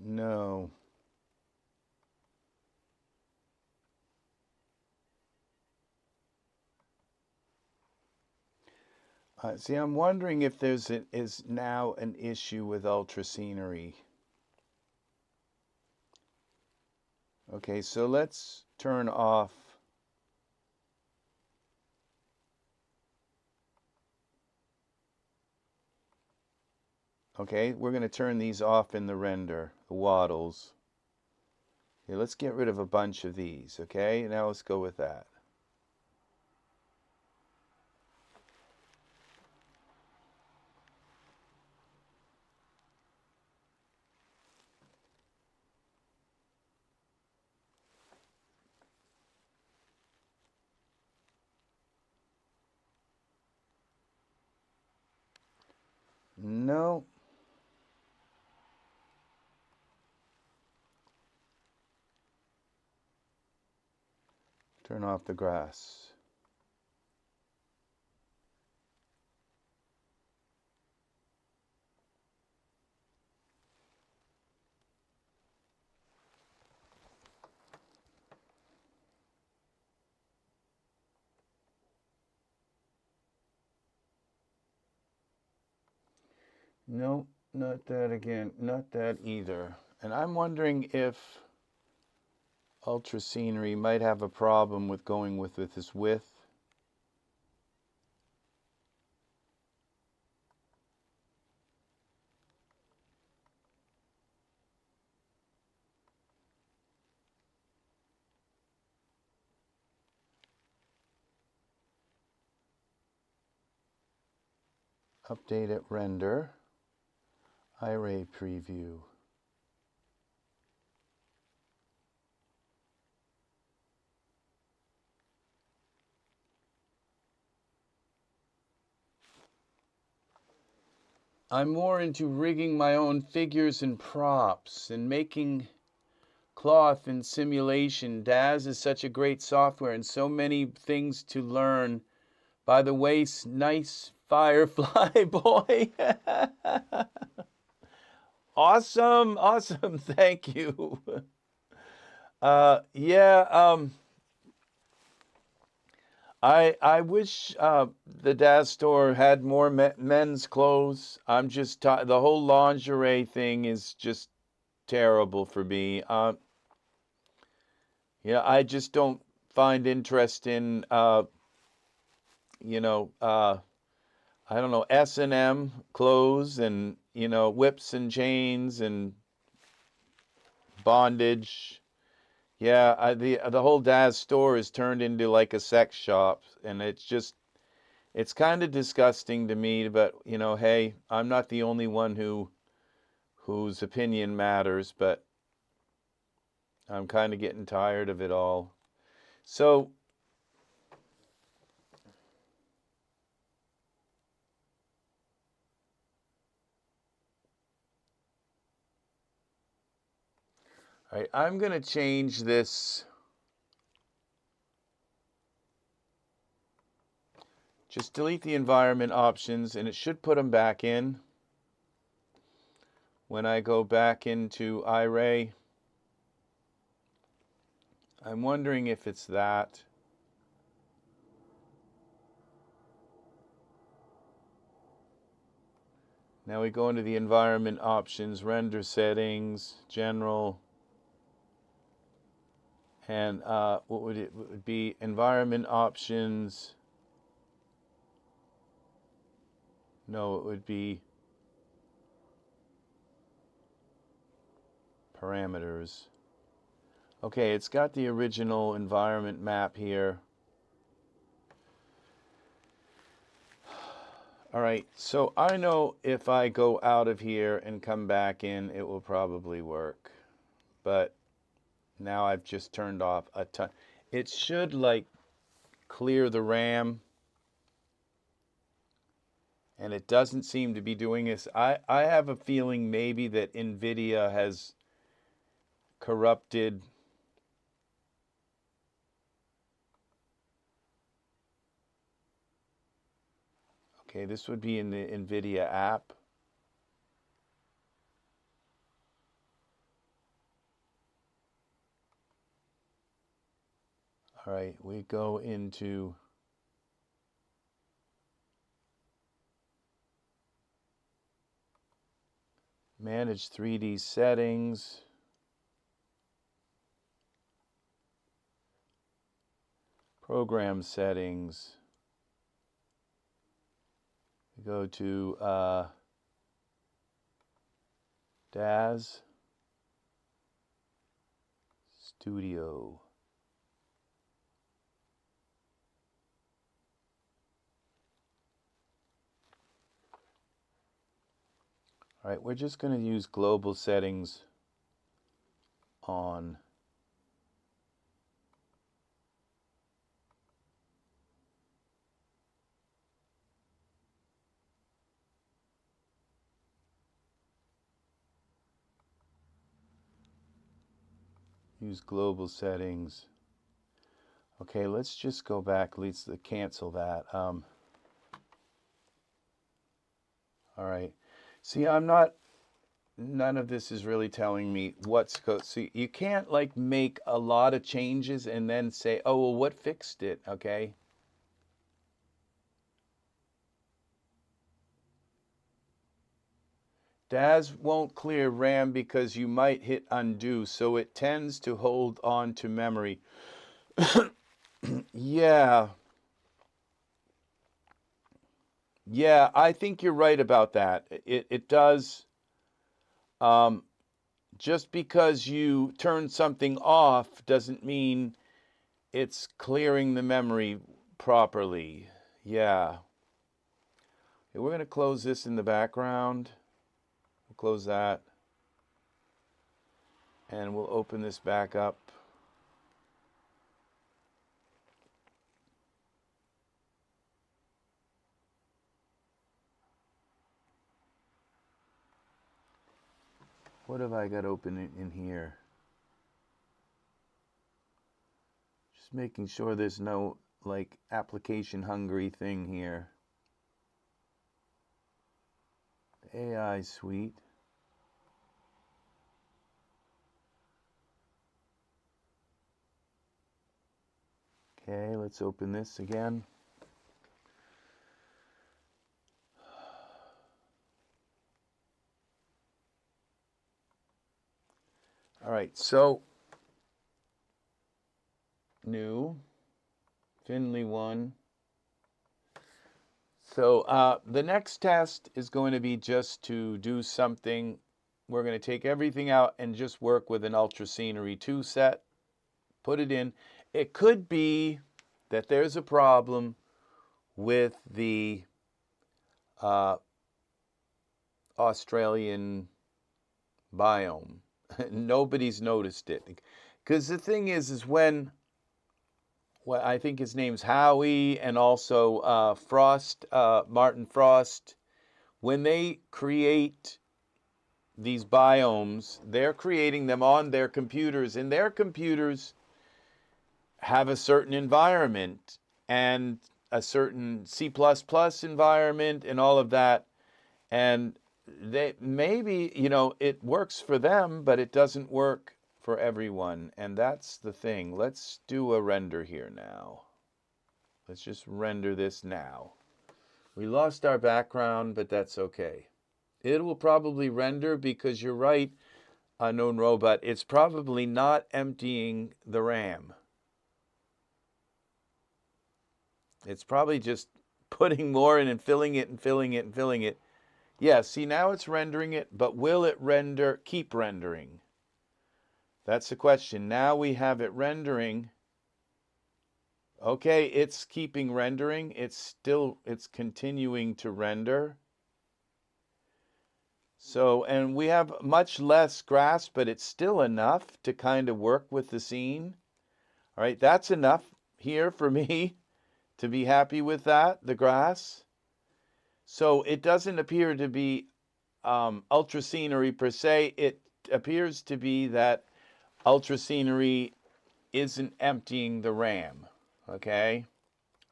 No. See, I'm wondering if is now an issue with UltraScenery. Okay, so let's turn off. Okay, we're going to turn these off in the render, the waddles. Okay, let's get rid of a bunch of these, okay? Now let's go with that. No. Turn off the grass. No, not that again. Not that either. And I'm wondering if UltraScenery might have a problem with going with this width. Update at render. Iray preview. I'm more into rigging my own figures and props and making cloth and simulation. Daz is such a great software and so many things to learn. By the way, nice firefly boy. Awesome, awesome. Thank you. Yeah, I wish the Daz store had more men's clothes. I'm just the whole lingerie thing is just terrible for me. Yeah, I just don't find interest in you know, I don't know, S&M clothes and whips and chains and bondage. Yeah, the whole Daz store is turned into like a sex shop, and it's kind of disgusting to me. But hey, I'm not the only one whose opinion matters. But I'm kind of getting tired of it all. So all right, I'm gonna change this. Just delete the environment options, and it should put them back in. When I go back into Iray, I'm wondering if it's that. Now we go into the environment options, render settings, general, and what would it would be? Environment options. No, it would be parameters. Okay, it's got the original environment map here. All right, so I know if I go out of here and come back in, it will probably work. But now I've just turned off a ton. It should like clear the RAM, and it doesn't seem to be doing this. I have a feeling maybe that Nvidia has corrupted Okay, this would be in the Nvidia app. All right, we go into Manage 3D settings. Program settings. We go to Daz Studio. All right, we're just going to use global settings on. Use global settings. Okay, let's just go back. Let's cancel that. All right. See, none of this is really telling me what's see, you can't like make a lot of changes and then say, oh, well, what fixed it? Okay. Daz won't clear RAM because you might hit undo, so it tends to hold on to memory. Yeah. Yeah, I think you're right about that. It does. Just because you turn something off doesn't mean it's clearing the memory properly. Yeah. Okay, we're going to close this in the background. We'll close that. And we'll open this back up. What have I got open in here? Just making sure there's no like application hungry thing here. AI suite. Okay, let's open this again. All right, so new Finley 1. So the next test is going to be just to do something. We're going to take everything out and just work with an UltraScenery 2 set, put it in. It could be that there's a problem with the Australian biome. Nobody's noticed it. Because the thing is when, well, I think his name's Howie and also Frost, Martin Frost, when they create these biomes, they're creating them on their computers, and their computers have a certain environment and a certain C++ environment and all of that. And they maybe, you know, it works for them, but it doesn't work for everyone. And that's the thing. Let's do a render here now. Let's just render this now. We lost our background, but that's okay. It will probably render because you're right, Unknown Robot. It's probably not emptying the RAM. It's probably just putting more in and filling it and filling it and filling it. Yeah, see, now it's rendering it, but will it keep rendering? That's the question. Now we have it rendering. Okay, it's keeping rendering. It's continuing to render. So, and we have much less grass, but it's still enough to kind of work with the scene. All right, that's enough here for me to be happy with that, the grass. So it doesn't appear to be UltraScenery per se. It appears to be that UltraScenery isn't emptying the RAM. Okay,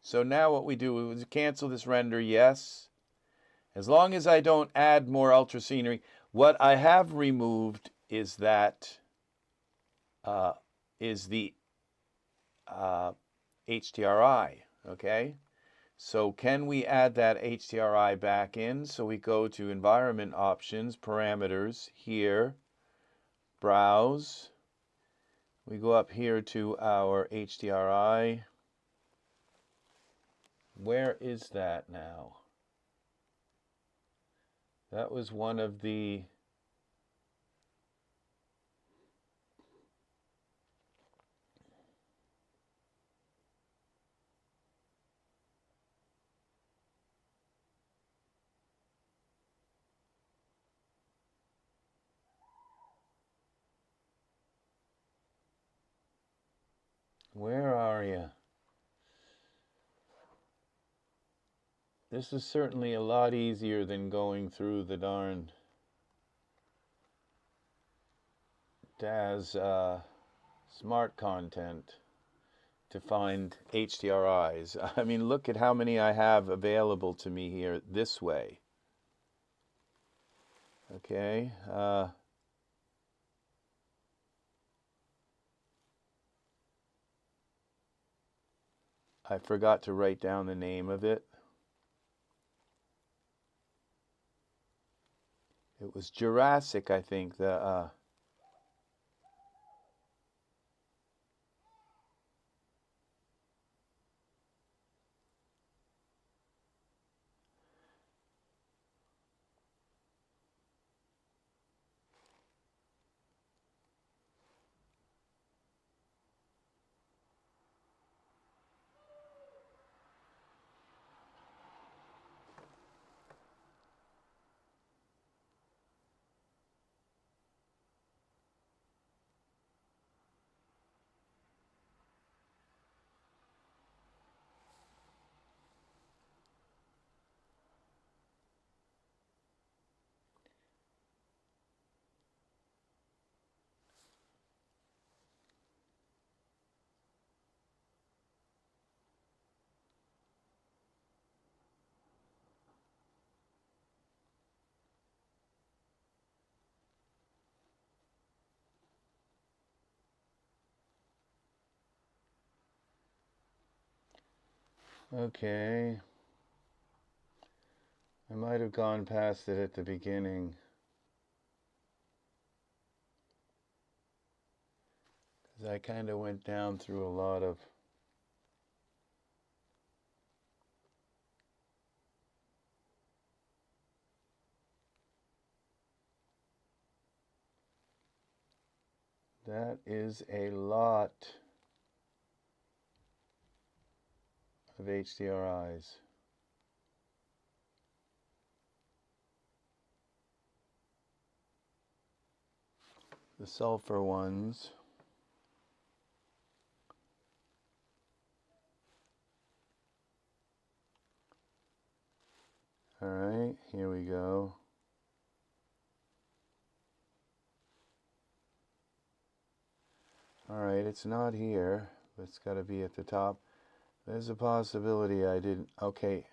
so now what we do is cancel this render, yes. As long as I don't add more UltraScenery, what I have removed is that is the HDRI. Okay, so can we add that HDRI back in? So we go to Environment Options, Parameters, here, Browse. We go up here to our HDRI. Where is that now? That was one of the This is certainly a lot easier than going through the darn Daz smart content to find HDRIs. I mean, look at how many I have available to me here this way. Okay. I forgot to write down the name of it. It was Jurassic, I think. Okay. I might have gone past it at the beginning. Because I kind of went down through a lot of that is a lot of HDRIs. The sulfur ones. All right, here we go. All right, it's not here, but it's got to be at the top. There's a possibility I didn't. Okay.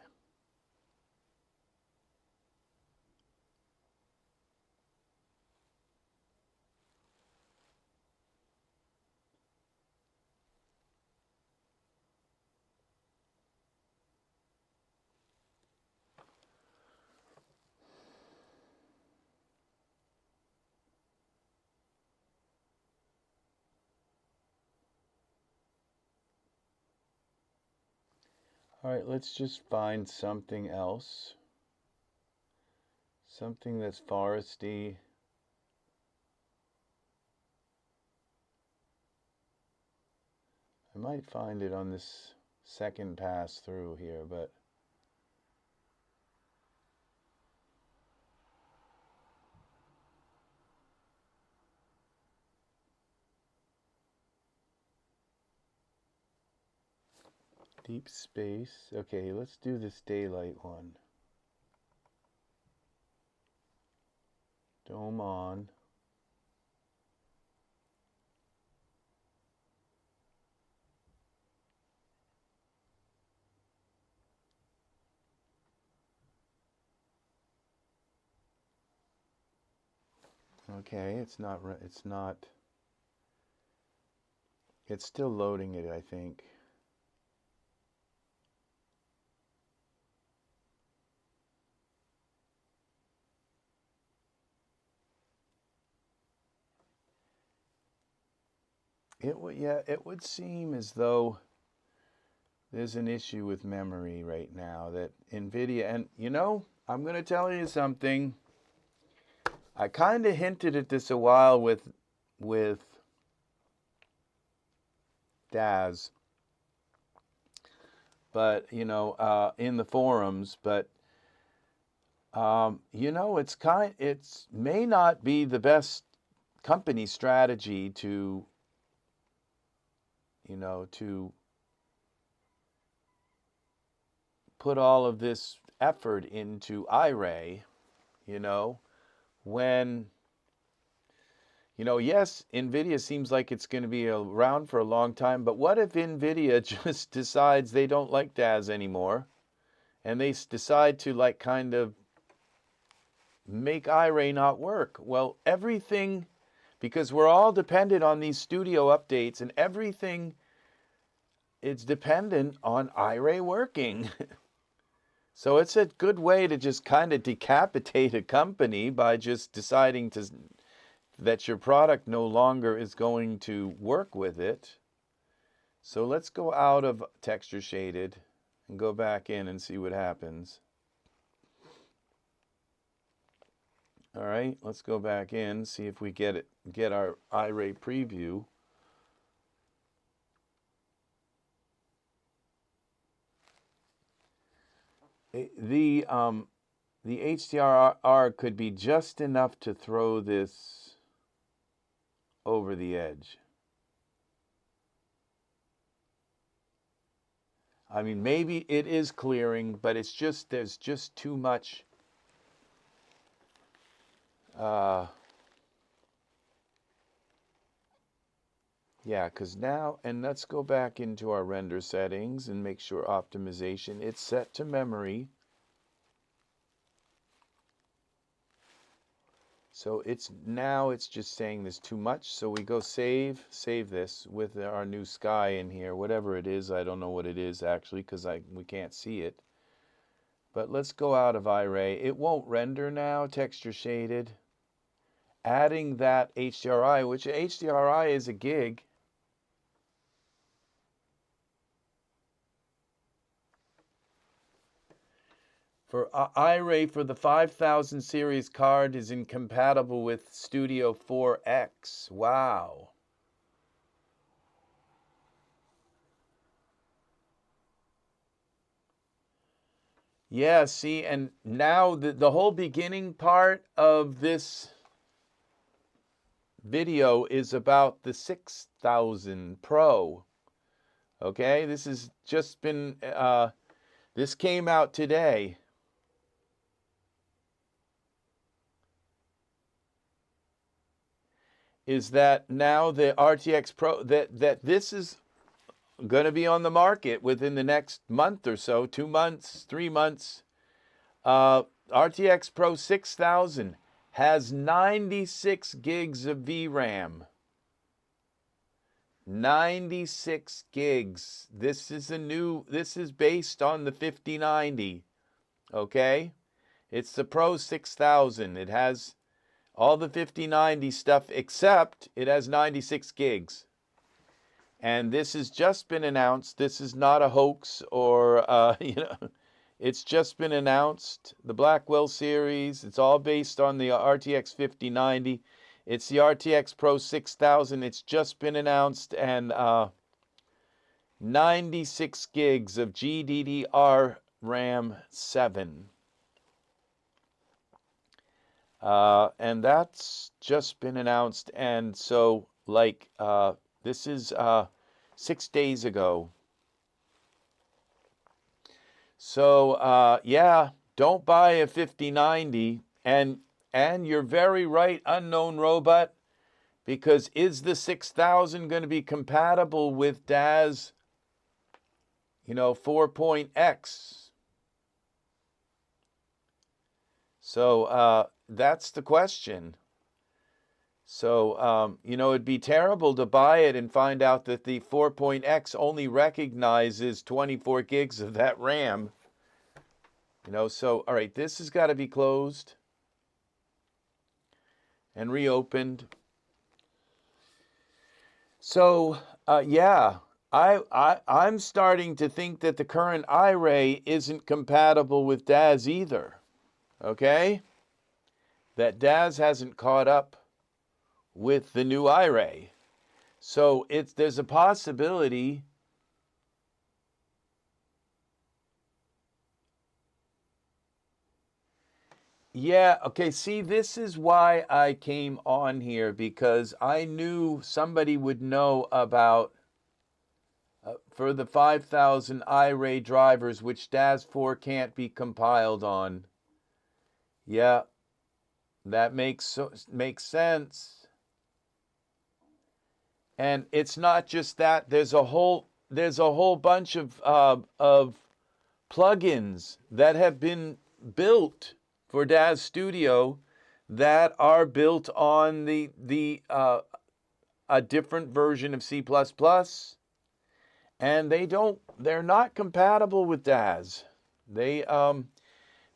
All right, let's just find something else. Something that's foresty. I might find it on this second pass through here, but deep space. Okay, let's do this daylight one. Dome on. Okay, it's not, it's still loading it, I think. It would seem as though there's an issue with memory right now that Nvidia, and you know, I'm going to tell you something. I kind of hinted at this a while with Daz, but you know, in the forums, but you know, it's may not be the best company strategy to, you know, to put all of this effort into Iray, you know, when, you know, yes, Nvidia seems like it's going to be around for a long time, but what if Nvidia just decides they don't like Daz anymore, and they decide to like kind of make Iray not work? Well, everything, because we're all dependent on these studio updates, and everything is dependent on Iray working. So it's a good way to just kind of decapitate a company by just deciding that your product no longer is going to work with it. So let's go out of texture shaded and go back in and see what happens. All right, let's go back in, see if we get our Iray preview. The HDRI could be just enough to throw this over the edge. I mean, maybe it is clearing, but it's just, there's just too much yeah, because now, and let's go back into our render settings and make sure optimization, it's set to memory. So it's just saying there's too much. So we go save this with our new sky in here, whatever it is. I don't know what it is actually because we can't see it. But let's go out of Iray. It won't render now, texture shaded. Adding that HDRI, which HDRI is a gig. For Iray for the 5000 series card is incompatible with Studio 4X. Wow. Yeah, see, and now the whole beginning part of this video is about the 6000 Pro. Okay, this has just been, this came out today. Is that now the RTX Pro, that this is going to be on the market within the next month or so, 2 months, 3 months. RTX Pro 6000 has 96 gigs of VRAM. 96 gigs. This is based on the 5090. Okay? It's the Pro 6000. It has all the 5090 stuff, except it has 96 gigs. And this has just been announced. This is not a hoax or, you know, it's just been announced. The Blackwell series, it's all based on the RTX 5090. It's the RTX Pro 6000. It's just been announced. And 96 gigs of GDDR RAM 7. And that's just been announced, and so like this is 6 days ago. So yeah, don't buy a 5090, and you're very right, Unknown Robot, because is the 6000 going to be compatible with Daz, you know, 4.x? So that's the question. So, you know, it'd be terrible to buy it and find out that the 4.x only recognizes 24 gigs of that RAM. You know, so, all right, this has got to be closed and reopened. So, yeah, I'm starting to think that the current Iray isn't compatible with Daz either. Okay? That Daz hasn't caught up with the new Iray. So there's a possibility yeah, okay, see, this is why I came on here, because I knew somebody would know about for the 5000 Iray drivers, which Daz 4 can't be compiled on. Yeah, that makes sense. And it's not just that. There's a whole bunch of plugins that have been built for Daz Studio that are built on a different version of C++, and they're not compatible with Daz. They're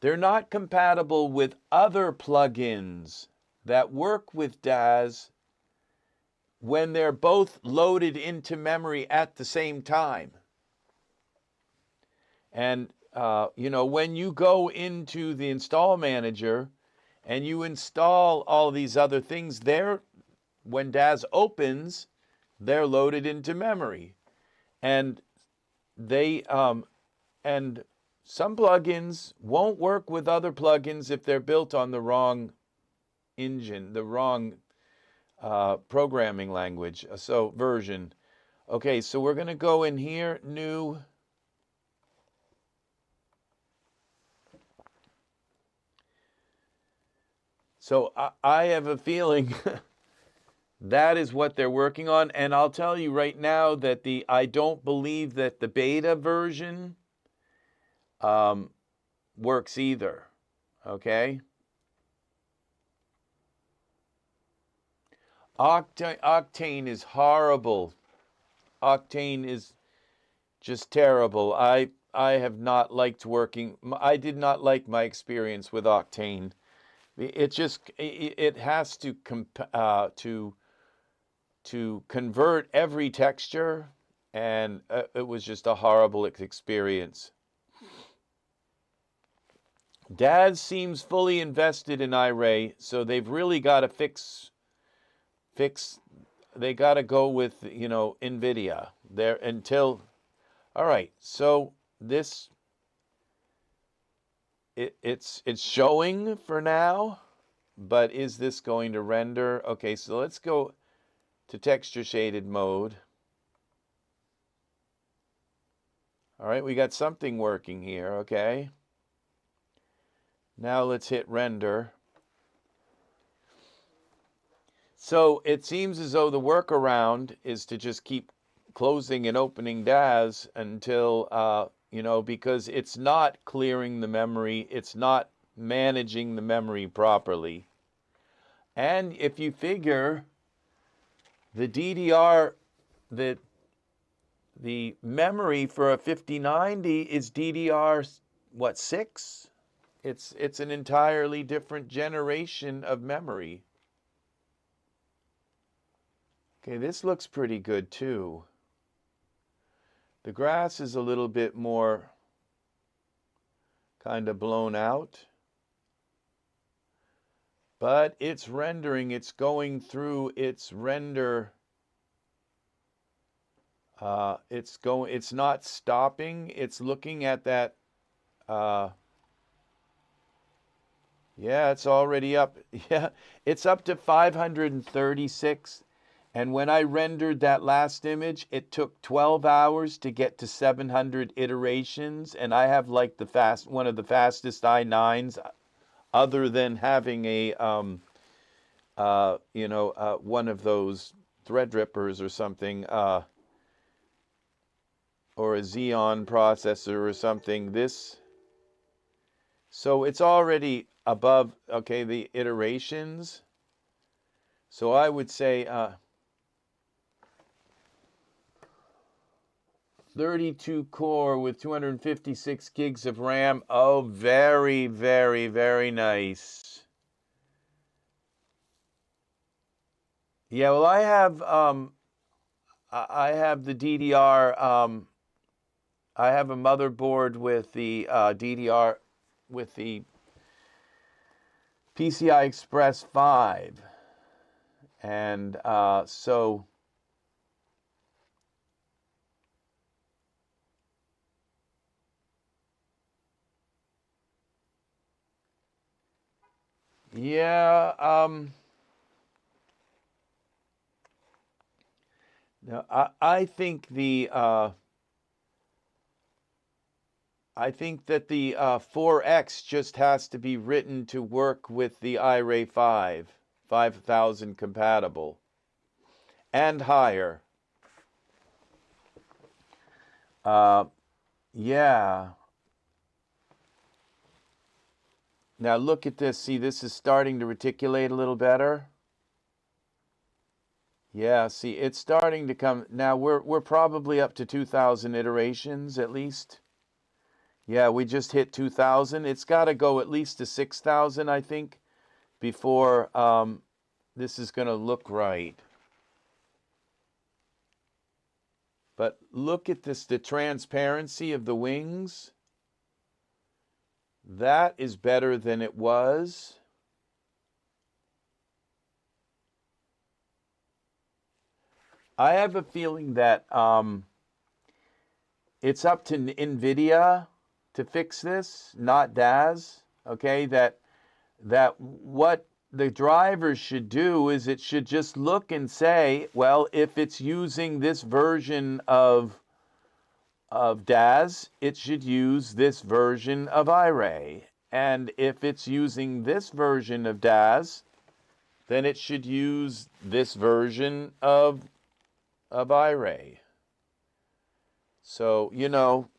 not compatible with other plugins that work with Daz when they're both loaded into memory at the same time. And when you go into the install manager and you install all these other things, when Daz opens, they're loaded into memory. And and some plugins won't work with other plugins if they're built on the wrong engine, the wrong programming language, so version. Okay, so we're going to go in here, new. So I have a feeling that is what they're working on. And I'll tell you right now that I don't believe that the beta version works either. Okay? Octane is horrible. Octane is just terrible. I have not liked working. I did not like my experience with Octane. It has to convert every texture, and it was just a horrible experience. Daz seems fully invested in Iray, so they've really got to fix. They got to go with Nvidia there until. All right, so this. It's showing for now, but is this going to render? Okay, so let's go to texture shaded mode. All right, we got something working here, okay? Now let's hit render. So it seems as though the workaround is to just keep closing and opening Daz until because it's not clearing the memory, it's not managing the memory properly. And if you figure the DDR, the memory for a 5090 is DDR, 6? It's an entirely different generation of memory. Okay, this looks pretty good too. The grass is a little bit more kind of blown out. But it's rendering, it's going through its render. It's not stopping. It's looking at that. Yeah, it's already up. Yeah, it's up to 536. And when I rendered that last image, it took 12 hours to get to 700 iterations. And I have like one of the fastest i9s, other than having a, one of those Threadrippers or something, or a Xeon processor or something. So it's already above, okay, the iterations. So I would say 32 core with 256 gigs of RAM. Oh, very, very, very nice. Yeah, well, I have the DDR. I have a motherboard with the DDR with the PCI Express 5, and so. Yeah, now I think the I think that the 4X just has to be written to work with the Iray 5000 compatible and higher. Yeah. Now look at this. See, this is starting to reticulate a little better. Yeah, see, it's starting to come. Now we're probably up to 2,000 iterations at least. Yeah, we just hit 2,000. It's got to go at least to 6,000, I think, before this is going to look right. But look at this, the transparency of the wings. That is better than it was. I have a feeling that it's up to Nvidia to fix this, not Daz. Okay, that what the drivers should do is it should just look and say, well, if it's using this version of Daz, it should use this version of Iray. And if it's using this version of Daz, then it should use this version of Iray. So, you know.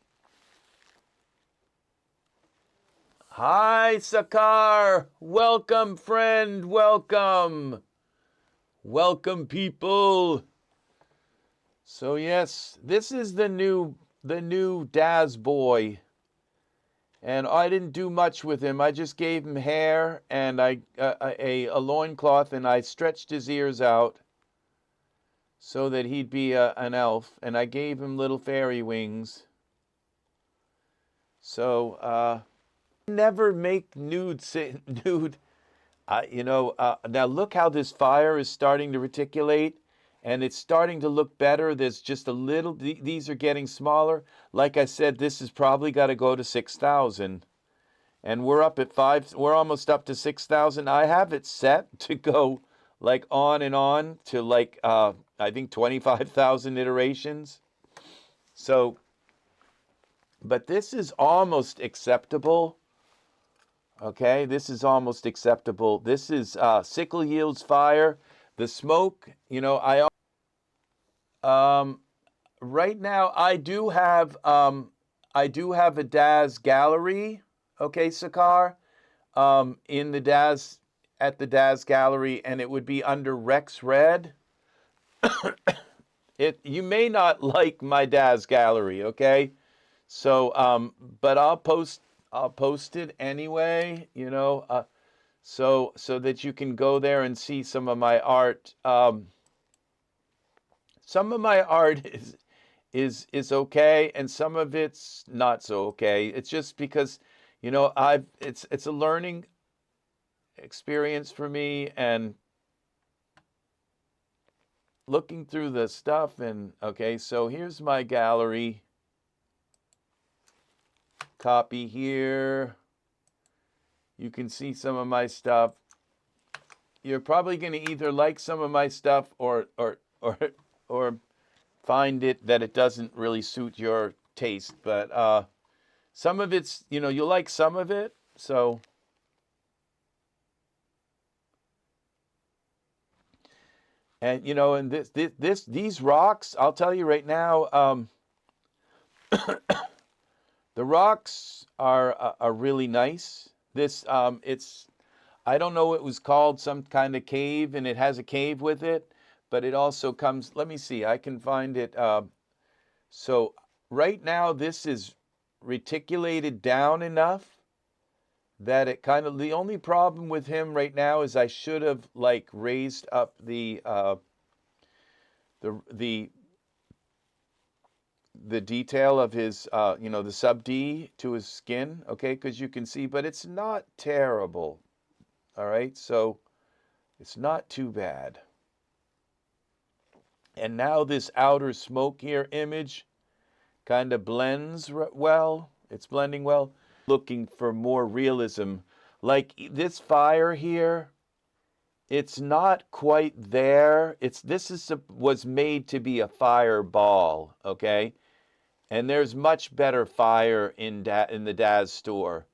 Hi, Sakar. Welcome, friend. Welcome. Welcome, people. So, yes, this is the new Daz boy. And I didn't do much with him. I just gave him hair and a loincloth, and I stretched his ears out so that he'd be an elf. And I gave him little fairy wings. So, never make nude. You know, now look how this fire is starting to reticulate, and it's starting to look better. There's just a little, these are getting smaller. Like I said, this has probably got to go to 6,000. And we're up at we're almost up to 6,000. I have it set to go like on and on to like, I think 25,000 iterations. So, but this is almost acceptable. Okay, this is almost acceptable. This is SickleYield's fire. The smoke, you know, right now I do have a Daz gallery. Okay, Sakar, in the Daz at the Daz gallery, and it would be under Rex Red. You may not like my Daz gallery, okay? So, but I'll post it anyway, you know, so that you can go there and see some of my art. Some of my art is okay, and some of it's not so okay. It's just because, you know, it's a learning experience for me, and looking through the stuff. And okay, so here's my gallery. Copy here. You can see some of my stuff. You're probably going to either like some of my stuff or find it that it doesn't really suit your taste. But some of it's, you know, you'll like some of it. So and you know, and these rocks, I'll tell you right now, the rocks are really nice. This it's, I don't know, it was called some kind of cave, and it has a cave with it, but it also comes, let me see, I can find it. So right now this is reticulated down enough that it kind of, the only problem with him right now is I should have like raised up the detail of his, you know, the sub D to his skin, okay, because you can see, but it's not terrible, all right, so it's not too bad. And now this outer smoke here image kind of blends well, it's blending well. Looking for more realism, like this fire here, it's not quite there. This was made to be a fireball, okay? And there's much better fire in the Daz store.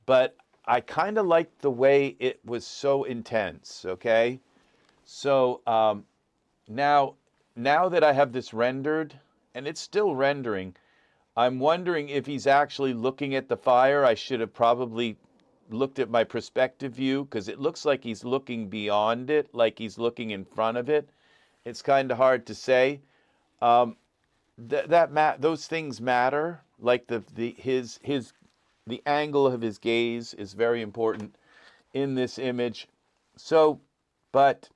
But I kind of liked the way it was so intense, okay? So now that I have this rendered, and it's still rendering, I'm wondering if he's actually looking at the fire. I should have probably looked at my perspective view, because it looks like he's looking beyond it, like he's looking in front of it. It's kind of hard to say. Those things matter. Like the angle of his gaze is very important in this image. So, but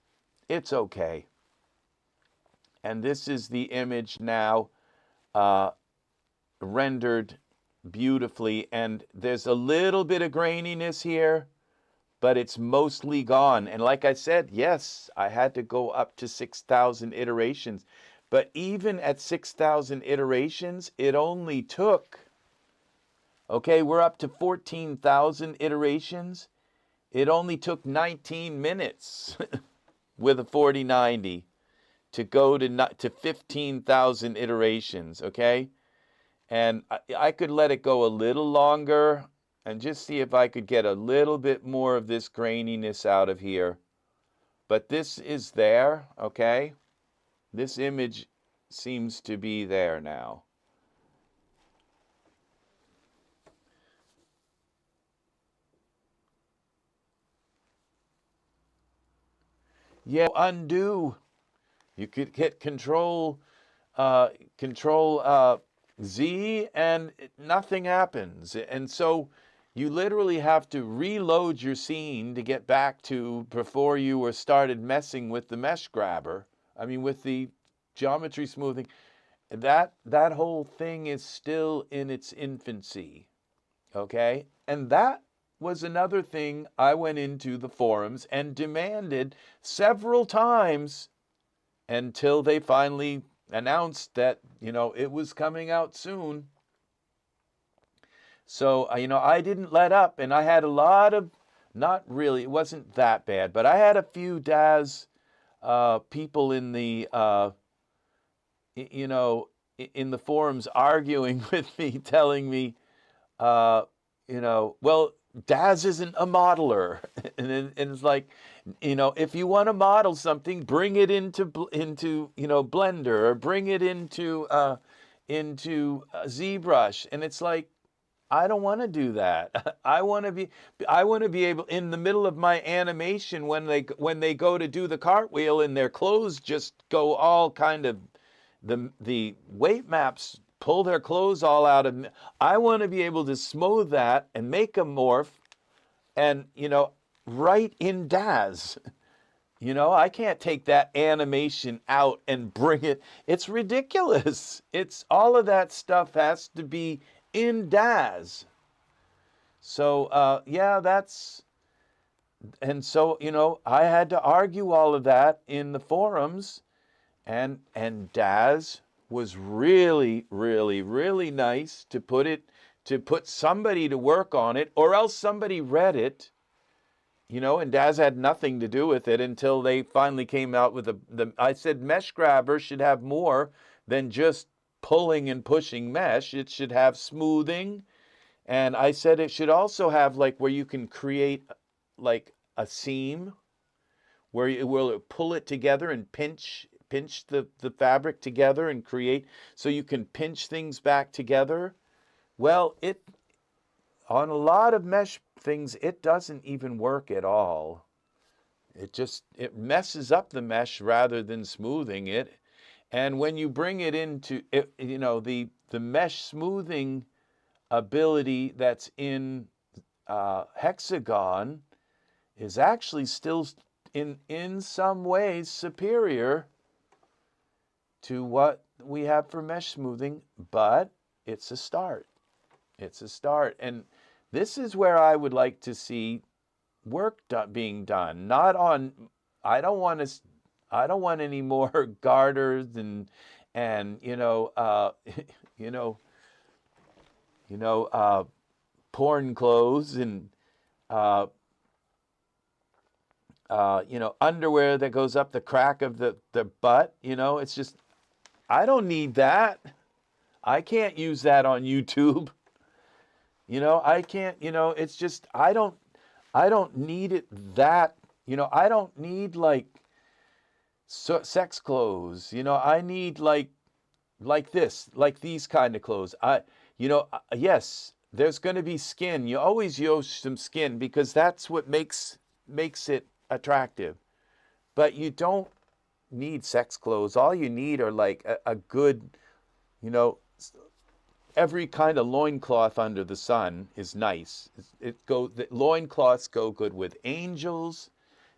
it's okay. And this is the image now rendered beautifully. And there's a little bit of graininess here, but it's mostly gone. And like I said, yes, I had to go up to 6,000 iterations. But even at 6,000 iterations, it only took, okay, we're up to 14,000 iterations. It only took 19 minutes with a 4090 to go to 15,000 iterations, okay? And I could let it go a little longer and just see if I could get a little bit more of this graininess out of here. But this is there, okay? This image seems to be there now. Yeah, undo. You could hit Control Z and nothing happens. And so you literally have to reload your scene to get back to before you were started messing with the mesh grabber. I mean, with the geometry smoothing. That whole thing is still in its infancy. Okay? And that was another thing I went into the forums and demanded several times until they finally announced that, it was coming out soon. So, I didn't let up, and I had a lot of, not really, it wasn't that bad, but I had a few Daz people in the, in the forums arguing with me, telling me, well, Daz isn't a modeler. And it's like, if you want to model something, bring it into Blender, or bring it into ZBrush. And it's like, I don't want to do that. I want to be able, in the middle of my animation, when they go to do the cartwheel and their clothes just go all kind of, the weight maps pull their clothes all out of me. I want to be able to smooth that and make a morph and, right in Daz. I can't take that animation out and bring it. It's ridiculous. It's all of that stuff has to be in Daz. So, yeah, and so, I had to argue all of that in the forums, and Daz was really, really, really nice to put somebody to work on it, or else somebody read it, and Daz had nothing to do with it until they finally came out with I said mesh grabber should have more than just pulling and pushing mesh. It should have smoothing. And I said it should also have like where you can create like a seam where you will pull it together and pinch the fabric together and create, so you can pinch things back together. Well, on a lot of mesh things, it doesn't even work at all. It messes up the mesh rather than smoothing it. And when you bring it into it, the mesh smoothing ability that's in Hexagon is actually still in some ways superior to what we have for mesh smoothing, but it's a start. It's a start. And this is where I would like to see work being done. Not on, I don't want any more garters and porn clothes and underwear that goes up the crack of the butt. It's just, I don't need that. I can't use that on YouTube. You know, I can't, you know, it's just I don't need it that, you know, I don't need like sex clothes. You know, I need like this, like these kind of clothes. You know, yes, there's going to be skin. You always use some skin because that's what makes it attractive. But you don't need sex clothes. All you need are like a good, you know, every kind of loincloth under the sun is nice. The loincloths go good with angels.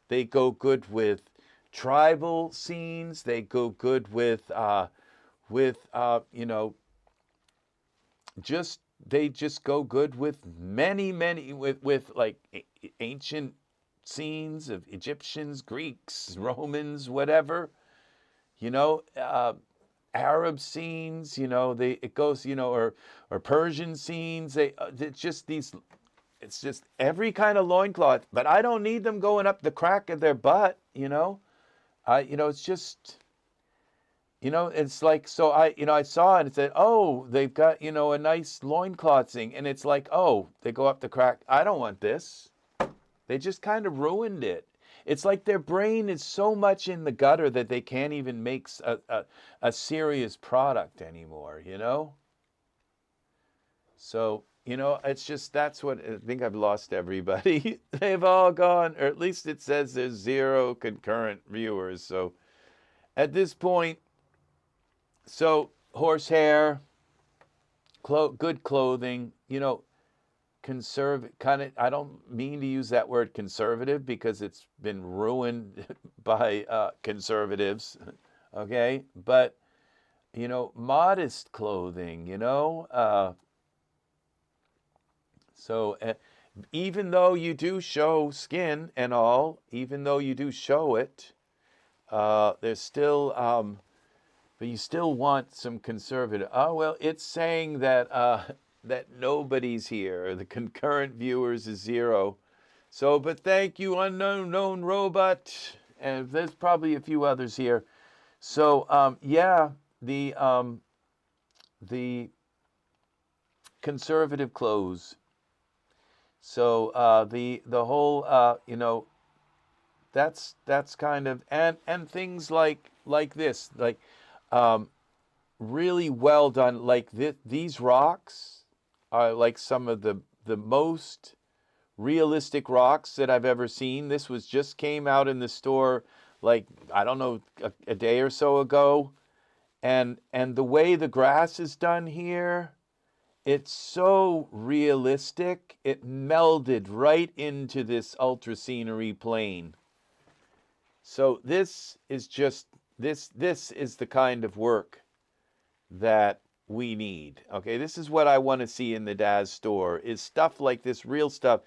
They go good with tribal scenes. They go good with you know, they just go good with many with like ancient scenes of Egyptians, Greeks, Romans, whatever, you know, Arab scenes, you know, it goes, you know, or Persian scenes. It's just these, it's just every kind of loincloth, but I don't need them going up the crack of their butt, you know. You know, it's just, you know, it's like, so you know, I saw it and it said, oh, they've got, you know, a nice loincloth thing. And it's like, oh, they go up the crack. I don't want this. They just kind of ruined it. It's like their brain is so much in the gutter that they can't even make a serious product anymore, you know? So, you know, it's just, that's what, I think I've lost everybody. They've all gone, or at least it says there's 0 concurrent viewers. So at this point, so horsehair, good clothing, you know, I don't mean to use that word conservative because it's been ruined by conservatives, okay? But, you know, modest clothing, you know? So even though you do show skin and all, even though you do show it, there's still, but you still want some conservative. Oh, well, it's saying that that nobody's here. The concurrent viewers is 0. So, but thank you, unknown robot. And there's probably a few others here. So, yeah, the conservative clothes. So, the whole, you know, that's kind of, and things like this, like really well done. Like these rocks are like some of the most realistic rocks that I've ever seen. This just came out in the store, like, I don't know, a day or so ago. And the way the grass is done here, it's so realistic. It melded right into this UltraScenery plane. So this is just, this is the kind of work that we need. Okay, this is what I want to see in the Daz store, is stuff like this, real stuff,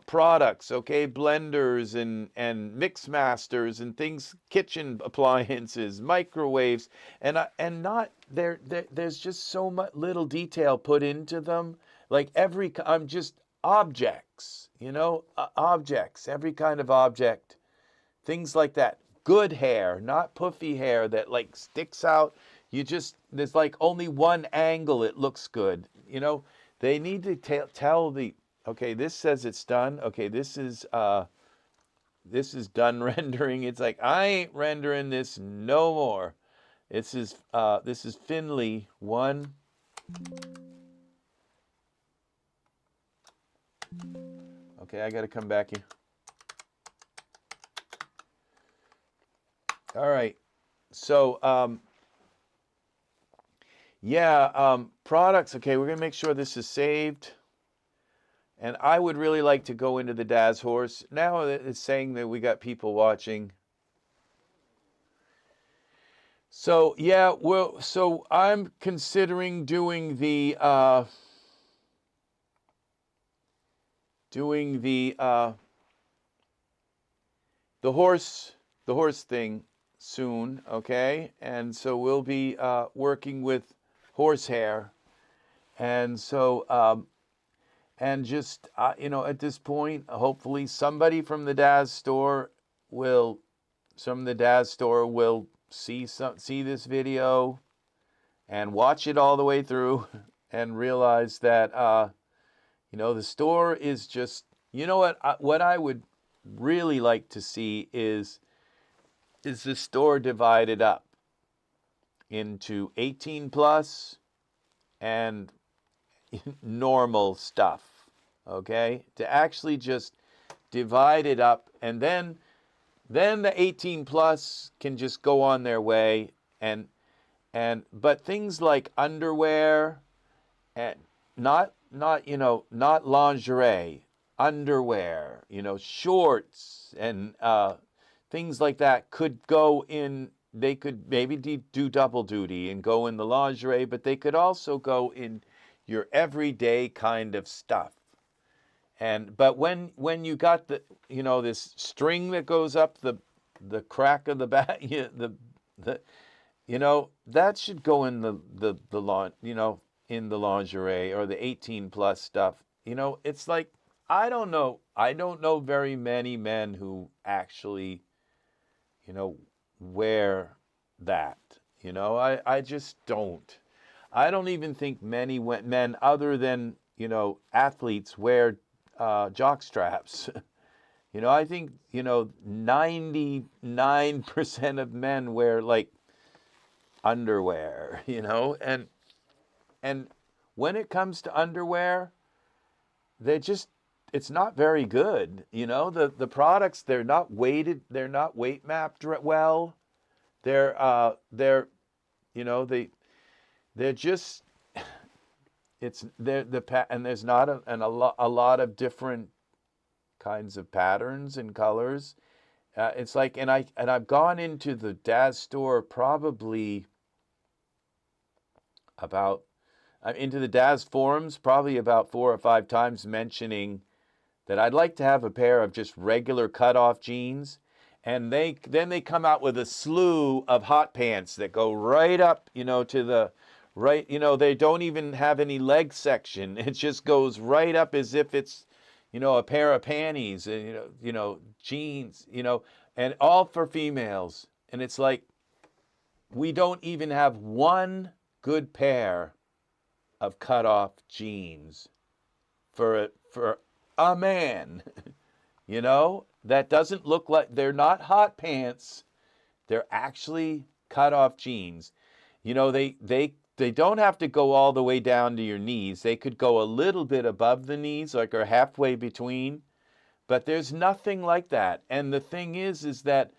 products, okay, blenders and mix masters and things, kitchen appliances, microwaves, and not there's just so much little detail put into them. Like I'm just objects, you know, objects, every kind of object, things like that. Good hair, not puffy hair that like sticks out. There's like only one angle it looks good. You know, they need to tell the, okay, this says it's done. Okay, this is done rendering. It's like, I ain't rendering this no more. This is Finley 1. Okay, I got to come back here. All right. So, yeah, products. Okay, we're going to make sure this is saved. And I would really like to go into the Daz horse. Now it's saying that we got people watching. So, yeah, well, so I'm considering doing the horse thing soon, okay? And so we'll be working with horsehair. And so and just you know, at this point, hopefully somebody from the Daz store will see this video and watch it all the way through and realize that, you know, the store is just, you know what I would really like to see is the store divided up into 18 plus and normal stuff, okay? To actually just divide it up, and then the 18 plus can just go on their way, but things like underwear, and not lingerie, underwear, you know, shorts and things like that could go in. They could maybe do double duty and go in the lingerie, but they could also go in your everyday kind of stuff. But when you got the, you know, this string that goes up the crack of the back, you know, that should go in the lawn, you know, in the lingerie or the 18 plus stuff. You know, it's like, I don't know very many men who actually, you know, wear that. You know, I just don't. I don't even think many men other than, you know, athletes wear jock straps. You know, I think, you know, 99% of men wear like underwear, you know, and when it comes to underwear, it's not very good. You know, the products, they're not weighted, they're not weight mapped well. They're you know, they're just, and there's not a lot of different kinds of patterns and colors. It's like, and I've gone into the Daz store probably about, into the Daz forums probably about 4 or 5 times, mentioning that I'd like to have a pair of just regular cutoff jeans. And then they come out with a slew of hot pants that go right up, you know, to the right, you know, they don't even have any leg section. It just goes right up as if it's, you know, a pair of panties, and you know, jeans, you know, and all for females. And it's like, we don't even have one good pair of cutoff jeans for a man, you know, that doesn't look like, they're not hot pants. They're actually cutoff jeans. You know, they don't have to go all the way down to your knees. They could go a little bit above the knees, like, or halfway between, but there's nothing like that. And the thing is that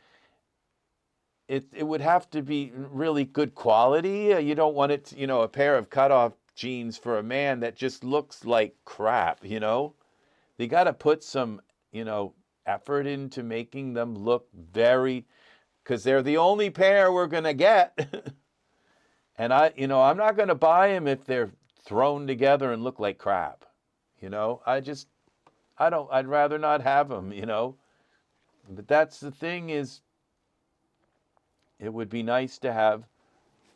it would have to be really good quality. You don't want it, you know, a pair of cutoff jeans for a man that just looks like crap, you know. They got to put some, you know, effort into making them look very, because they're the only pair we're going to get. And I'm not going to buy them if they're thrown together and look like crap. You know, I'd rather not have them, you know. But that's the thing, is it would be nice to have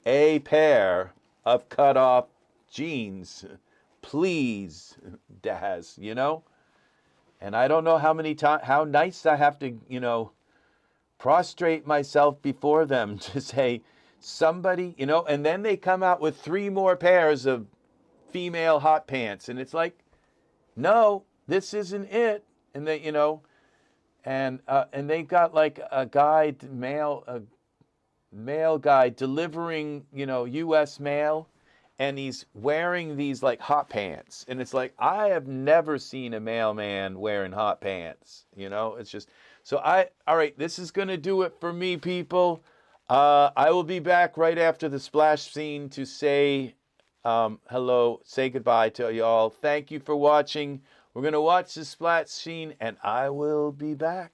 a pair of cutoff jeans. Please, Daz, you know. And I don't know how nice I have to, you know, prostrate myself before them to say, somebody, you know, and then they come out with 3 more pairs of female hot pants. And it's like, no, this isn't it. And they, you know, and they got like a male guy delivering, you know, U.S. mail, and he's wearing these like hot pants. And it's like, I have never seen a mailman wearing hot pants, you know. It's just, so all right, this is going to do it for me, people. I will be back right after the splash scene to say hello, say goodbye to y'all. Thank you for watching. We're going to watch the splash scene, and I will be back.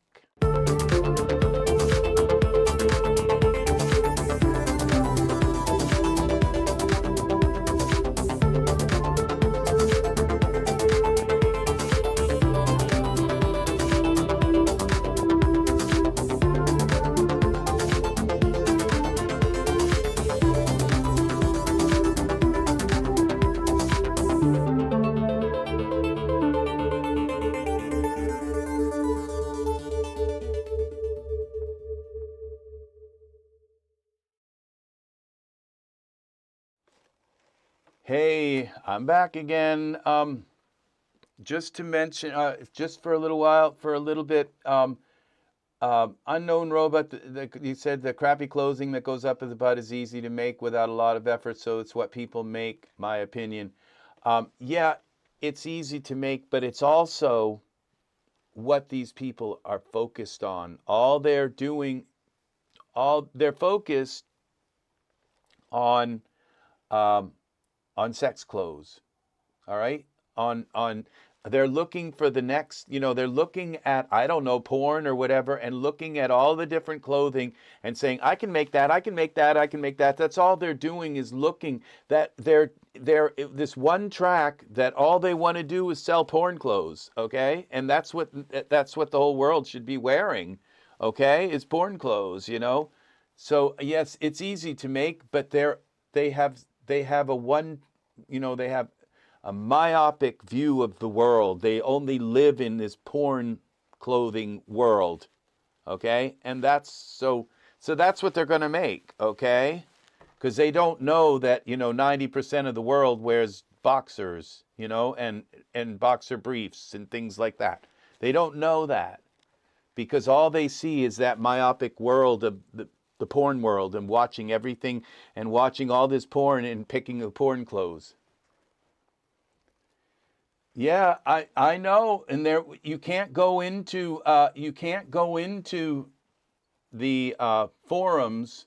Hey, I'm back again. Just to mention, just for a little while, for a little bit, unknown robot. You said the crappy clothing that goes up is about as easy to make without a lot of effort. So it's what people make, my opinion. Yeah, it's easy to make, but it's also what these people are focused on. All they're doing, they're focused on sex clothes. All right, on they're looking for the next, they're looking at, I don't know, porn or whatever, and looking at all the different clothing and saying, I can make that, I can make that, I can make that. That's all they're doing, is looking. That they're this one track that all they want to do is sell porn clothes, okay? And that's what the whole world should be wearing, okay? Is porn clothes, So yes, it's easy to make, but they have a one, they have a myopic view of the world. They only live in this porn clothing world, okay? And so that's what they're going to make, okay? Because they don't know that 90% of the world wears boxers, and boxer briefs and things like that. They don't know that, because all they see is that myopic world of the porn world, and watching everything and watching all this porn and picking the porn clothes. Yeah, I know, and you can't go into the forums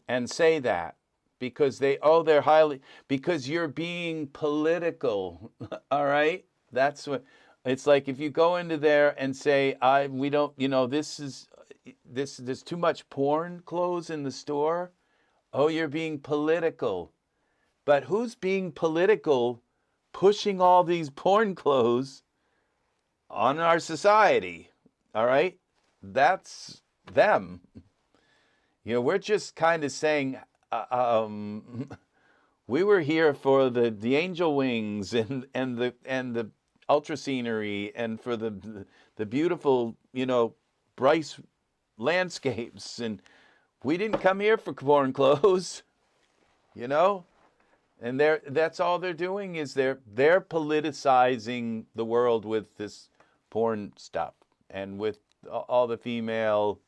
and say that, because they're highly, because you're being political. All right, that's what it's like. If you go into there and say, we don't, there's too much porn clothes in the store. Oh, you're being political. But who's being political, pushing all these porn clothes on our society? All right? That's them. We're just kind of saying, we were here for the angel wings and the UltraScenery, and for the beautiful, bright landscapes, and we didn't come here for porn clothes, And that's all they're doing, is they're politicizing the world with this porn stuff, and with all the female,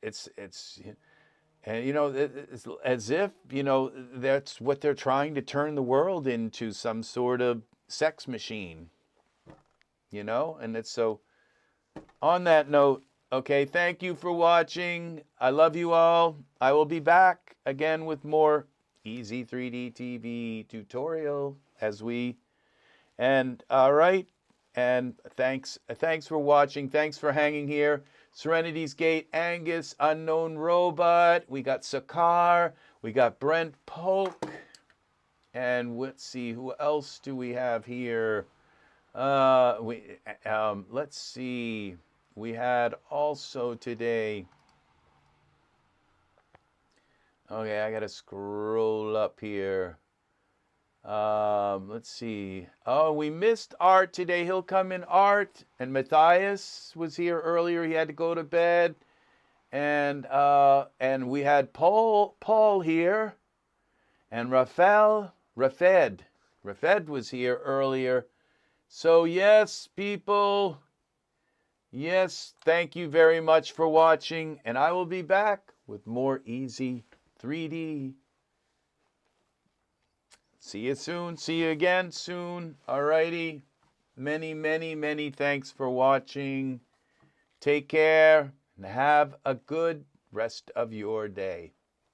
it's and it's as if that's what they're trying to turn the world into, some sort of sex machine, and it's so. On that note, okay, thank you for watching. I love you all. I will be back again with more EZ3DTV tutorial all right. And thanks for watching. Thanks for hanging here. Serenity's Gate, Angus, Unknown Robot. We got Sakar. We got Brent Polk. And let's see, who else do we have here? Let's see. We had also today. Okay, I gotta scroll up here. Let's see. Oh, we missed Art today. He'll come in, Art. And Matthias was here earlier. He had to go to bed. And we had Paul here. And Rafed was here earlier. So yes, people. Yes, thank you very much for watching. And I will be back with more EZ3D. See you soon. See you again soon. Alrighty. Many, many, many thanks for watching. Take care and have a good rest of your day.